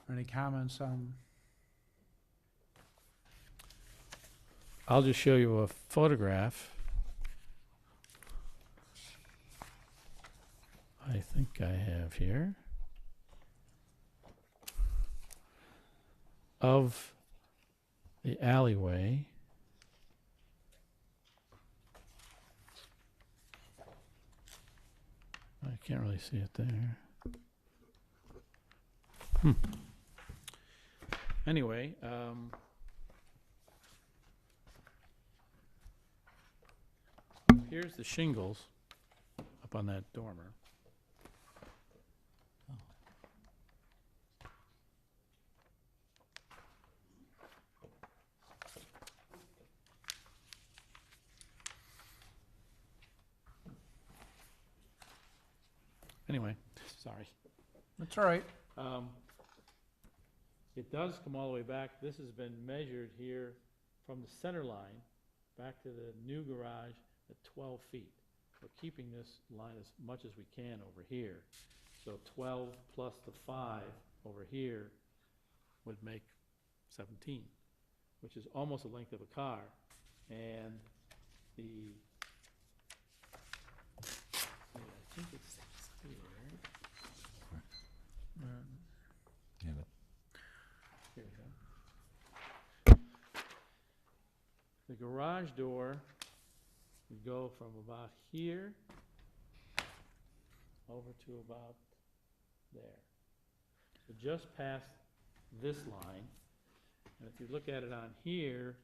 or any comments on I'll just show you a photograph. I think I have here of the alleyway. I can't really see it there. Anyway, here's the shingles up on that dormer. Anyway, sorry. That's all right. It does come all the way back. This has been measured here from the center line back to the new garage at 12 feet. We're keeping this line as much as we can over here. So 12 plus the 5 over here would make 17, which is almost the length of a car. And the, I think it's here. Yeah, but Here we go. The garage door would go from about here over to about there. So just past this line. And if you look at it on here,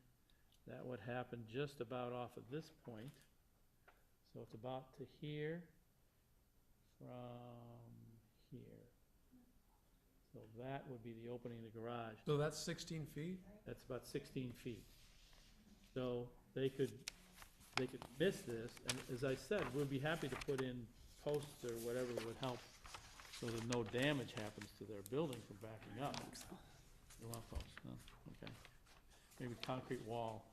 that would happen just about off of this point. So it's about to here from here. So that would be the opening of the garage. So that's 16 feet? That's about 16 feet. So they could miss this, and as I said, we'd be happy to put in posts or whatever would help so that no damage happens to their building from backing up. You want posts, no? Okay. Maybe concrete wall.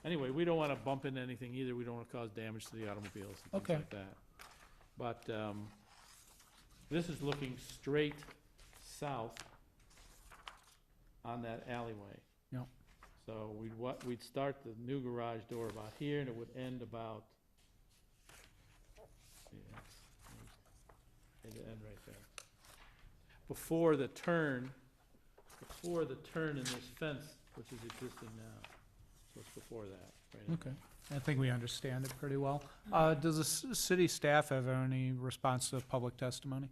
Anyway, we don't want to bump into anything either. We don't want to cause damage to the automobiles and Okay. things like that. But this is looking straight south on that alleyway. Yep. So we'd start the new garage door about here, and it would end about, see, it'd end right there. Before the turn in this fence, which is existing now. So it's before that, right? Okay. I think we understand it pretty well. Does the city staff have any response to public testimony?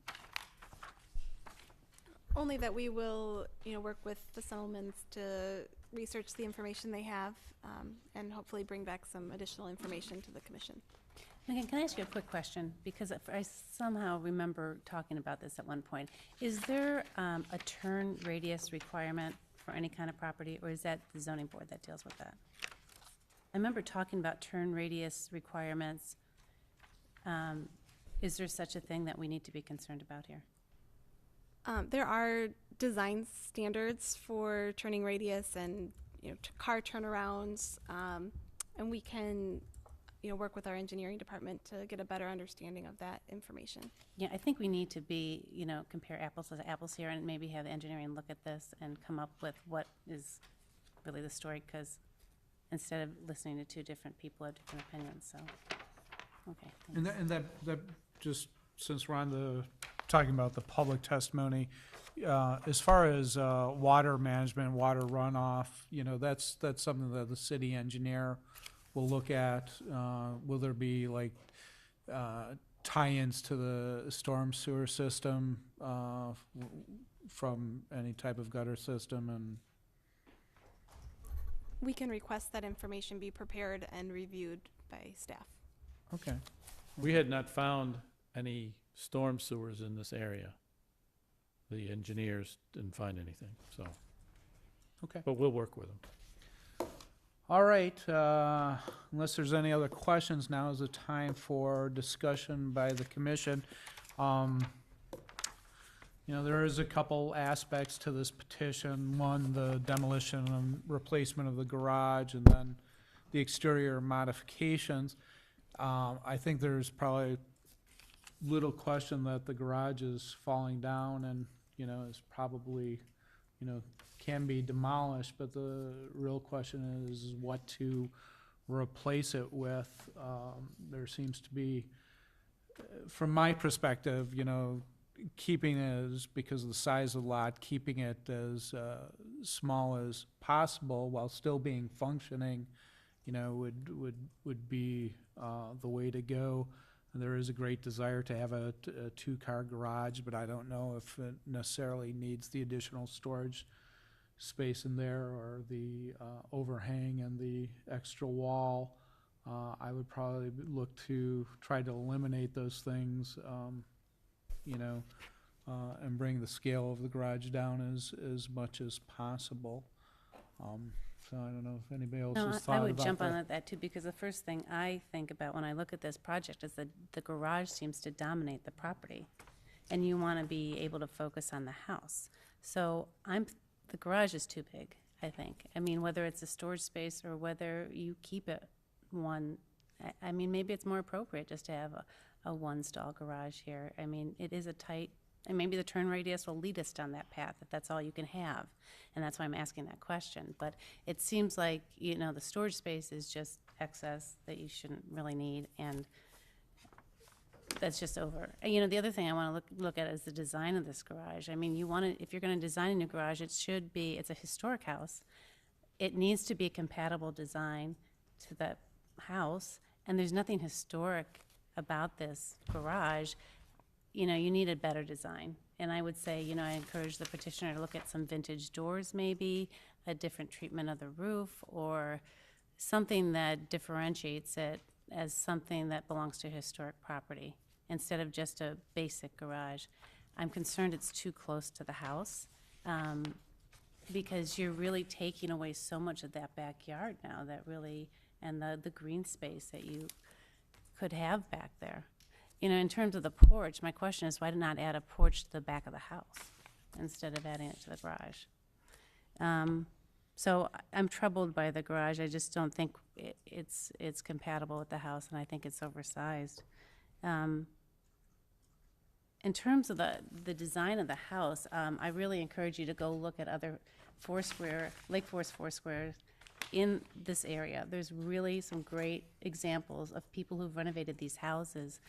Only that we will, work with the Semmelmans to research the information they have, and hopefully bring back some additional information to the commission. Megan, can I ask you a quick question? Because I somehow remember talking about this at one point. Is there a turn radius requirement for any kind of property, or is that the zoning board that deals with that? I remember talking about turn radius requirements. Is there such a thing that we need to be concerned about here? There are design standards for turning radius and, car turnarounds, and we can, work with our engineering department to get a better understanding of that information. Yeah, I think we need to be, compare apples to apples here and maybe have the engineering look at this and come up with what is really the story, because instead of listening to two different people have different opinions, so, okay. And that just, since we're on talking about the public testimony, as far as water management, water runoff, that's something that the city engineer will look at. Will there be like tie-ins to the storm sewer system from any type of gutter system? And We can request that information be prepared and reviewed by staff. okay. We had not found any storm sewers in this area. The engineers didn't find anything, so. Okay. But we'll work with them. All right, unless there's any other questions, now is the time for discussion by the commission. There is a couple aspects to this petition. One, the demolition and replacement of the garage, and then the exterior modifications. I think there's probably little question that the garage is falling down and, is probably can be demolished, but the real question is what to replace it with. There seems to be, from my perspective, keeping it as, because of the size of the lot, keeping it as small as possible while still being functioning, would be the way to go. And there is a great desire to have a two-car garage, but I don't know if it necessarily needs the additional storage space in there or the overhang and the extra wall. I would probably look to try to eliminate those things, and bring the scale of the garage down as much as possible. So I don't know if anybody else No, has I thought would about jump that. on that too, because the first thing I think about when I look at this project is that the garage seems to dominate the property, and you want to be able to focus on the house. So the garage is too big, I think. I mean, whether it's a storage space or whether you keep it one, I mean, maybe it's more appropriate just to have a one-stall garage here. I mean, it is a tight, and maybe the turn radius will lead us down that path if that's all you can have. And that's why I'm asking that question. But it seems like, the storage space is just excess that you shouldn't really need, and that's just over. And, the other thing I want to look at is the design of this garage. I mean, if you're going to design a new garage, it's a historic house. It needs to be a compatible design to the house, and there's nothing historic about this garage. You need a better design. And I would say, I encourage the petitioner to look at some vintage doors maybe, a different treatment of the roof, or something that differentiates it as something that belongs to historic property instead of just a basic garage. I'm concerned it's too close to the house, because you're really taking away so much of that backyard now and the green space that you could have back there. In terms of the porch, my question is, why not add a porch to the back of the house instead of adding it to the garage? So I'm troubled by the garage. I just don't think it's compatible with the house, and I think it's oversized. In terms of the design of the house, I really encourage you to go look at other Lake Forest Foursquare in this area. There's really some great examples of people who've renovated these houses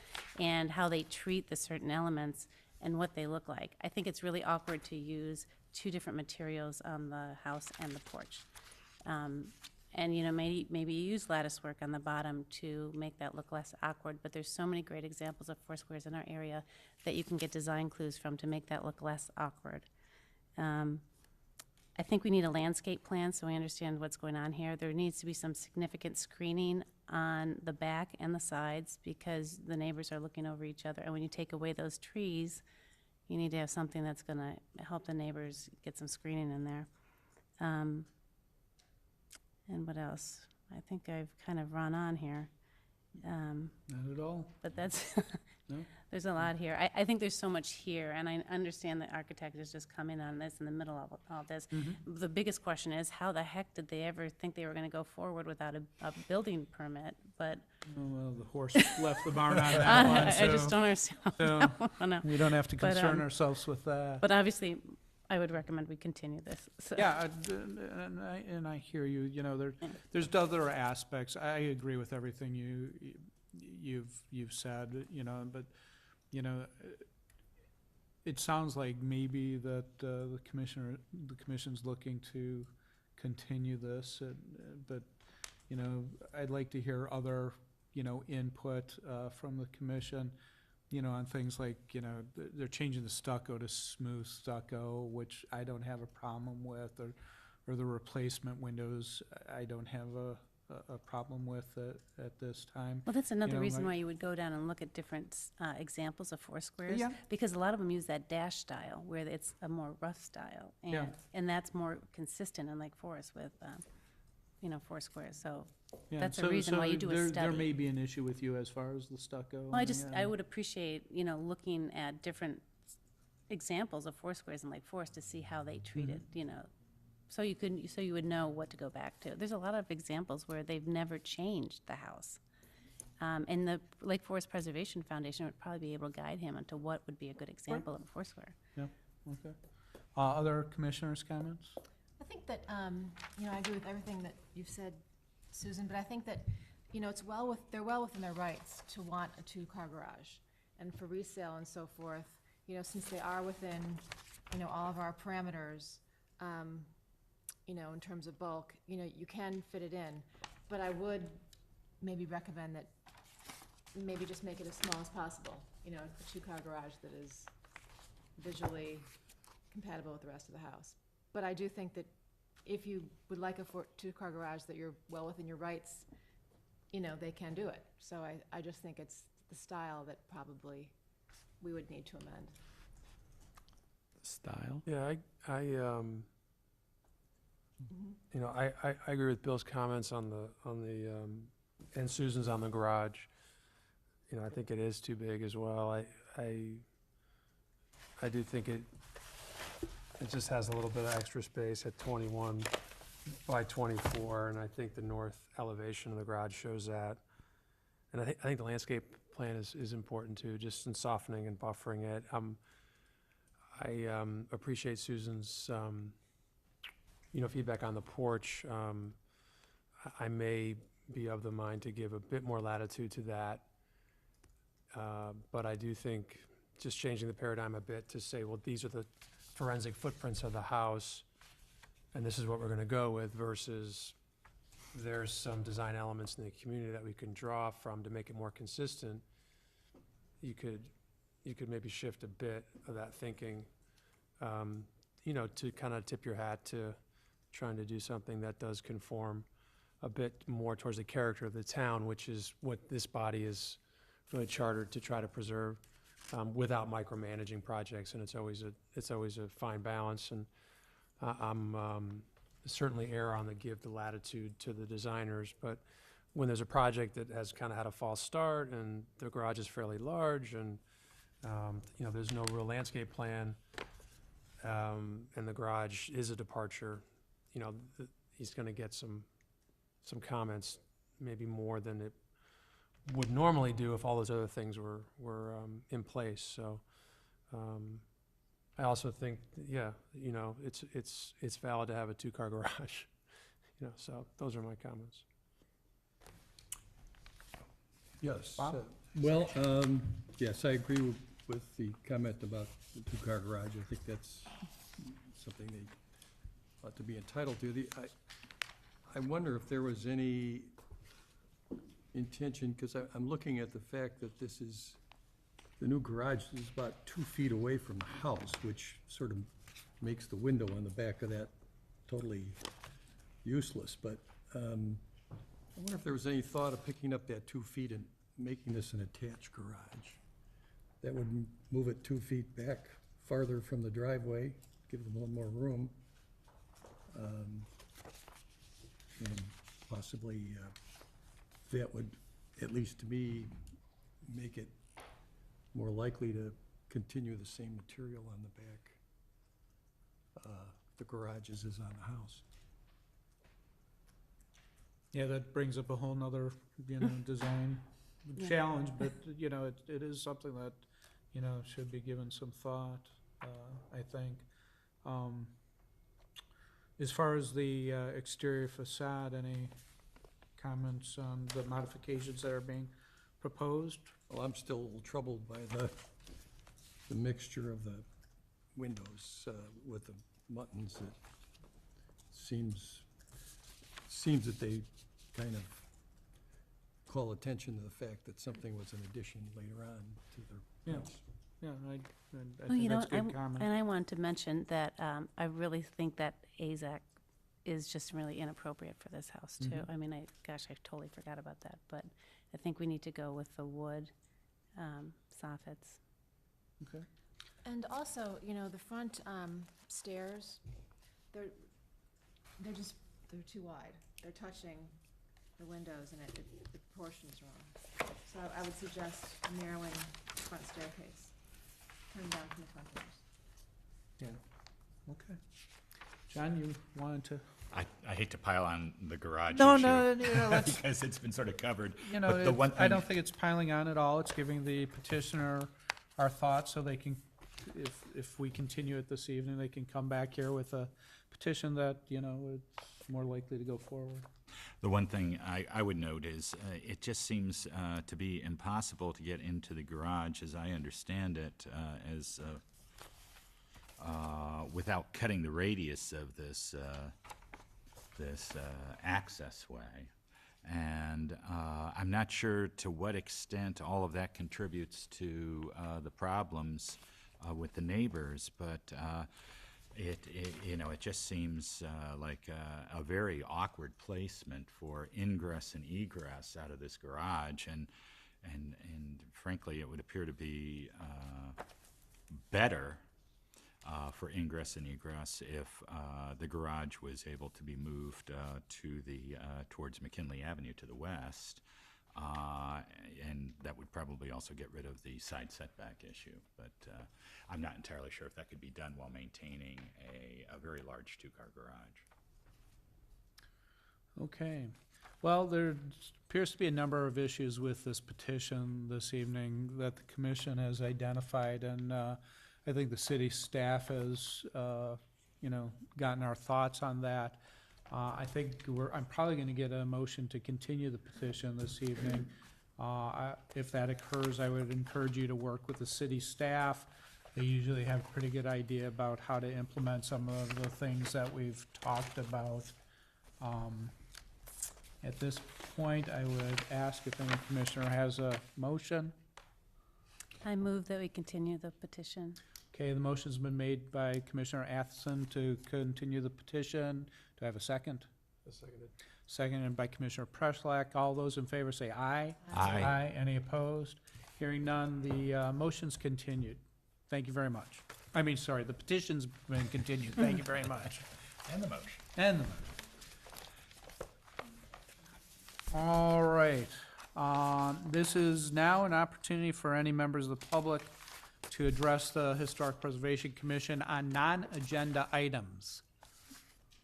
and how they treat the certain elements and what they look like. I think it's really awkward to use two different materials on the house and the porch. And maybe you use lattice work on the bottom to make that look less awkward, but there's so many great examples of Foursquares in our area that you can get design clues from to make that look less awkward. I think we need a landscape plan so we understand what's going on here. There needs to be some significant screening on the back and the sides because the neighbors are looking over each other. And when you take away those trees, you need to have something that's going to help the neighbors get some screening in there. And what else? I think I've kind of run on here. Not at all. But that's, No? there's a lot here. I think there's so much here, and I understand the architect is just coming on this in the middle of all this. The biggest question is, how the heck did they ever think they were going to go forward without a building permit? But Oh, well, the horse left the barn on that one, I just don't understand. so No. we don't have to But, concern ourselves with that. But obviously, I would recommend we continue this. So. Yeah, and I hear you, there's other aspects. I agree with everything you've said, but, it sounds like maybe that the commission's looking to continue this, but, I'd like to hear other, input from the commission, on things like, they're changing the stucco to smooth stucco, which I don't have a problem with, or the replacement windows, I don't have a problem with at this time. Well, that's another reason like- why you would go down and look at different examples of Foursquares. Yeah. Because a lot of them use that dash style, where it's a more rough style. And, Yeah. and that's more consistent in Lake Forest with, Foursquares. So Yeah, that's a so- reason why so you do a There study. may be an issue with you as far as the stucco. Well, and I would appreciate, looking at different examples of Foursquares in Lake Forest to see how they treat it, so you would know what to go back to. There's a lot of examples where they've never changed the house. And the Lake Forest Preservation Foundation would probably be able to guide him onto what would be a good example of a Foursquare. Yeah, okay. Other commissioners' comments? I think that, you know, I agree with everything that you've said, Susan, but I think that, you know, they're well within their rights to want a two-car garage. And for resale and so forth, you know, since they are within, you know, all of our parameters, you know, in terms of bulk, you know, you can fit it in. But I would maybe recommend that maybe just make it as small as possible, you know, a two-car garage that is visually compatible with the rest of the house. But I do think that if you would like a two-car garage that you're well within your rights, you know, they can do it. So I just think it's the style that probably we would need to amend. Style? Yeah, you know, I agree with Bill's comments on the and Susan's on the garage. You know, I think it is too big as well. I do think it just has a little bit of extra space at 21 by 24, and I think the north elevation of the garage shows that. And I think the landscape plan is important too, just in softening and buffering it. I appreciate Susan's you know, feedback on the porch. I may be of the mind to give a bit more latitude to that. But I do think just changing the paradigm a bit to say, well, these are the forensic footprints of the house, and this is what we're gonna go with, versus there's some design elements in the community that we can draw from to make it more consistent. You could maybe shift a bit of that thinking, you know, to kind of tip your hat to trying to do something that does conform a bit more towards the character of the town, which is what this body is really chartered to try to preserve, without micromanaging projects, and it's always a fine balance. And I'm certainly err on the give the latitude to the designers, but when there's a project that has kind of had a false start and the garage is fairly large and you know, there's no real landscape plan, and the garage is a departure, you know, he's going to get some comments, maybe more than it would normally do if all those other things were in place. So I also think, yeah, you know, it's valid to have a two-car garage, you know. So those are my comments. Yes. Bob? Well, yes, I agree with the comment about the two-car garage. I think that's something they ought to be entitled to. I wonder if there was any intention, because I'm looking at the fact that the new garage is about 2 feet away from the house, which sort of makes the window on the back of that totally useless. But I wonder if there was any thought of picking up that 2 feet and making this an attached garage. That would move it 2 feet back farther from the driveway, give them a little more room. And possibly that would, at least to me, make it more likely to continue the same material on the back. The garages is on the house. Yeah, that brings up a whole nother, you know, design challenge, but, you know, it is something that, you know, should be given some thought, I think. As far as the exterior facade, any comments on the modifications that are being proposed? Well, I'm still a little troubled by the mixture of the windows with the buttons. It seems that they kind of call attention to the fact that something was an addition later on to their house. Yeah, I Well, think you know, that's a good comment. and I wanted to mention that I really think that AZAC is just really inappropriate for this house too. Mhm. I mean, I totally forgot about that, but I think we need to go with the wood soffits. Okay. And also, you know, the front stairs, they're too wide. They're touching the windows, and the proportion's wrong. So I would suggest narrowing the front staircase, coming down from the front doors. Yeah, okay. John, you wanted to? I hate to pile on the garage No, issue. no, you know, let's, Because it's been sort of covered. you But the know, one I thing- don't think it's piling on at all. It's giving the petitioner our thoughts so they can if we continue it this evening, they can come back here with a petition that, you know, it's more likely to go forward. The one thing I would note is, it just seems to be impossible to get into the garage, as I understand it, without cutting the radius of this access way. And I'm not sure to what extent all of that contributes to the problems with the neighbors, but it just seems like a very awkward placement for ingress and egress out of this garage, and frankly, it would appear to be better for ingress and egress if the garage was able to be moved to the towards McKinley Avenue to the west, and that would probably also get rid of the side setback issue. But I'm not entirely sure if that could be done while maintaining a very large two-car garage. Okay. Well, there appears to be a number of issues with this petition this evening that the commission has identified, and I think the city staff has, gotten our thoughts on that. I think I'm probably going to get a motion to continue the petition this evening. If that occurs, I would encourage you to work with the city staff. They usually have a pretty good idea about how to implement some of the things that we've talked about. At this point, I would ask if any commissioner has a motion. I move that we continue the petition. Okay, the motion's been made by Commissioner Athson to continue the petition. Do I have a second? Seconded. Seconded by Commissioner Preslak. All those in favor say aye. Aye. Aye. Any opposed? Hearing none, the motion's continued. Thank you very much. The petition's been continued. Thank you very much. And the motion. And the motion. All right. This is now an opportunity for any members of the public to address the Historic Preservation Commission on non-agenda items.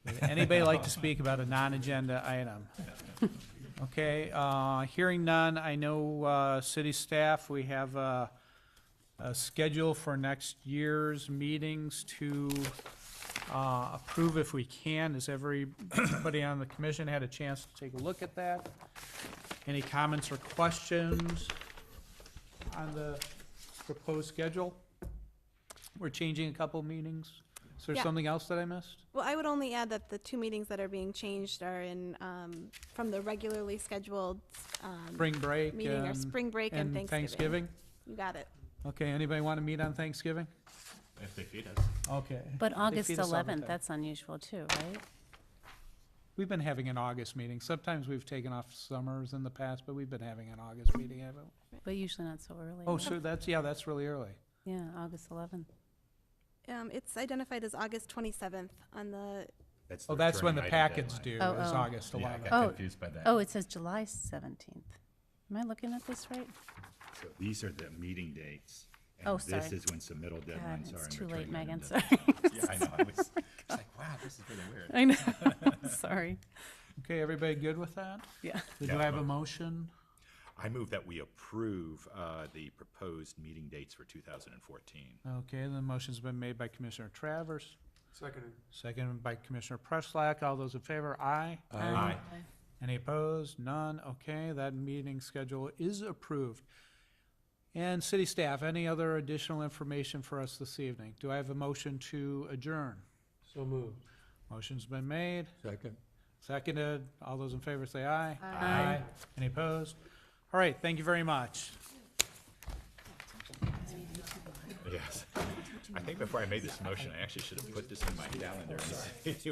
Would anybody like to speak about a non-agenda item? Okay, hearing none, I know, city staff, we have a schedule for next year's meetings to approve if we can. Has everybody on the commission had a chance to take a look at that? Any comments or questions on the proposed schedule? We're changing a couple meetings. Is there Yeah. something else that I missed? Well, I would only add that the two meetings that are being changed are in, from the regularly scheduled Spring break meeting, or and- spring break and Thanksgiving. You got it. Okay, anybody want to meet on Thanksgiving? If they feed us. Okay. But They August feed us all the 11th, time. that's unusual too, right? We've been having an August meeting. Sometimes we've taken off summers in the past, but we've been having an August meeting, haven't we? But usually not so early. Oh, so that's really early. Yeah, August 11th. It's identified as August 27th on the, Oh, that's when the returning item packets deadline. due, Oh, is oh. August Yeah, I 11th. got Oh. confused by that. Oh, it says July 17th. Am I looking at this right? So these are the meeting dates. Oh, And this sorry. is when submittal God, deadlines are. it's and too late, returning Megan, item sorry. deadlines. Yeah, I know. I was like, wow, this is really weird. I know, sorry. Okay, everybody good with that? Yeah. Do Yeah, I have a but- motion? I move that we approve the proposed meeting dates for 2014. Okay, the motion's been made by Commissioner Travers, Seconded. seconded by Commissioner Preslak. All those in favor, aye. Aye. Any opposed? None. Okay, that meeting schedule is approved. And city staff, any other additional information for us this evening? Do I have a motion to adjourn? So moved. Motion's been made, Second. seconded. All those in favor say aye. Aye. Any opposed? All right, thank you very much. Yes. I think before I made this motion, I actually should have put this in my calendar and see